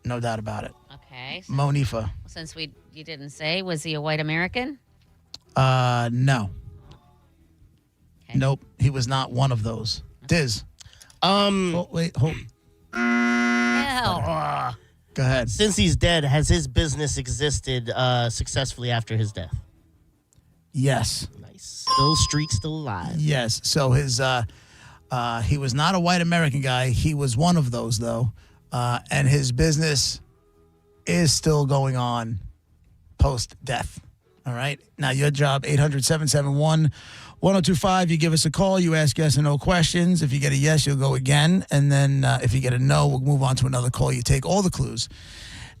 [SPEAKER 5] No doubt about it.
[SPEAKER 7] Okay.
[SPEAKER 5] Monifa.
[SPEAKER 7] Since you didn't say, was he a white American?
[SPEAKER 5] No.
[SPEAKER 7] Okay.
[SPEAKER 5] Nope. He was not one of those. Diz. Wait, hold.
[SPEAKER 7] Hell.
[SPEAKER 5] Go ahead.
[SPEAKER 6] Since he's dead, has his business existed successfully after his death?
[SPEAKER 5] Yes.
[SPEAKER 6] Nice. Still alive.
[SPEAKER 5] Yes. So he was not a white American guy. He was one of those, though. And his business is still going on post-death. All right? Now, your job, 800-771-1025. You give us a call. You ask yes or no questions. If you get a yes, you'll go again. And then if you get a no, we'll move on to another call. You take all the clues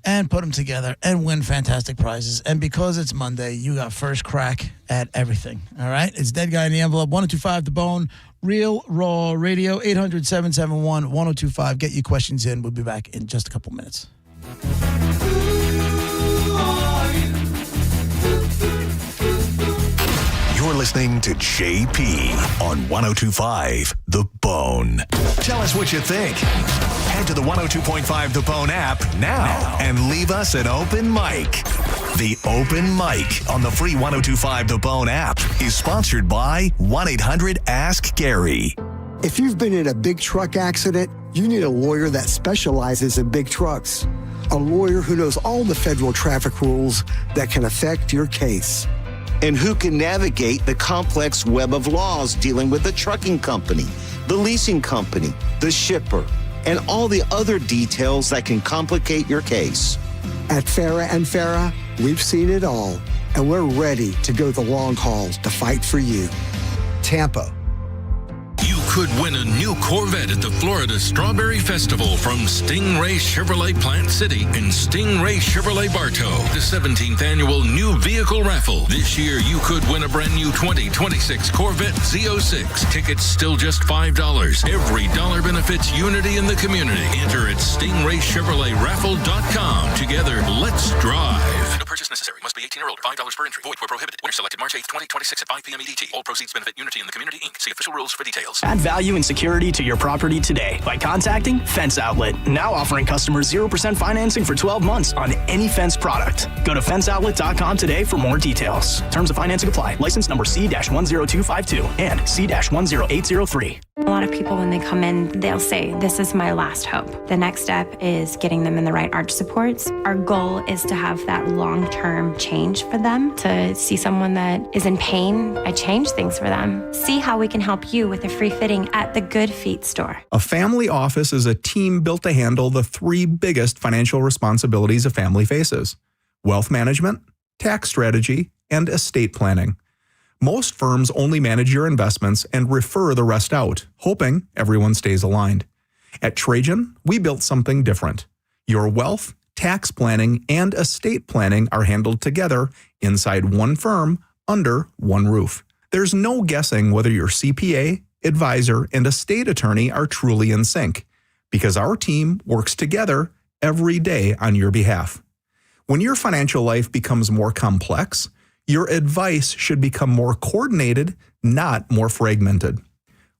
[SPEAKER 5] and put them together and win fantastic prizes. And because it's Monday, you got first crack at everything. All right? It's Dead Guy in the Envelope, 1025 The Bone, Real Raw Radio, 800-771-1025. Get your questions in. We'll be back in just a couple minutes.
[SPEAKER 1] You're listening to JP on 1025 The Bone. Tell us what you think. Head to the 102.5 The Bone app now and leave us an open mic. The open mic on the free 1025 The Bone app is sponsored by 1-800-ASK-GARY.
[SPEAKER 8] If you've been in a big truck accident, you need a lawyer that specializes in big trucks. A lawyer who knows all the federal traffic rules that can affect your case.
[SPEAKER 2] And who can navigate the complex web of laws dealing with the trucking company, the leasing company, the shipper, and all the other details that can complicate your case.
[SPEAKER 8] At Farah and Farah, we've seen it all, and we're ready to go the long haul to fight for you. Tampa.
[SPEAKER 3] You could win a new Corvette at the Florida Strawberry Festival from Stingray Chevrolet Plant City and Stingray Chevrolet Bartow, the 17th annual new vehicle raffle. This year, you could win a brand new 2026 Corvette Z06. Tickets still just $5. Every dollar benefits unity in the community. Enter at StingrayChevroletRaffle.com. Together, let's drive.
[SPEAKER 13] No purchase necessary. Must be 18 or older. $5 per entry. Void where prohibited. Winner selected March 8th, 2026 at 5 p.m. EDT. All proceeds benefit Unity in the Community, Inc. See official rules for details.
[SPEAKER 25] Add value and security to your property today by contacting Fence Outlet. Now offering customers 0% financing for 12 months on any Fence product. Go to fenceoutlet.com today for more details. Terms of financing apply. License number C-10252 and C-10803.
[SPEAKER 4] A lot of people, when they come in, they'll say, this is my last hope. The next step is getting them in the right arch supports. Our goal is to have that long-term change for them, to see someone that is in pain. I change things for them. See how we can help you with a free fitting at the Good Feet store.
[SPEAKER 14] A family office is a team built to handle the three biggest financial responsibilities a family faces: wealth management, tax strategy, and estate planning. Most firms only manage your investments and refer the rest out, hoping everyone stays aligned. At Trajan, we built something different. Your wealth, tax planning, and estate planning are handled together inside one firm under one roof. There's no guessing whether your CPA, advisor, and estate attorney are truly in sync, because our team works together every day on your behalf. When your financial life becomes more complex, your advice should become more coordinated, not more fragmented.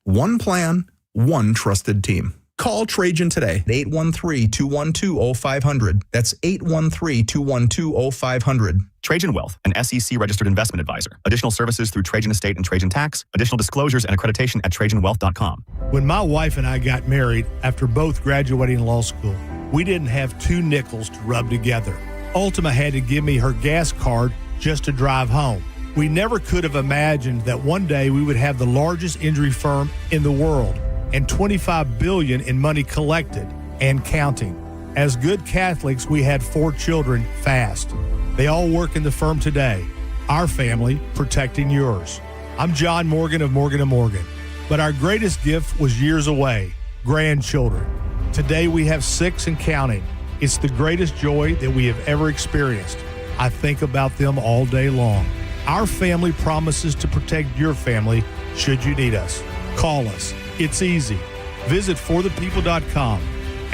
[SPEAKER 14] One plan, one trusted team. Call Trajan today at 813-212-0500. That's 813-212-0500.
[SPEAKER 17] Trajan Wealth, an SEC-registered investment advisor. Additional services through Trajan Estate and Trajan Tax. Additional disclosures and accreditation at TrajanWealth.com.
[SPEAKER 18] When my wife and I got married after both graduating law school, we didn't have two nickels to rub together. Ultima had to give me her gas card just to drive home. We never could have imagined that one day we would have the largest injury firm in the world and $25 billion in money collected and counting. As good Catholics, we had 4 children fast. They all work in the firm today. Our family protecting yours. I'm John Morgan of Morgan & Morgan, but our greatest gift was years away, grandchildren. Today we have 6 and counting. It's the greatest joy that we have ever experienced. I think about them all day long. Our family promises to protect your family should you need us. Call us. It's easy. Visit forthepeople.com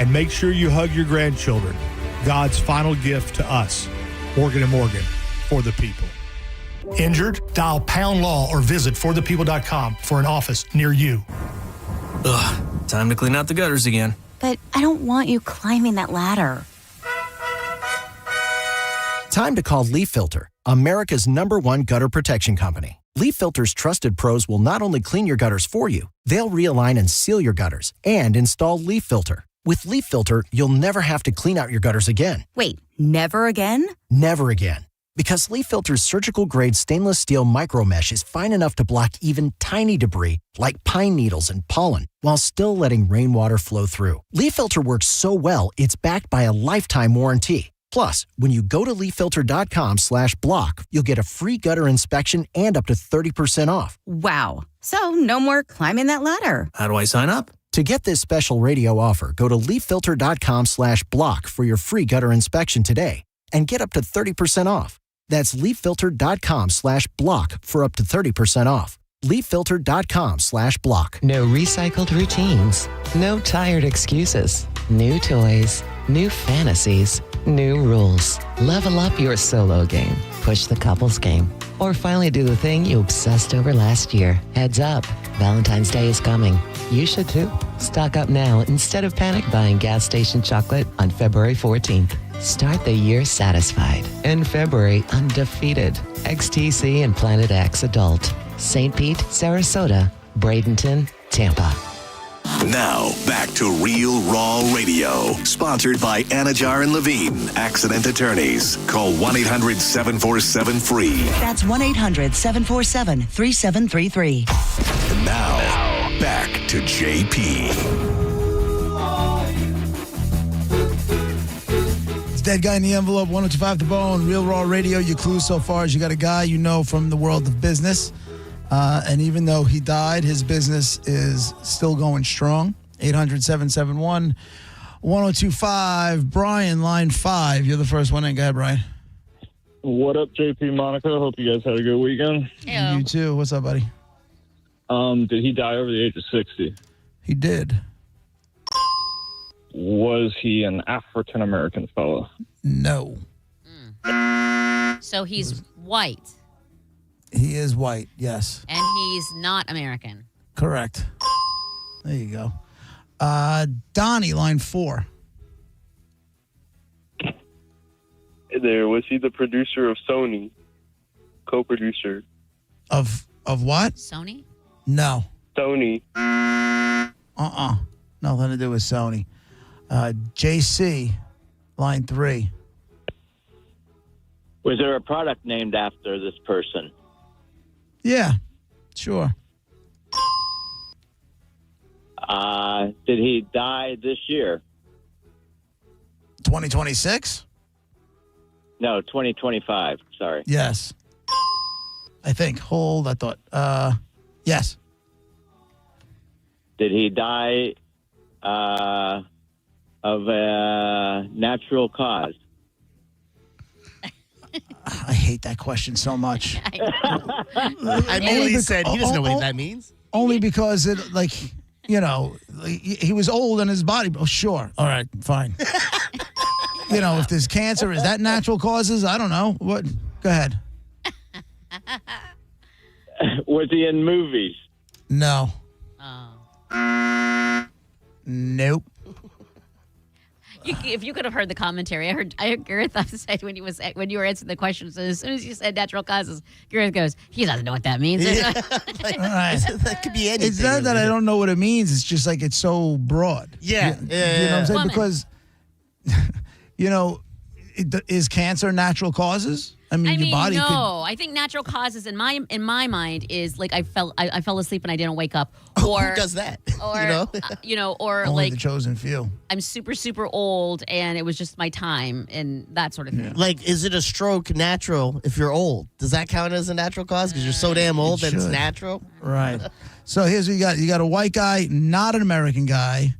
[SPEAKER 18] and make sure you hug your grandchildren. God's final gift to us. Morgan & Morgan, for the people. Injured? Dial pound law or visit forthepeople.com for an office near you.
[SPEAKER 19] Ugh, time to clean out the gutters again.
[SPEAKER 20] But I don't want you climbing that ladder.
[SPEAKER 21] Time to call Leaf Filter, America's #1 gutter protection company. Leaf Filter's trusted pros will not only clean your gutters for you, they'll realign and seal your gutters and install Leaf Filter. With Leaf Filter, you'll never have to clean out your gutters again.
[SPEAKER 20] Wait, never again?
[SPEAKER 21] Never again. Because Leaf Filter's surgical-grade stainless steel micro mesh is fine enough to block even tiny debris like pine needles and pollen while still letting rainwater flow through. Leaf Filter works so well, it's backed by a lifetime warranty. Plus, when you go to leaffilter.com/block, you'll get a free gutter inspection and up to 30% off.
[SPEAKER 20] Wow. So no more climbing that ladder.
[SPEAKER 19] How do I sign up?
[SPEAKER 21] To get this special radio offer, go to leaffilter.com/block for your free gutter inspection today and get up to 30% off. That's leaffilter.com/block for up to 30% off. leaffilter.com/block.
[SPEAKER 23] No recycled routines. No tired excuses. New toys. New fantasies. New rules. Level up your solo game. Push the couples game. Or finally do the thing you obsessed over last year. Heads up. Valentine's Day is coming. You should too. Stock up now instead of panic buying gas station chocolate on February 14th. Start the year satisfied. In February, undefeated. XTC and Planet X Adult. St. Pete, Sarasota, Bradenton, Tampa.
[SPEAKER 1] Now, back to Real Raw Radio. Sponsored by Anajar and Levine, accident attorneys. Call 1-800-747-FREE.
[SPEAKER 24] That's 1-800-747-3733.
[SPEAKER 1] And now, back to JP.
[SPEAKER 5] It's Dead Guy in the Envelope, 102.5 The Bone, Real Raw Radio. Your clues so far is you got a guy you know from the world of business. And even though he died, his business is still going strong. 800-771-1025. Brian, line 5. You're the first one in. Go ahead, Brian.
[SPEAKER 26] What up, JP, Monica? Hope you guys had a good weekend.
[SPEAKER 7] Ew.
[SPEAKER 5] You too. What's up, buddy?
[SPEAKER 26] Did he die over the age of 60?
[SPEAKER 5] He did.
[SPEAKER 26] Was he an African-American fellow?
[SPEAKER 5] No.
[SPEAKER 7] So he's white.
[SPEAKER 5] He is white, yes.
[SPEAKER 7] And he's not American.
[SPEAKER 5] Correct. There you go. Donnie, line 4.
[SPEAKER 30] Hey there, was he the producer of Sony? Co-producer.
[SPEAKER 5] Of what?
[SPEAKER 7] Sony?
[SPEAKER 5] No.
[SPEAKER 30] Sony.
[SPEAKER 5] Nothing to do with Sony. JC, line 3.
[SPEAKER 9] Was there a product named after this person?
[SPEAKER 5] Yeah, sure.
[SPEAKER 9] Did he die this year?
[SPEAKER 5] 2026?
[SPEAKER 9] No, 2025. Sorry.
[SPEAKER 5] Yes. I think. Hold, I thought. Yes.
[SPEAKER 9] Did he die of a natural cause?
[SPEAKER 5] I hate that question so much.
[SPEAKER 6] I merely said he doesn't know what that means.
[SPEAKER 5] Only because it, like, you know, he was old in his body. Oh, sure. All right, fine. You know, if there's cancer, is that natural causes? I don't know. What? Go ahead.
[SPEAKER 9] Was he in movies?
[SPEAKER 5] No.
[SPEAKER 7] Oh.
[SPEAKER 5] Nope.
[SPEAKER 7] If you could have heard the commentary, I heard Gareth said when you were answering the questions, as soon as you said natural causes, Gareth goes, he doesn't know what that means.
[SPEAKER 5] Yeah.
[SPEAKER 6] That could be anything.
[SPEAKER 5] It's not that I don't know what it means. It's just like it's so broad.
[SPEAKER 6] Yeah.
[SPEAKER 5] You know what I'm saying?
[SPEAKER 7] Woman.
[SPEAKER 5] Because, you know, is cancer natural causes? I mean, your body
[SPEAKER 7] no.
[SPEAKER 5] could.
[SPEAKER 7] I think natural causes in my mind is like I fell asleep and I didn't wake up, or
[SPEAKER 6] Who does that?
[SPEAKER 7] Or or
[SPEAKER 5] Only
[SPEAKER 7] like
[SPEAKER 5] the chosen few.
[SPEAKER 7] I'm super old and it was just my time and that sort of thing.
[SPEAKER 6] Like, is it a stroke natural if you're old? Does that count as a natural cause because you're so damn old that it's
[SPEAKER 5] should.
[SPEAKER 6] natural?
[SPEAKER 5] Right. So here's what you got. You got a white guy, not an American guy,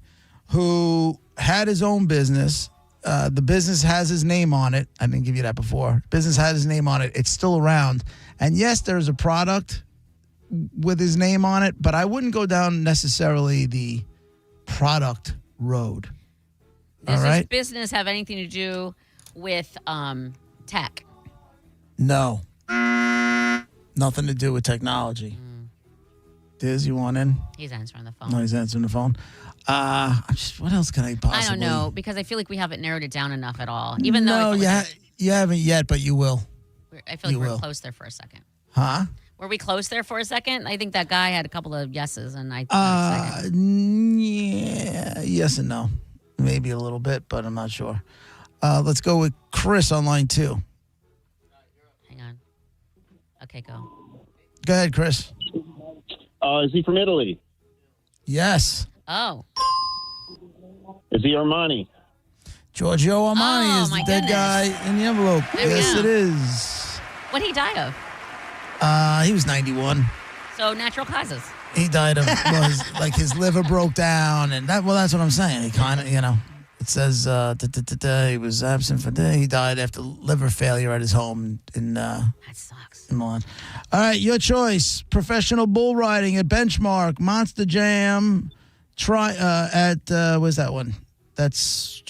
[SPEAKER 5] who had his own business. The business has his name on it. I didn't give you that before. Business has his name on it. It's still around. And yes, there's a product with his name on it, but I wouldn't go down necessarily the product road.
[SPEAKER 7] Does
[SPEAKER 5] All right?
[SPEAKER 7] this business have anything to do with tech?
[SPEAKER 5] No. Nothing to do with technology. Diz, you want in?
[SPEAKER 7] He's answering the phone.
[SPEAKER 5] No, he's answering the phone. What else can I possibly?
[SPEAKER 7] I don't know because I feel like we haven't narrowed it down enough at all. Even though I feel like
[SPEAKER 5] you haven't yet, but you will.
[SPEAKER 7] I feel like
[SPEAKER 5] You
[SPEAKER 7] we're
[SPEAKER 5] will.
[SPEAKER 7] close there for a second.
[SPEAKER 5] Huh?
[SPEAKER 7] Were we close there for a second? I think that guy had a couple of yeses, and I.
[SPEAKER 5] Yeah, yes and no. Maybe a little bit, but I'm not sure. Let's go with Chris on line 2.
[SPEAKER 7] Hang on. Okay, go.
[SPEAKER 5] Go ahead, Chris.
[SPEAKER 26] Is he from Italy?
[SPEAKER 5] Yes.
[SPEAKER 7] Oh.
[SPEAKER 26] Is he Armani?
[SPEAKER 5] Giorgio Armani
[SPEAKER 7] Oh,
[SPEAKER 5] is the
[SPEAKER 7] my
[SPEAKER 5] dead
[SPEAKER 7] goodness.
[SPEAKER 5] guy in the envelope.
[SPEAKER 7] There we
[SPEAKER 5] Yes,
[SPEAKER 7] go.
[SPEAKER 5] it is.
[SPEAKER 7] What'd he die of?
[SPEAKER 5] He was 91.
[SPEAKER 7] So natural causes.
[SPEAKER 5] He died of his liver broke down, and that's what I'm saying. He kind of, it says he was absent for day. He died after liver failure at his home in
[SPEAKER 7] That sucks.
[SPEAKER 5] in Milan. All right, your choice: professional bull riding at Benchmark, Monster Jam. Where's that one? That's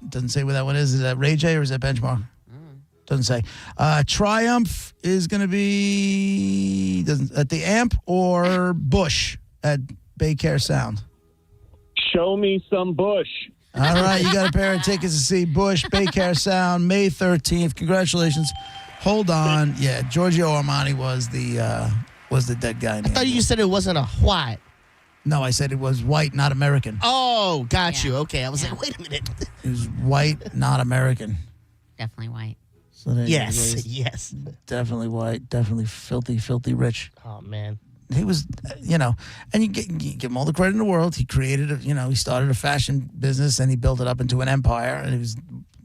[SPEAKER 5] doesn't say where that one is. Is that Ray J or is that Benchmark? Doesn't say. Triumph is going to be at the Amp or Bush at Baycare Sound.
[SPEAKER 26] Show me some Bush.
[SPEAKER 5] All right, you got a pair of tickets to see Bush, Baycare Sound, May 13th. Congratulations. Hold on. Yeah, Giorgio Armani was the dead guy.
[SPEAKER 6] I thought you said it wasn't a white.
[SPEAKER 5] No, I said it was white, not American.
[SPEAKER 6] Oh, got you. Okay, I was like, wait a minute.
[SPEAKER 5] It was white, not American.
[SPEAKER 7] Definitely white.
[SPEAKER 5] So there you go.
[SPEAKER 6] Yes, yes.
[SPEAKER 5] Definitely white, definitely filthy rich.
[SPEAKER 6] Oh, man.
[SPEAKER 5] He was, and you give him all the credit in the world. He created, he started a fashion business and he built it up into an empire. And it was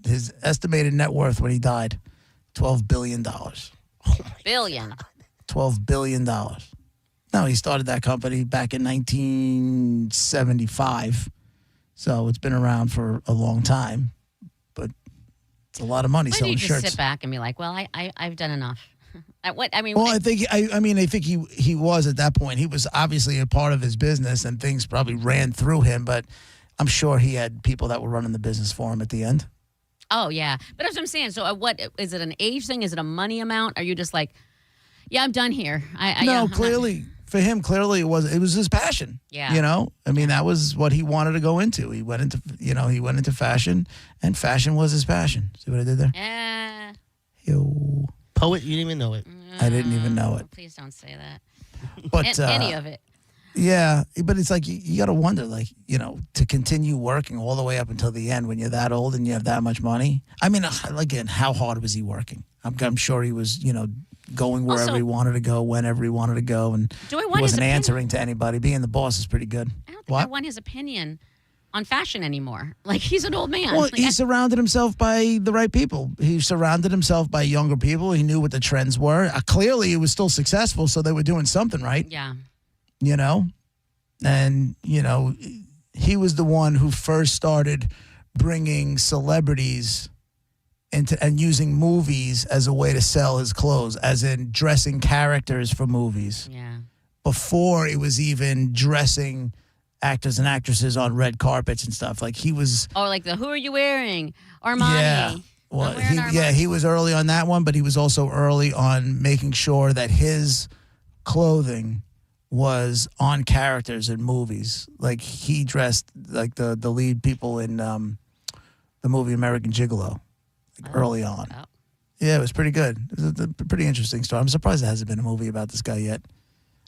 [SPEAKER 5] his estimated net worth when he died, $12 billion.
[SPEAKER 7] Billion.
[SPEAKER 5] $12 billion. No, he started that company back in 1975. So it's been around for a long time. But it's a lot of money
[SPEAKER 7] Why do
[SPEAKER 5] selling
[SPEAKER 7] you just
[SPEAKER 5] shirts.
[SPEAKER 7] sit back and be like, well, I've done enough? I
[SPEAKER 5] think he was at that point. He was obviously a part of his business, and things probably ran through him. But I'm sure he had people that were running the business for him at the end.
[SPEAKER 7] Oh, yeah. But that's what I'm saying. So what, is it an age thing? Is it a money amount? Are you just like, yeah, I'm done here?
[SPEAKER 5] Clearly, for him, it was his passion.
[SPEAKER 7] Yeah.
[SPEAKER 5] That was what he wanted to go into. He went into fashion, and fashion was his passion. See what I did there?
[SPEAKER 7] Yeah.
[SPEAKER 5] Yo.
[SPEAKER 6] Poet, you didn't even know it.
[SPEAKER 5] I didn't even know it.
[SPEAKER 7] Please don't say that.
[SPEAKER 5] But
[SPEAKER 7] Any of it.
[SPEAKER 5] Yeah, but it's like you got to wonder, like, to continue working all the way up until the end when you're that old and you have that much money. I mean, again, how hard was he working? I'm sure he was, going wherever
[SPEAKER 7] Also,
[SPEAKER 5] he wanted to go, whenever he wanted to go, and
[SPEAKER 7] Do I
[SPEAKER 5] he
[SPEAKER 7] want his
[SPEAKER 5] wasn't
[SPEAKER 7] opinion?
[SPEAKER 5] answering to anybody. Being the boss is pretty good.
[SPEAKER 7] I don't think I want his opinion on fashion anymore. Like, he's an old man.
[SPEAKER 5] Well,
[SPEAKER 7] Like,
[SPEAKER 5] he surrounded himself by the right people. He surrounded himself by younger people. He knew what the trends were. Clearly, he was still successful, so they were doing something right.
[SPEAKER 7] Yeah.
[SPEAKER 5] And, he was the one who first started bringing celebrities into and using movies as a way to sell his clothes, as in dressing characters for movies.
[SPEAKER 7] Yeah.
[SPEAKER 5] Before it was even dressing actors and actresses on red carpets and stuff. Like, he was...
[SPEAKER 7] Oh, like who are you wearing? Armani.
[SPEAKER 5] Yeah. Well,
[SPEAKER 7] I'm wearing Armani.
[SPEAKER 5] he was early on that one, but he was also early on making sure that his clothing was on characters in movies. Like, he dressed like the lead people in the movie American Gigolo, early on.
[SPEAKER 7] Oh.
[SPEAKER 5] Yeah, it was pretty good. It was a pretty interesting story. I'm surprised there hasn't been a movie about this guy yet.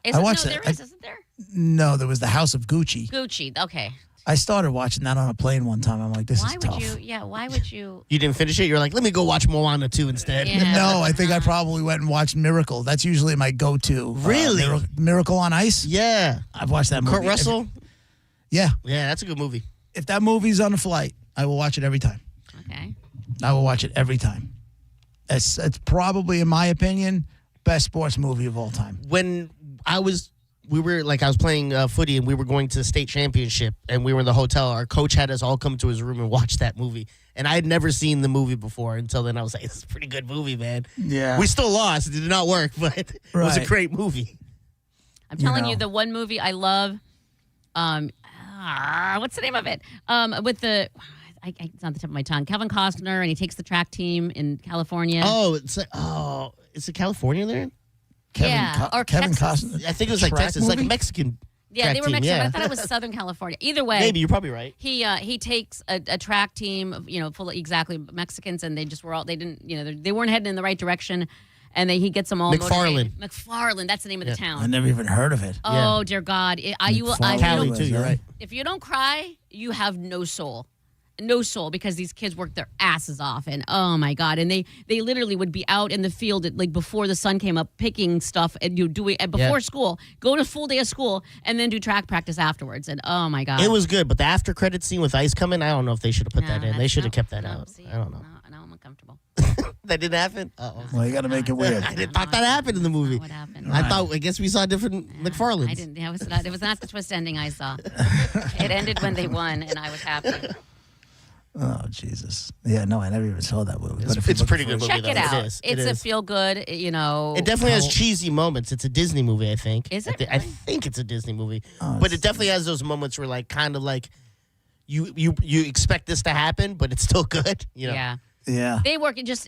[SPEAKER 7] Isn't there?
[SPEAKER 5] No, there was The House of Gucci.
[SPEAKER 7] Gucci. Okay.
[SPEAKER 5] I started watching that on a plane one time. I'm like, this
[SPEAKER 7] Why
[SPEAKER 5] is
[SPEAKER 7] would
[SPEAKER 5] tough.
[SPEAKER 7] you? Yeah. Why would you?
[SPEAKER 6] You didn't finish it? You're like, let me go watch Moana 2 instead.
[SPEAKER 7] Yeah.
[SPEAKER 5] No, I think I probably went and watched Miracle. That's usually my go-to.
[SPEAKER 6] Really?
[SPEAKER 5] Miracle on Ice?
[SPEAKER 6] Yeah.
[SPEAKER 5] I've watched that movie.
[SPEAKER 6] Kurt Russell?
[SPEAKER 5] Yeah.
[SPEAKER 6] Yeah, that's a good movie.
[SPEAKER 5] If that movie's on a flight, I will watch it every time.
[SPEAKER 7] Okay.
[SPEAKER 5] I will watch it every time. It's probably, in my opinion, best sports movie of all time.
[SPEAKER 6] When I was playing footy and we were going to the state championship and we were in the hotel, our coach had us all come to his room and watch that movie. And I had never seen the movie before until then. I was like, this is a pretty good movie, man.
[SPEAKER 5] Yeah.
[SPEAKER 6] We still lost. It did not work, but it was a
[SPEAKER 5] Right.
[SPEAKER 6] great movie.
[SPEAKER 7] I'm telling you, the one movie I love. What's the name of it? With the. It's on the tip of my tongue. Kevin Costner, and he takes the track team in California.
[SPEAKER 6] Is it California there?
[SPEAKER 7] Or
[SPEAKER 5] Kevin
[SPEAKER 7] Texas.
[SPEAKER 5] Costner.
[SPEAKER 6] I think it was like
[SPEAKER 5] Track
[SPEAKER 6] Texas, like a
[SPEAKER 5] movie?
[SPEAKER 6] Mexican.
[SPEAKER 7] Yeah,
[SPEAKER 6] track
[SPEAKER 7] they were
[SPEAKER 6] team,
[SPEAKER 7] Mexican.
[SPEAKER 6] yeah.
[SPEAKER 7] But I thought it was Southern California. Either way,
[SPEAKER 6] Maybe you're probably right.
[SPEAKER 7] He takes a track team, full of exactly Mexicans, and they just were all they didn't, they weren't heading in the right direction, and he gets them all
[SPEAKER 6] McFarland.
[SPEAKER 7] motivated. McFarland, that's the name of the town.
[SPEAKER 5] I never even heard of it.
[SPEAKER 7] Oh dear God!
[SPEAKER 6] Cali too. You're right.
[SPEAKER 7] If you don't cry, you have no soul. No soul, because these kids work their asses off, and oh my God, and they literally would be out in the field before the sun came up, picking stuff and doing before school, go to a full day of school, and then do track practice afterwards, and oh my God,
[SPEAKER 6] It was good, but the after credit scene with Ice coming, I don't know if they should have put that in. They should have kept that out. I don't know.
[SPEAKER 7] No, I'm uncomfortable.
[SPEAKER 6] That didn't happen? Uh-oh.
[SPEAKER 5] Well, you got to make it weird.
[SPEAKER 6] I didn't thought that happened in the movie.
[SPEAKER 7] What happened?
[SPEAKER 6] I guess we saw different McFarlanes.
[SPEAKER 7] I didn't. It was not the twist ending I saw. It ended when they won, and I was happy.
[SPEAKER 5] Oh, Jesus. Yeah, no, I never even saw that movie.
[SPEAKER 6] It's
[SPEAKER 5] But if you're
[SPEAKER 6] a pretty
[SPEAKER 5] looking
[SPEAKER 6] good
[SPEAKER 5] for
[SPEAKER 6] movie.
[SPEAKER 7] Check it
[SPEAKER 6] though.
[SPEAKER 7] out.
[SPEAKER 6] It
[SPEAKER 7] It's
[SPEAKER 6] is.
[SPEAKER 7] a feel good.
[SPEAKER 6] It definitely has cheesy moments. It's a Disney movie, I think.
[SPEAKER 7] Is it?
[SPEAKER 6] I think it's a Disney movie,
[SPEAKER 5] Oh,
[SPEAKER 6] but it definitely has those moments where, kind of like, you expect this to happen, but it's still good.
[SPEAKER 7] Yeah.
[SPEAKER 5] Yeah.
[SPEAKER 7] They work. It just.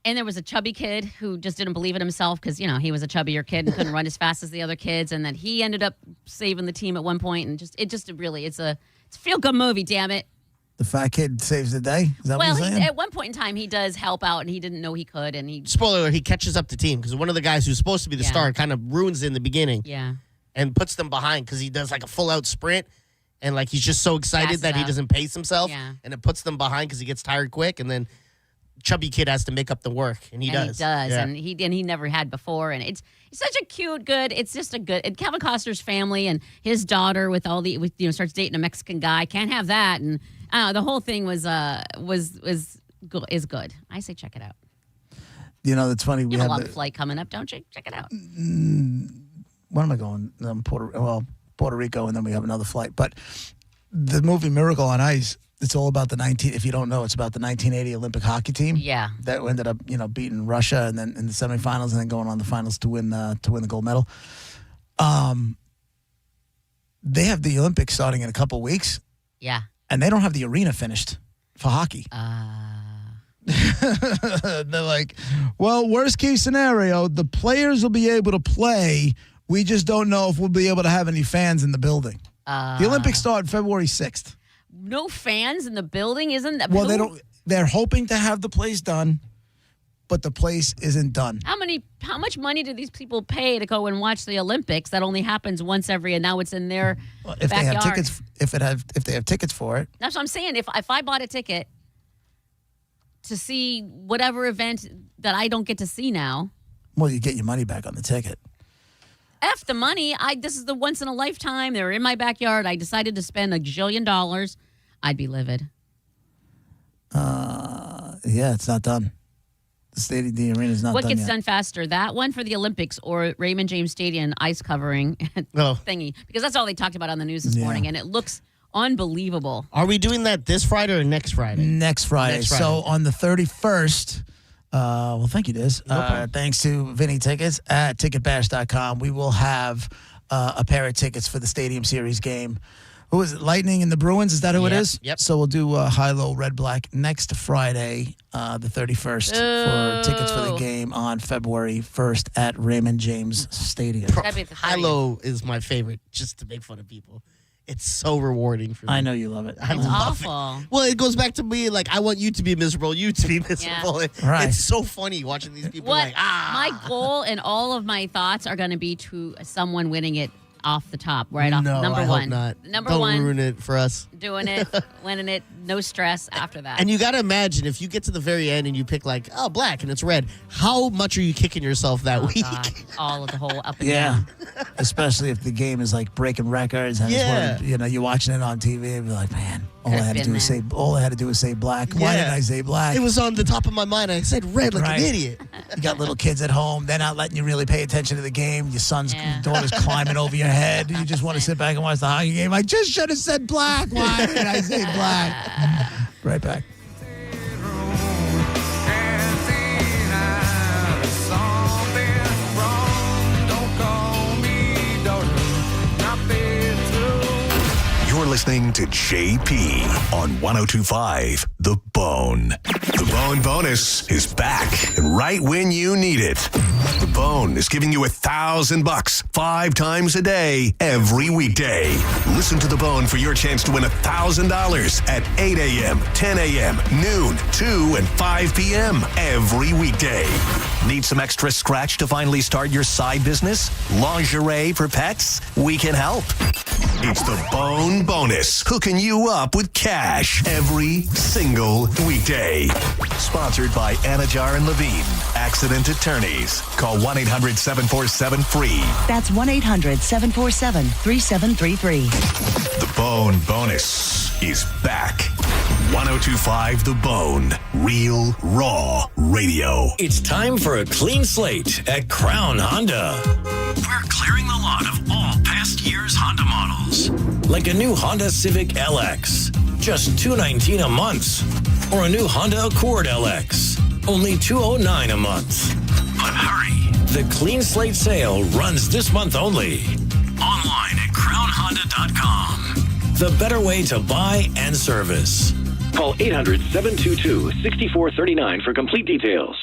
[SPEAKER 7] And there was a chubby kid who just didn't believe in himself because, he was a chubbier kid and couldn't run as fast as the other kids. And then he ended up saving the team at one point. And it's a feel good movie, damn it.
[SPEAKER 5] The fat kid saves the day? Is that
[SPEAKER 7] Well,
[SPEAKER 5] what you're saying?
[SPEAKER 7] at one point in time, he does help out and he didn't know he could. And he,
[SPEAKER 6] Spoiler alert, he catches up the team because one of the guys who's supposed to be the
[SPEAKER 7] Yeah.
[SPEAKER 6] star kind of ruins it in the beginning
[SPEAKER 7] yeah.
[SPEAKER 6] and puts them behind because he does like a full out sprint and he's just so excited
[SPEAKER 7] Passes
[SPEAKER 6] that he
[SPEAKER 7] out.
[SPEAKER 6] doesn't pace himself
[SPEAKER 7] Yeah.
[SPEAKER 6] and it puts them behind because he gets tired quick and then chubby kid has to make up the work and he does. Yeah.
[SPEAKER 7] And he never had before. And it's such a cute, good. It's just a good. And Kevin Costner's family and his daughter starts dating a Mexican guy. Can't have that. And the whole thing is good. I say check it out.
[SPEAKER 5] That's funny.
[SPEAKER 7] You have a long flight coming up, don't you? Check it out.
[SPEAKER 5] When am I going? Puerto Rico, and then we have another flight. But the movie Miracle on Ice, it's all about if you don't know, it's about the 1980 Olympic hockey team.
[SPEAKER 7] Yeah.
[SPEAKER 5] That ended up, beating Russia and then in the semifinals and then going on the finals to win the gold medal. They have the Olympics starting in a couple weeks.
[SPEAKER 7] Yeah.
[SPEAKER 5] And they don't have the arena finished for hockey. They're like, well, worst case scenario, the players will be able to play. We just don't know if we'll be able to have any fans in the building. The Olympics start February 6th.
[SPEAKER 7] No fans in the building, isn't that?
[SPEAKER 5] Well, they don't. They're hoping to have the place done but the place isn't done.
[SPEAKER 7] How much money do these people pay to go and watch the Olympics? That only happens once every, and now it's in their
[SPEAKER 5] If
[SPEAKER 7] backyard.
[SPEAKER 5] they have tickets, if they have tickets for it.
[SPEAKER 7] That's what I'm saying. If I bought a ticket to see whatever event that I don't get to see now,
[SPEAKER 5] Well, you get your money back on the ticket.
[SPEAKER 7] F the money. This is the once in a lifetime. They're in my backyard. I decided to spend $1 jillion. I'd be livid.
[SPEAKER 5] Yeah, it's not done. The arena is not
[SPEAKER 7] What
[SPEAKER 5] done
[SPEAKER 7] gets
[SPEAKER 5] yet.
[SPEAKER 7] done faster, that one for the Olympics or Raymond James Stadium ice covering thingy? Because that's all they talked about on the news this morning, and it looks unbelievable.
[SPEAKER 6] Are we doing that this Friday or next Friday?
[SPEAKER 5] Next Friday. So on the 31st, well, thank you, Diz. Thanks to Vinny Tickets at ticketbash.com. We will have a pair of tickets for the Stadium Series game. Who is it? Lightning and the Bruins? Is that who it is?
[SPEAKER 6] Yep.
[SPEAKER 5] So we'll do high-low, red-black next Friday, the 31st, for tickets for the game on February 1st at Raymond James Stadium.
[SPEAKER 6] High-low is my favorite, just to make fun of people. It's so rewarding for me.
[SPEAKER 5] I know you love it.
[SPEAKER 6] I
[SPEAKER 7] It's
[SPEAKER 6] love
[SPEAKER 7] awful.
[SPEAKER 6] it. Well, it goes back to me, like, I want you to be miserable, you to be miserable.
[SPEAKER 5] Right.
[SPEAKER 6] It's so funny watching these people like,
[SPEAKER 7] My goal and all of my thoughts are going to be to someone winning it off the top, right off
[SPEAKER 6] no,
[SPEAKER 7] number
[SPEAKER 6] I
[SPEAKER 7] one.
[SPEAKER 6] hope not.
[SPEAKER 7] Number
[SPEAKER 6] Don't
[SPEAKER 7] one.
[SPEAKER 6] ruin it for us.
[SPEAKER 7] Doing it, winning it, no stress after that.
[SPEAKER 6] And you got to imagine, if you get to the very end and you pick, like, oh, black and it's red, how much are you kicking yourself that week?
[SPEAKER 7] God, all of the whole up and
[SPEAKER 5] Yeah,
[SPEAKER 7] down.
[SPEAKER 5] especially if the game is like breaking records and it's
[SPEAKER 6] Yeah.
[SPEAKER 5] one, you're watching it on TV and be like, man, all I
[SPEAKER 7] Could've
[SPEAKER 5] had to
[SPEAKER 7] been
[SPEAKER 5] do was say, black. Why
[SPEAKER 6] Yeah.
[SPEAKER 5] did I say black?
[SPEAKER 6] It was on the top of my mind. I said red like
[SPEAKER 5] Right.
[SPEAKER 6] an idiot.
[SPEAKER 5] You got little kids at home; they're not letting you really pay attention to the game. Your son's daughter's climbing over your head. You just want to sit back and watch the hockey game. I just should have said black. Why did I say black? Right back.
[SPEAKER 1] You're listening to JP on 102.5 The Bone. The Bone Bonus is back and right when you need it. The Bone is giving you $1,000 5 times a day, every weekday. Listen to The Bone for your chance to win $1,000 at 8 a.m., 10 a.m., noon, 2, and 5 p.m. every weekday. Need some extra scratch to finally start your side business? Lingerie for pets? We can help. It's the Bone Bonus, hooking you up with cash every single weekday. Sponsored by Anajar and Levine, Accident Attorneys. Call 1-800-747-FREE.
[SPEAKER 10] That's 1-800-747-3733.
[SPEAKER 1] The Bone Bonus is back. 102.5 The Bone, real, raw radio.
[SPEAKER 11] It's time for a clean slate at Crown Honda. We're clearing the lot of all past year's Honda models. Like a new Honda Civic LX, just $219 a month. Or a new Honda Accord LX, only $209 a month. But hurry, the clean slate sale runs this month only. Online at crownhonda.com. The better way to buy and service.
[SPEAKER 12] Call 800-722-6439 for complete details.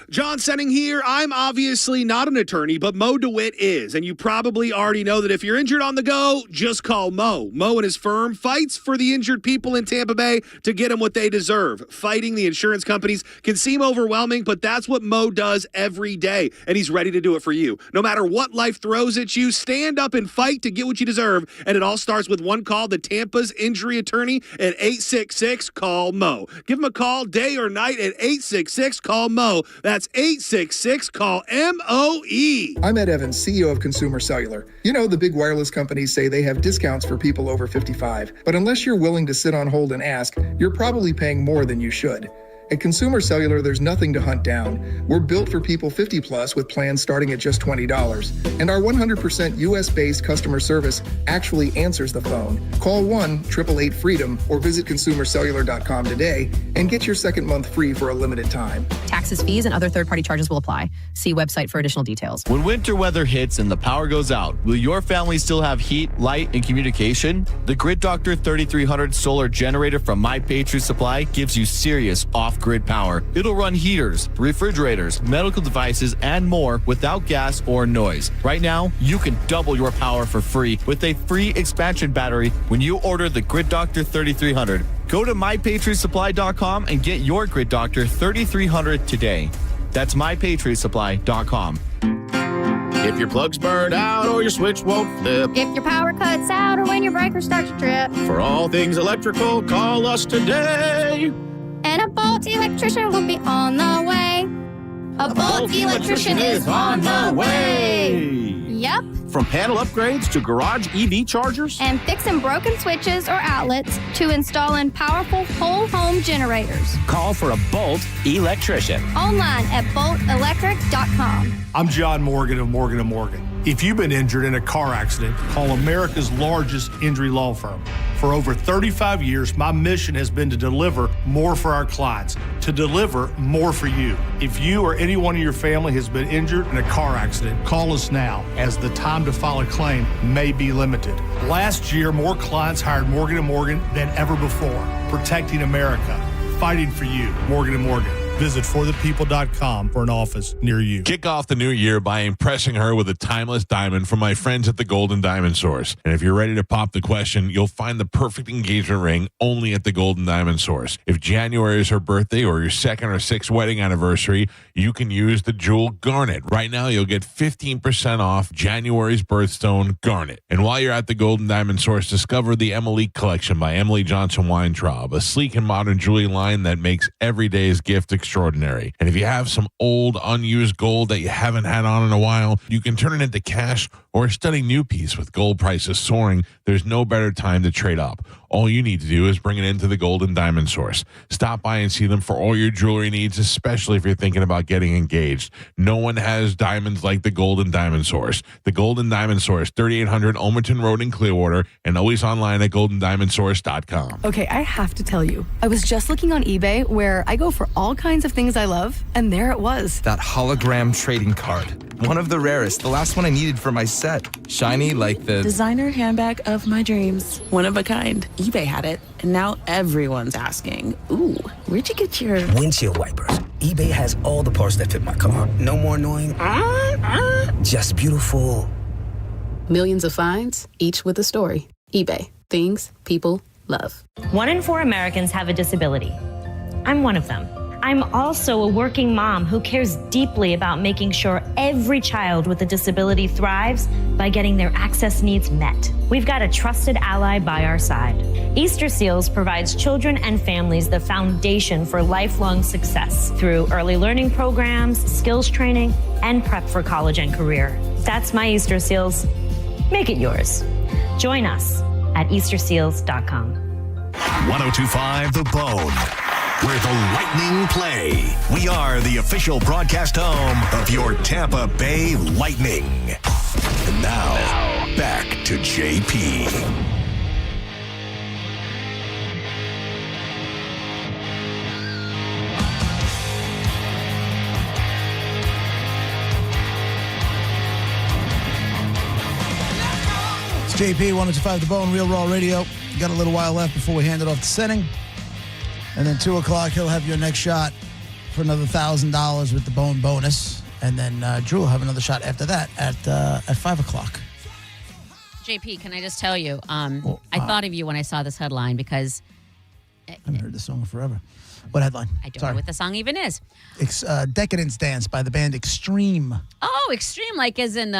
[SPEAKER 15] John Senning here. I'm obviously not an attorney, but Mo DeWitt is. And you probably already know that if you're injured on the go, just call Mo. Mo and his firm fights for the injured people in Tampa Bay to get them what they deserve. Fighting the insurance companies can seem overwhelming, but that's what Mo does every day. And he's ready to do it for you. No matter what life throws at you, stand up and fight to get what you deserve. And it all starts with one call to Tampa's injury attorney at 866-CALL-MO. Give him a call day or night at 866-CALL-MO. That's 866-CALL-MOE.
[SPEAKER 16] I'm Ed Evans, CEO of Consumer Cellular. You know, the big wireless companies say they have discounts for people over 55. But unless you're willing to sit on hold and ask, you're probably paying more than you should. At Consumer Cellular, there's nothing to hunt down. We're built for people 50 plus with plans starting at just $20. And our 100% US-based customer service actually answers the phone. Call 1-888-FREEDOM or visit consumercellular.com today and get your second month free for a limited time.
[SPEAKER 22] Taxes, fees, and other third-party charges will apply. See website for additional details.
[SPEAKER 24] When winter weather hits and the power goes out, will your family still have heat, light, and communication? The Grid Doctor 3300 solar generator from My Patriot Supply gives you serious off-grid power. It'll run heaters, refrigerators, medical devices, and more without gas or noise. Right now, you can double your power for free with a free expansion battery when you order the Grid Doctor 3300. Go to mypatriotsupply.com and get your Grid Doctor 3300 today. That's mypatriotsupply.com.
[SPEAKER 2] If your plug's burned out or your switch won't flip.
[SPEAKER 3] If your power cuts out or when your breaker starts to trip.
[SPEAKER 2] For all things electrical, call us today.
[SPEAKER 3] And a Bolt electrician will be on the way. A Bolt electrician is on the way. Yep.
[SPEAKER 2] From panel upgrades to garage EV chargers.
[SPEAKER 3] And fixing broken switches or outlets to installing powerful whole home generators.
[SPEAKER 8] Call for a Bolt electrician.
[SPEAKER 3] Online at boltelectric.com.
[SPEAKER 18] I'm John Morgan of Morgan & Morgan. If you've been injured in a car accident, call America's largest injury law firm. For over 35 years, my mission has been to deliver more for our clients, to deliver more for you. If you or anyone in your family has been injured in a car accident, call us now, as the time to file a claim may be limited. Last year, more clients hired Morgan & Morgan than ever before, protecting America, fighting for you. Morgan & Morgan. Visit forthepeople.com for an office near you.
[SPEAKER 10] Kick off the new year by impressing her with a timeless diamond from my friends at the Golden Diamond Source. And if you're ready to pop the question, you'll find the perfect engagement ring only at the Golden Diamond Source. If January is her birthday or your second or sixth wedding anniversary, you can use the jewel Garnet. Right now, you'll get 15% off January's birthstone Garnet. And while you're at the Golden Diamond Source, discover the Emily Collection by Emily Johnson Weintraub, a sleek and modern jewelry line that makes every day's gift extraordinary. And if you have some old, unused gold that you haven't had on in a while, you can turn it into cash or a stunning new piece. With gold prices soaring, there's no better time to trade up. All you need to do is bring it into the Golden Diamond Source. Stop by and see them for all your jewelry needs, especially if you're thinking about getting engaged. No one has diamonds like the Golden Diamond Source. The Golden Diamond Source, 3800 Almerton Road in Clearwater, and always online at goldendiamondsource.com.
[SPEAKER 12] Okay, I have to tell you, I was just looking on eBay where I go for all kinds of things I love, and there it was.
[SPEAKER 13] That hologram trading card. One of the rarest, the last one I needed for my set. Shiny like the
[SPEAKER 25] designer handbag of my dreams. One of a kind. eBay had it, and now everyone's asking, ooh, where'd you get your
[SPEAKER 27] windshield wipers? eBay has all the parts that fit my car. No more annoying, just beautiful.
[SPEAKER 25] Millions of finds, each with a story. eBay. Things people love.
[SPEAKER 28] 1 in 4 Americans have a disability. I'm one of them. I'm also a working mom who cares deeply about making sure every child with a disability thrives by getting their access needs met. We've got a trusted ally by our side. Easter Seals provides children and families the foundation for lifelong success through early learning programs, skills training, and prep for college and career. That's my Easter Seals. Make it yours. Join us at easterseals.com.
[SPEAKER 1] 1025 The Bone, where the Lightning play. We are the official broadcast home of your Tampa Bay Lightning. And now back to JP.
[SPEAKER 5] It's JP, 1025 The Bone, Real Raw Radio. Got a little while left before we hand it off to Senning. And then 2 o'clock, he'll have your next shot for another $1,000 with the Bone bonus. And then Drew will have another shot after that at 5 o'clock.
[SPEAKER 7] JP, can I just tell you, I thought of you when I saw this headline because
[SPEAKER 5] I haven't heard this song in forever. What headline?
[SPEAKER 7] I don't know what the song even is.
[SPEAKER 5] It's Decadence Dance by the band Extreme.
[SPEAKER 7] Oh, Extreme, like as in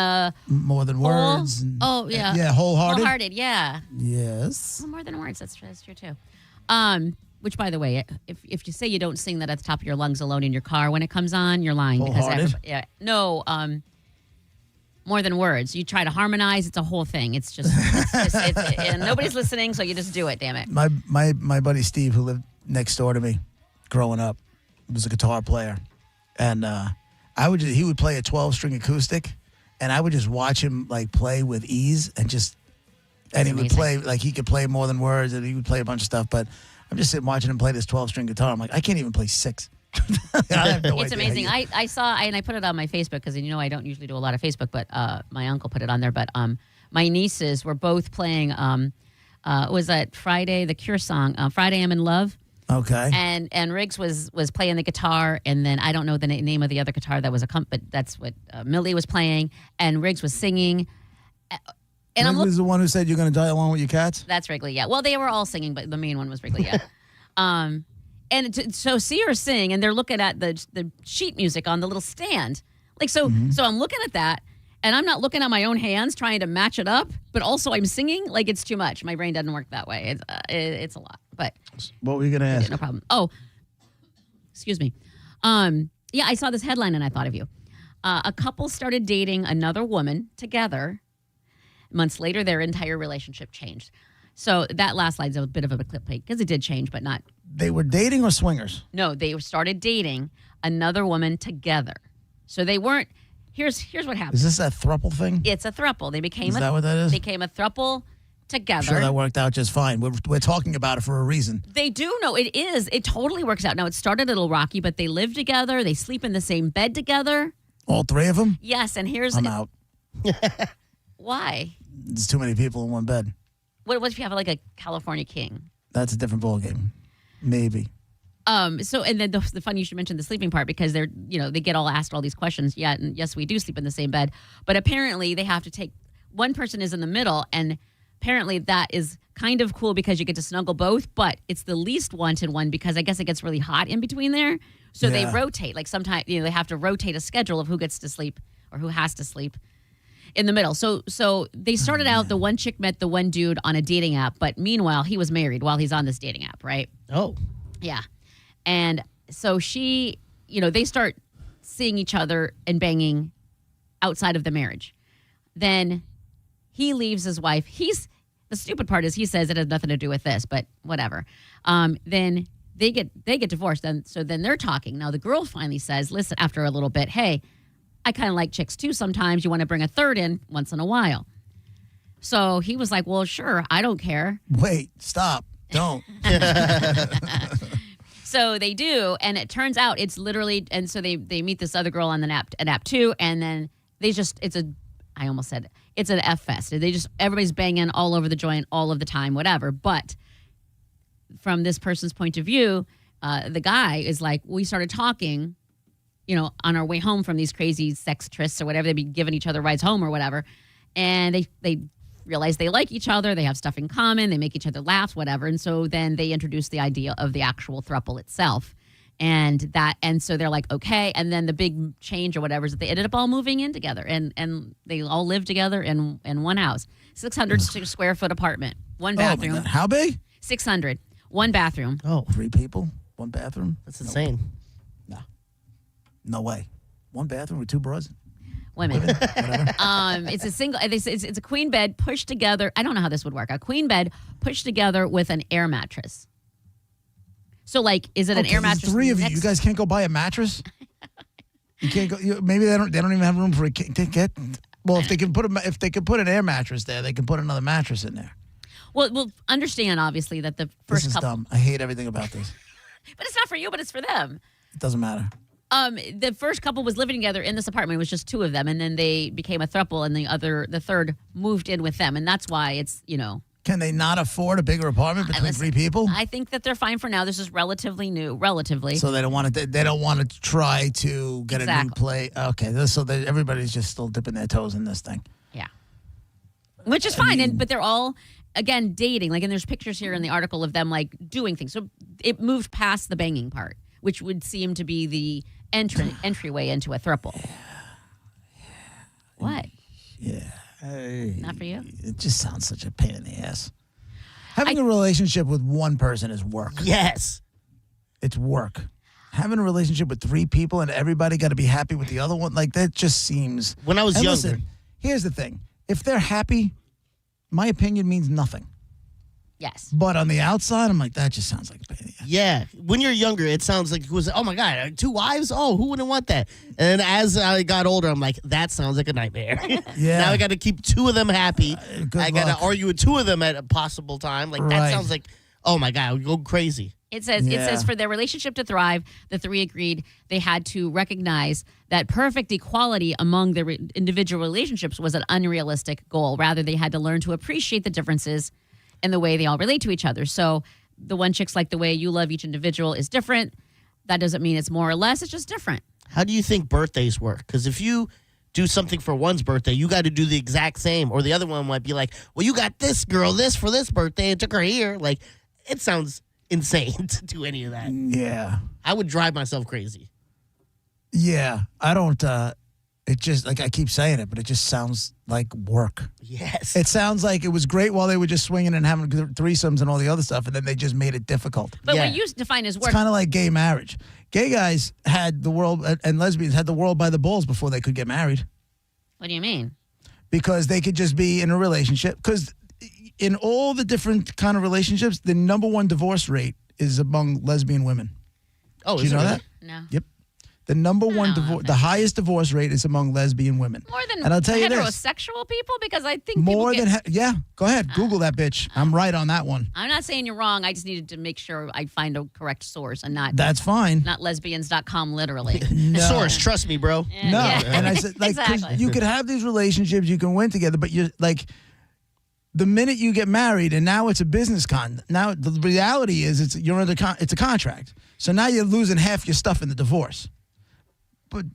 [SPEAKER 5] More Than Words.
[SPEAKER 7] Oh, yeah.
[SPEAKER 5] Yeah, Wholehearted.
[SPEAKER 7] Wholehearted, yeah.
[SPEAKER 5] Yes.
[SPEAKER 7] Well, More Than Words, that's true too. Which, by the way, if you say you don't sing that at the top of your lungs alone in your car when it comes on, you're lying.
[SPEAKER 5] Wholehearted?
[SPEAKER 7] More Than Words. You try to harmonize, it's a whole thing. It's just, and nobody's listening, so you just do it, damn it.
[SPEAKER 5] My buddy Steve, who lived next door to me growing up, was a guitar player. And he would play a 12-string acoustic, and I would just watch him like play with ease and he would play, like he could play More Than Words, and he would play a bunch of stuff, but I'm just sitting watching him play this 12-string guitar. I'm like, I can't even play 6. I have no
[SPEAKER 7] It's
[SPEAKER 5] idea.
[SPEAKER 7] amazing. I saw, and I put it on my Facebook because I don't usually do a lot of Facebook, but my uncle put it on there. But my nieces were both playing. Was that Friday, the Cure song, "Friday I'm in Love."
[SPEAKER 5] Okay.
[SPEAKER 7] And Riggs was playing the guitar, and then I don't know the name of the other guitar that was but that's what Millie was playing, and Riggs was singing. And
[SPEAKER 5] Wrigley's the one who said you're going to die along with your cats?
[SPEAKER 7] That's Wrigley, yeah. Well, they were all singing, but the main one was Wrigley, yeah. so see her sing, and they're looking at the sheet music on the little stand. Like, so I'm looking at that, and I'm not looking at my own hands trying to match it up, but also I'm singing. Like, it's too much. My brain doesn't work that way. It's a lot. But
[SPEAKER 5] what were you going to ask?
[SPEAKER 7] No problem. Oh, excuse me. Yeah, I saw this headline, and I thought of you. A couple started dating another woman together. Months later, their entire relationship changed. So that last line's a bit of a clickbait because it did change, but not.
[SPEAKER 5] They were dating or swingers?
[SPEAKER 7] No, they started dating another woman together. So they weren't. Here's what happened.
[SPEAKER 5] Is this that throuple thing?
[SPEAKER 7] It's a throuple. They became.
[SPEAKER 5] Is that what that is?
[SPEAKER 7] Became a throuple together.
[SPEAKER 5] I'm sure that worked out just fine. We're talking about it for a reason.
[SPEAKER 7] They do know it is. It totally works out. Now it started a little rocky, but they live together. They sleep in the same bed together.
[SPEAKER 5] All three of them?
[SPEAKER 7] Yes, and here's.
[SPEAKER 5] I'm out.
[SPEAKER 7] Why?
[SPEAKER 5] There's too many people in one bed.
[SPEAKER 7] What if you have like a California king?
[SPEAKER 5] That's a different ballgame. Maybe.
[SPEAKER 7] So, and then the fun, you should mention the sleeping part because they get all asked all these questions. Yeah, and yes, we do sleep in the same bed. But apparently they have to take, one person is in the middle, and apparently that is kind of cool because you get to snuggle both, but it's the least wanted one because I guess it gets really hot in between there. So they rotate. Like sometimes, they have to rotate a schedule of who gets to sleep or who has to sleep in the middle. So they started out, the one chick met the one dude on a dating app, but meanwhile, he was married while he's on this dating app, right?
[SPEAKER 6] Oh.
[SPEAKER 7] Yeah. And so she, they start seeing each other and banging outside of the marriage. Then he leaves his wife. The stupid part is he says it has nothing to do with this, but whatever. Then they get divorced. So then they're talking. Now the girl finally says, listen, after a little bit, hey, I kind of like chicks too sometimes. You want to bring a third in once in a while. So he was like, well, sure, I don't care.
[SPEAKER 5] Wait, stop. Don't.
[SPEAKER 7] So they do, and it turns out it's literally, and so they meet this other girl on an app too, and then I almost said it's an F fest. Everybody's banging all over the joint all of the time, whatever. But from this person's point of view, the guy is like, we started talking, on our way home from these crazy sex trysts or whatever. They'd be giving each other rides home or whatever. And they realize they like each other. They have stuff in common. They make each other laugh, whatever. And so then they introduce the idea of the actual throuple itself. And so they're like, okay. And then the big change or whatever is that they ended up all moving in together and they all live together in one house. 600 square foot apartment, one bathroom.
[SPEAKER 5] Oh, how big?
[SPEAKER 7] 600, one bathroom.
[SPEAKER 5] Oh, 3 people, 1 bathroom.
[SPEAKER 6] That's insane.
[SPEAKER 5] No way. 1 bathroom with 2 bros.
[SPEAKER 7] Women. It's a single. It's a queen bed pushed together. I don't know how this would work. A queen bed pushed together with an air mattress. So, like, is it an air mattress?
[SPEAKER 5] 3 of you. You guys can't go buy a mattress. You can't go. Maybe they don't even have room for a king to get. Well, if they can put an air mattress there, they can put another mattress in there.
[SPEAKER 7] Well, understand obviously that the first
[SPEAKER 5] this is
[SPEAKER 7] couple.
[SPEAKER 5] Dumb. I hate everything about this.
[SPEAKER 7] But it's not for you. But it's for them.
[SPEAKER 5] It doesn't matter.
[SPEAKER 7] The first couple was living together in this apartment. It was just 2 of them, and then they became a throuple, and the third moved in with them, and that's why it's
[SPEAKER 5] Can they not afford a bigger apartment between 3 people?
[SPEAKER 7] I think that they're fine for now. This is relatively new, relatively.
[SPEAKER 5] So they don't want to. They don't want to try to get a new play. Okay, so everybody's just still dipping their toes in this thing.
[SPEAKER 7] Yeah, which is fine, but they're all again dating. Like, and there's pictures here in the article of them like doing things. So it moved past the banging part, which would seem to be the entryway into a throuple. Yeah. What?
[SPEAKER 5] Yeah.
[SPEAKER 7] Not for you?
[SPEAKER 5] It just sounds such a pain in the ass. Having a relationship with one person is work.
[SPEAKER 6] Yes.
[SPEAKER 5] It's work. Having a relationship with 3 people and everybody got to be happy with the other one, like that just seems...
[SPEAKER 6] When I was younger...
[SPEAKER 5] Listen, here's the thing. If they're happy, my opinion means nothing.
[SPEAKER 7] Yes.
[SPEAKER 5] But on the outside, I'm like, that just sounds like a pain in the ass.
[SPEAKER 6] Yeah. When you're younger, it sounds like, oh my God, 2 wives? Oh, who wouldn't want that? And as I got older, I'm like, that sounds like a nightmare.
[SPEAKER 5] Yeah.
[SPEAKER 6] Now I got to keep 2 of them happy. I got
[SPEAKER 5] luck.
[SPEAKER 6] to argue with 2 of them at a possible time. Like, that sounds like, oh my God, I would go crazy.
[SPEAKER 7] It says for their relationship to thrive, the 3 agreed they had to recognize that perfect equality among their individual relationships was an unrealistic goal. Rather, they had to learn to appreciate the differences in the way they all relate to each other. So the one chick's like, the way you love each individual is different. That doesn't mean it's more or less. It's just different.
[SPEAKER 6] How do you think birthdays work? Because if you do something for one's birthday, you got to do the exact same. Or the other one might be like, well, you got this girl this for this birthday and took her here. Like, it sounds insane to do any of that.
[SPEAKER 5] Yeah.
[SPEAKER 6] I would drive myself crazy.
[SPEAKER 5] Yeah. I don't. It just, like I keep saying it, but it just sounds like work.
[SPEAKER 6] Yes.
[SPEAKER 5] It sounds like it was great while they were just swinging and having threesomes and all the other stuff, and then they just made it difficult.
[SPEAKER 7] But what you define as work.
[SPEAKER 5] It's kind of like gay marriage. Gay guys had the world, and lesbians had the world by the balls before they could get married.
[SPEAKER 7] What do you mean?
[SPEAKER 5] Because they could just be in a relationship. Because in all the different kind of relationships, the number one divorce rate is among lesbian women.
[SPEAKER 6] Oh,
[SPEAKER 5] Did you know that?
[SPEAKER 7] No.
[SPEAKER 5] Yep. The number one divorce, the highest divorce rate is among lesbian women.
[SPEAKER 7] More than
[SPEAKER 5] and I'll tell you this,
[SPEAKER 7] heterosexual people? Because I think
[SPEAKER 5] more
[SPEAKER 7] people
[SPEAKER 5] than yeah. Go ahead, Google that bitch. I'm right on that one.
[SPEAKER 7] I'm not saying you're wrong. I just needed to make sure I find a correct source and not.
[SPEAKER 5] That's fine.
[SPEAKER 7] Not lesbians.com literally.
[SPEAKER 5] No.
[SPEAKER 6] Source, trust me, bro.
[SPEAKER 5] No, and I said like 'cause
[SPEAKER 7] Exactly.
[SPEAKER 5] you could have these relationships, you can win together, but you're like. The minute you get married, and now it's a business now the reality is you're under it's a contract. So now you're losing half your stuff in the divorce. But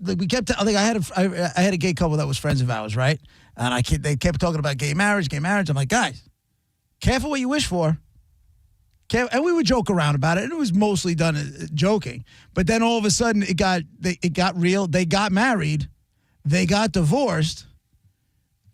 [SPEAKER 5] we kept. I think I had a gay couple that was friends of ours, right? And they kept talking about gay marriage. I'm like, guys, careful what you wish for. And we would joke around about it, and it was mostly done joking. But then all of a sudden, it got real. They got married, they got divorced,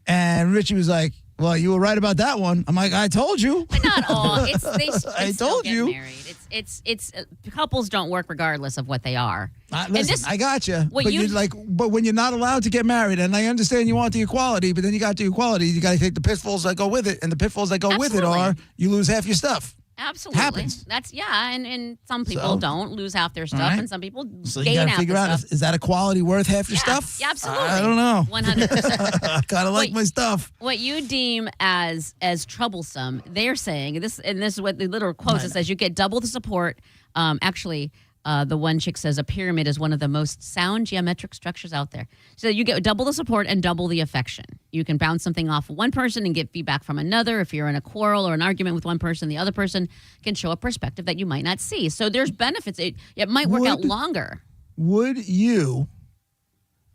[SPEAKER 5] and Richie was like, "Well, you were right about that one." I'm like, "I told you."
[SPEAKER 7] But not all. They
[SPEAKER 5] I
[SPEAKER 7] still
[SPEAKER 5] told
[SPEAKER 7] get
[SPEAKER 5] you.
[SPEAKER 7] Married. It's couples don't work regardless of what they are.
[SPEAKER 5] Listen, I got you.
[SPEAKER 7] What
[SPEAKER 5] But
[SPEAKER 7] you-
[SPEAKER 5] you're like, but when you're not allowed to get married, and I understand you want the equality, but then you got the equality, you got to take the pitfalls that go with it, and the pitfalls that go with it are you lose half your stuff.
[SPEAKER 7] Absolutely.
[SPEAKER 5] Happens.
[SPEAKER 7] That's and some people
[SPEAKER 5] So-
[SPEAKER 7] don't lose half their stuff,
[SPEAKER 5] right.
[SPEAKER 7] and some people
[SPEAKER 5] So you
[SPEAKER 7] gain
[SPEAKER 5] got to
[SPEAKER 7] half
[SPEAKER 5] figure
[SPEAKER 7] their
[SPEAKER 5] out
[SPEAKER 7] stuff.
[SPEAKER 5] is that equality worth half your stuff?
[SPEAKER 7] Yeah, absolutely.
[SPEAKER 5] I don't know.
[SPEAKER 7] 100%.
[SPEAKER 5] I kind of like my stuff.
[SPEAKER 7] What you deem as troublesome, they're saying this, and this is what the literal quote it says: you get double the support. The one chick says a pyramid is one of the most sound geometric structures out there. So you get double the support and double the affection. You can bounce something off of one person and get feedback from another. If you're in a quarrel or an argument with one person, the other person can show a perspective that you might not see. So there's benefits. It might work out longer.
[SPEAKER 5] Would you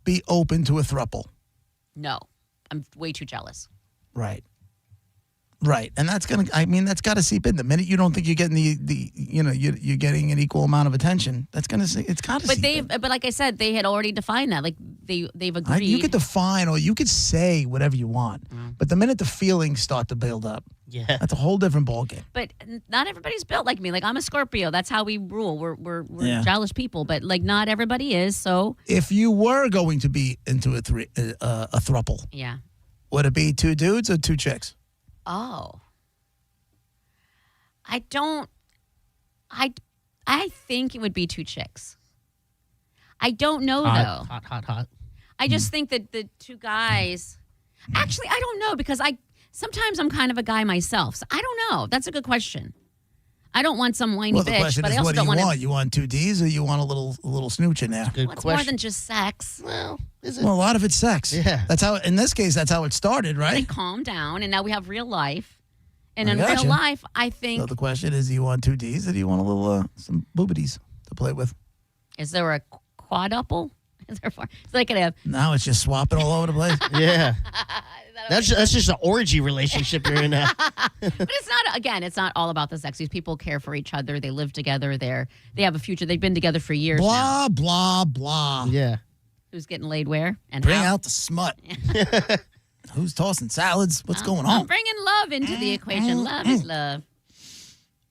[SPEAKER 5] be open to a throuple?
[SPEAKER 7] No, I'm way too jealous.
[SPEAKER 5] Right. Right, and that's that's got to seep in. The minute you don't think you're getting you're getting an equal amount of attention, it's got to seep in.
[SPEAKER 7] But like I said, they had already defined that. Like they've agreed.
[SPEAKER 5] You could define or you could say whatever you want, but the minute the feelings start to build up, that's a whole different ballgame.
[SPEAKER 7] But not everybody's built like me. Like I'm a Scorpio. That's how we rule. We're
[SPEAKER 5] Yeah.
[SPEAKER 7] jealous people, but like not everybody is. So
[SPEAKER 5] If you were going to be into a throuple,
[SPEAKER 7] yeah.
[SPEAKER 5] would it be 2 dudes or 2 chicks?
[SPEAKER 7] Oh. I think it would be 2 chicks. I don't know though.
[SPEAKER 6] Hot.
[SPEAKER 7] I just think that the 2 guys. Actually, I don't know because sometimes I'm kind of a guy myself. So I don't know. That's a good question. I don't want some whiny
[SPEAKER 5] Well, the
[SPEAKER 7] bitch,
[SPEAKER 5] question
[SPEAKER 7] but
[SPEAKER 5] is,
[SPEAKER 7] I also
[SPEAKER 5] what do
[SPEAKER 7] don't
[SPEAKER 5] you
[SPEAKER 7] want
[SPEAKER 5] want? You want 2 Ds or you want a little snooch in there?
[SPEAKER 7] What's more than just sex?
[SPEAKER 6] Well, is it?
[SPEAKER 5] Well, a lot of it's sex.
[SPEAKER 6] Yeah.
[SPEAKER 5] That's how. In this case, that's how it started,
[SPEAKER 7] They
[SPEAKER 5] right?
[SPEAKER 7] calm down, and now we have real life. And
[SPEAKER 5] I
[SPEAKER 7] in
[SPEAKER 5] gotcha.
[SPEAKER 7] real life, I think
[SPEAKER 5] So the question is, do you want 2 Ds or do you want a little some boobities to play with?
[SPEAKER 7] is there a quadruple? Is there 4? It's like a
[SPEAKER 5] Now it's just swapping all over the place.
[SPEAKER 6] Yeah. That's just an orgy relationship you're in now.
[SPEAKER 7] but it's not. Again, it's not all about the sex. These people care for each other. They live together. They have a future. They've been together for years.
[SPEAKER 5] Blah blah blah.
[SPEAKER 6] Yeah.
[SPEAKER 7] Who's getting laid where and
[SPEAKER 5] Bring
[SPEAKER 7] how?
[SPEAKER 5] out the smut. Who's tossing salads? What's going
[SPEAKER 7] I'm
[SPEAKER 5] on?
[SPEAKER 7] bringing love into the equation. Love is love.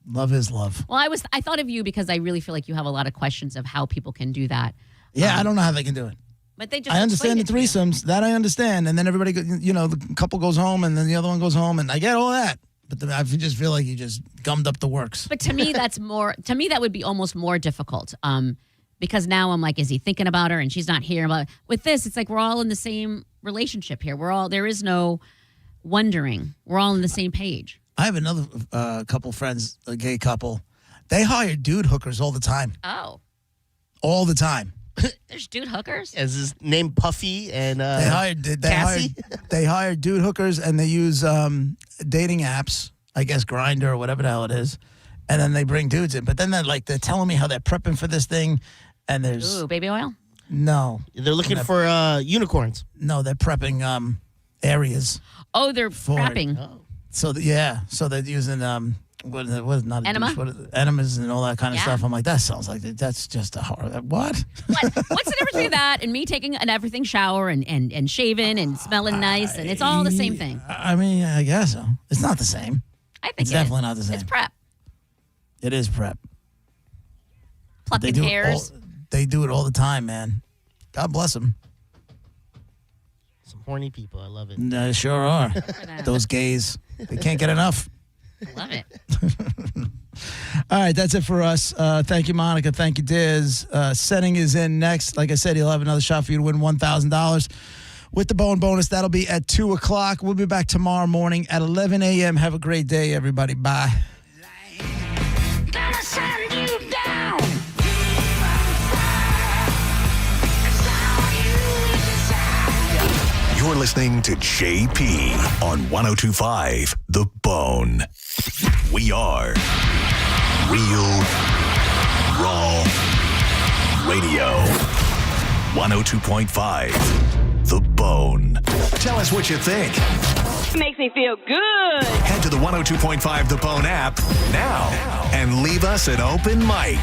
[SPEAKER 5] Love is love.
[SPEAKER 7] Well, I thought of you because I really feel like you have a lot of questions of how people can do that.
[SPEAKER 5] Yeah, I don't know how they can do it.
[SPEAKER 7] But they just
[SPEAKER 5] I understand the
[SPEAKER 7] explain it to you.
[SPEAKER 5] threesomes. That I understand. And then everybody, the couple goes home and then the other one goes home. And I get all that. But I just feel like you just gummed up the works.
[SPEAKER 7] But to me, that would be almost more difficult. Because now I'm like, is he thinking about her and she's not here? But with this, it's like we're all in the same relationship here. There is no wondering. We're all on the same page.
[SPEAKER 5] I have another couple friends, a gay couple. They hire dude hookers all the time.
[SPEAKER 7] Oh.
[SPEAKER 5] All the time.
[SPEAKER 7] There's dude hookers?
[SPEAKER 6] Is his name Puffy and
[SPEAKER 5] Cassie? They hire dude hookers and they use dating apps, I guess Grindr or whatever the hell it is, and then they bring dudes in. But then they're telling me how they're prepping for this thing, and there's
[SPEAKER 7] Ooh, baby oil?
[SPEAKER 5] no.
[SPEAKER 6] They're looking for unicorns.
[SPEAKER 5] No, they're prepping areas.
[SPEAKER 7] Oh, they're
[SPEAKER 5] For it.
[SPEAKER 7] prepping.
[SPEAKER 5] So so they're using what is not
[SPEAKER 7] Enema?
[SPEAKER 5] a douche? What is it? Enemas and all that kind of
[SPEAKER 7] Yeah.
[SPEAKER 5] stuff. I'm like, that sounds like that's just a horror. What?
[SPEAKER 7] What's the difference between that and me taking an everything shower and shaving and smelling nice? And it's all the same thing.
[SPEAKER 5] I mean, I guess so. It's not the same.
[SPEAKER 7] I think
[SPEAKER 5] It's definitely not the same.
[SPEAKER 7] It's prep.
[SPEAKER 5] It is prep.
[SPEAKER 7] Plucking hairs.
[SPEAKER 5] They do it all the time, man. God bless them.
[SPEAKER 6] Some horny people. I love it.
[SPEAKER 5] They sure are. Those gays. They can't get enough.
[SPEAKER 7] I love it.
[SPEAKER 5] All right, that's it for us. Thank you, Monica. Thank you, Diz. Setting is in next. Like I said, he'll have another shot for you to win $1,000 with the Bone bonus. That'll be at 2 o'clock. We'll be back tomorrow morning at 11 a.m. Have a great day, everybody. Bye.
[SPEAKER 3] Gonna send you down.
[SPEAKER 1] You're listening to JP on 102.5 The Bone. We are Real Raw Radio. 102.5 The Bone. Tell us what you think.
[SPEAKER 4] Makes me feel good.
[SPEAKER 1] Head to the 102.5 The Bone app now and leave us an open mic.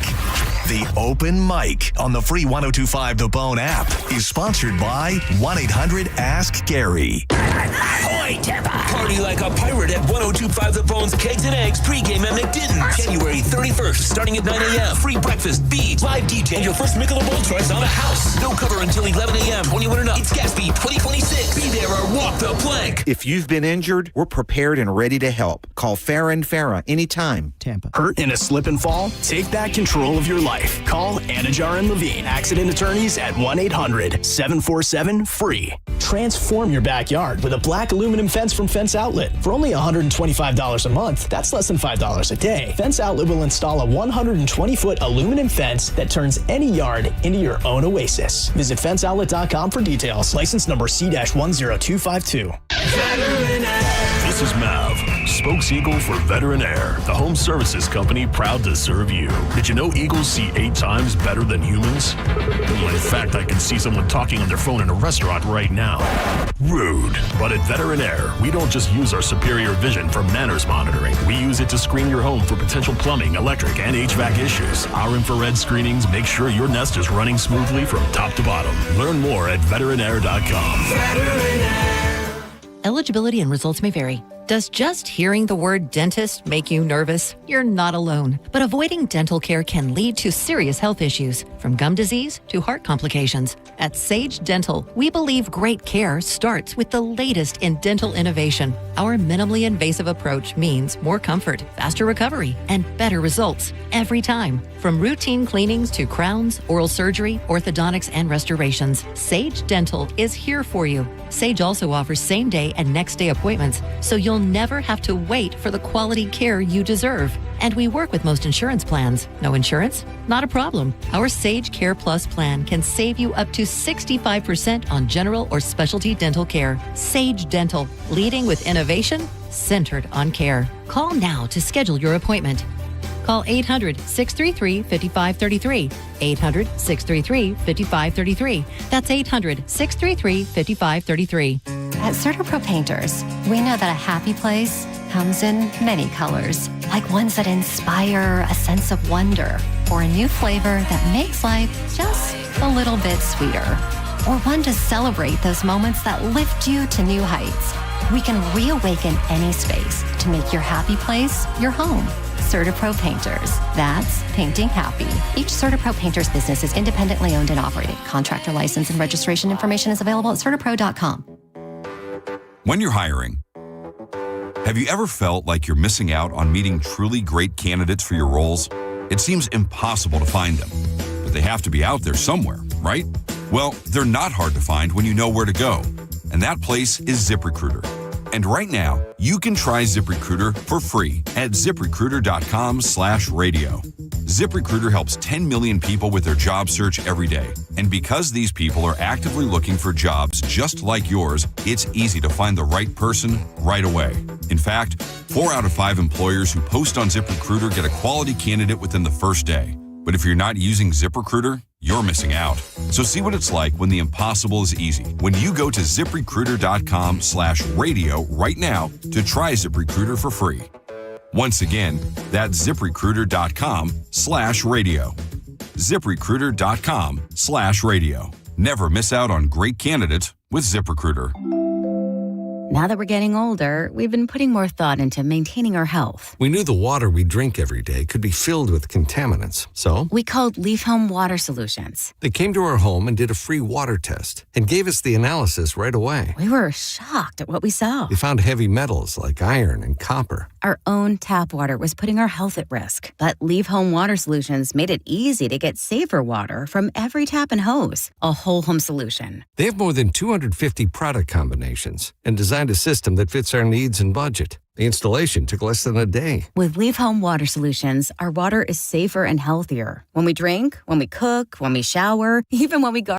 [SPEAKER 1] The Open Mic on the free 102.5 The Bone app is sponsored by 1-800-ASK-GARY.
[SPEAKER 11] Ahoy, Tampa! Party like a pirate at 102.5 The Bone's Kegs and Eggs pregame at McDitton's. January 31st, starting at 9 a.m. Free breakfast, beads, live DJ, and your first Michelob Ultras on the house. No cover until 11 a.m. 21 and up. It's Gatsby 2026. Be there or walk the plank.
[SPEAKER 9] If you've been injured, we're prepared and ready to help. Call Farah Farah anytime. Tampa.
[SPEAKER 14] Hurt in a slip and fall? Take back control of your life. Call Anajar and Levine Accident Attorneys at 1-800-747-FREE. Transform your backyard with a black aluminum fence from Fence Outlet. For only $125 a month, that's less than $5 a day. Fence Outlet will install a 120-foot aluminum fence that turns any yard into your own oasis. Visit fenceoutlet.com for details. License number C-10252.
[SPEAKER 17] This is Mav, spokes eagle for Veteran Air, the home services company proud to serve you. Did you know eagles see 8 times better than humans? Well, in fact, I can see someone talking on their phone in a restaurant right now. Rude. But at Veteran Air, we don't just use our superior vision for manners monitoring. We use it to screen your home for potential plumbing, electric, and HVAC issues. Our infrared screenings make sure your nest is running smoothly from top to bottom. Learn more at veteranair.com.
[SPEAKER 19] Veteran Air. Eligibility and results may vary. Does just hearing the word dentist make you nervous? You're not alone. But avoiding dental care can lead to serious health issues, from gum disease to heart complications. At Sage Dental, we believe great care starts with the latest in dental innovation. Our minimally invasive approach means more comfort, faster recovery, and better results every time. From routine cleanings to crowns, oral surgery, orthodontics, and restorations, Sage Dental is here for you. Sage also offers same-day and next-day appointments, so you'll never have to wait for the quality care you deserve. And we work with most insurance plans. No insurance? Not a problem. Our Sage Care Plus plan can save you up to 65% on general or specialty dental care. Sage Dental, leading with innovation, centered on care. Call now to schedule your appointment. Call 800-633-5533. 800-633-5533. That's 800-633-5533.
[SPEAKER 20] At CertaPro Painters, we know that a happy place comes in many colors, like ones that inspire a sense of wonder, or a new flavor that makes life just a little bit sweeter, or one to celebrate those moments that lift you to new heights. We can reawaken any space to make your happy place your home. CertaPro Painters. That's painting happy. Each CertaPro Painters business is independently owned and operated. Contractor license and registration information is available at CertaPro.com.
[SPEAKER 21] When you're hiring, have you ever felt like you're missing out on meeting truly great candidates for your roles? It seems impossible to find them, but they have to be out there somewhere, right? Well, they're not hard to find when you know where to go, and that place is ZipRecruiter. And right now, you can try ZipRecruiter for free at ZipRecruiter.com/radio. ZipRecruiter helps 10 million people with their job search every day. And because these people are actively looking for jobs just like yours, it's easy to find the right person right away. In fact, 4 out of 5 employers who post on ZipRecruiter get a quality candidate within the first day. But if you're not using ZipRecruiter, you're missing out. So see what it's like when the impossible is easy. When you go to ZipRecruiter.com/radio right now to try ZipRecruiter for free. Once again, that's ZipRecruiter.com/radio. ZipRecruiter.com/radio. Never miss out on great candidates with ZipRecruiter.
[SPEAKER 2] Now that we're getting older, we've been putting more thought into maintaining our health.
[SPEAKER 8] We knew the water we drink every day could be filled with contaminants, so
[SPEAKER 2] we called Leaf Home Water Solutions.
[SPEAKER 8] They came to our home and did a free water test and gave us the analysis right away.
[SPEAKER 2] We were shocked at what we saw.
[SPEAKER 8] They found heavy metals like iron and copper.
[SPEAKER 2] Our own tap water was putting our health at risk, but Leaf Home Water Solutions made it easy to get safer water from every tap and hose. A whole home solution.
[SPEAKER 8] They have more than 250 product combinations and designed a system that fits our needs and budget. The installation took less than a day.
[SPEAKER 2] With Leaf Home Water Solutions, our water is safer and healthier. When we drink, when we cook, when we shower, even when we garden.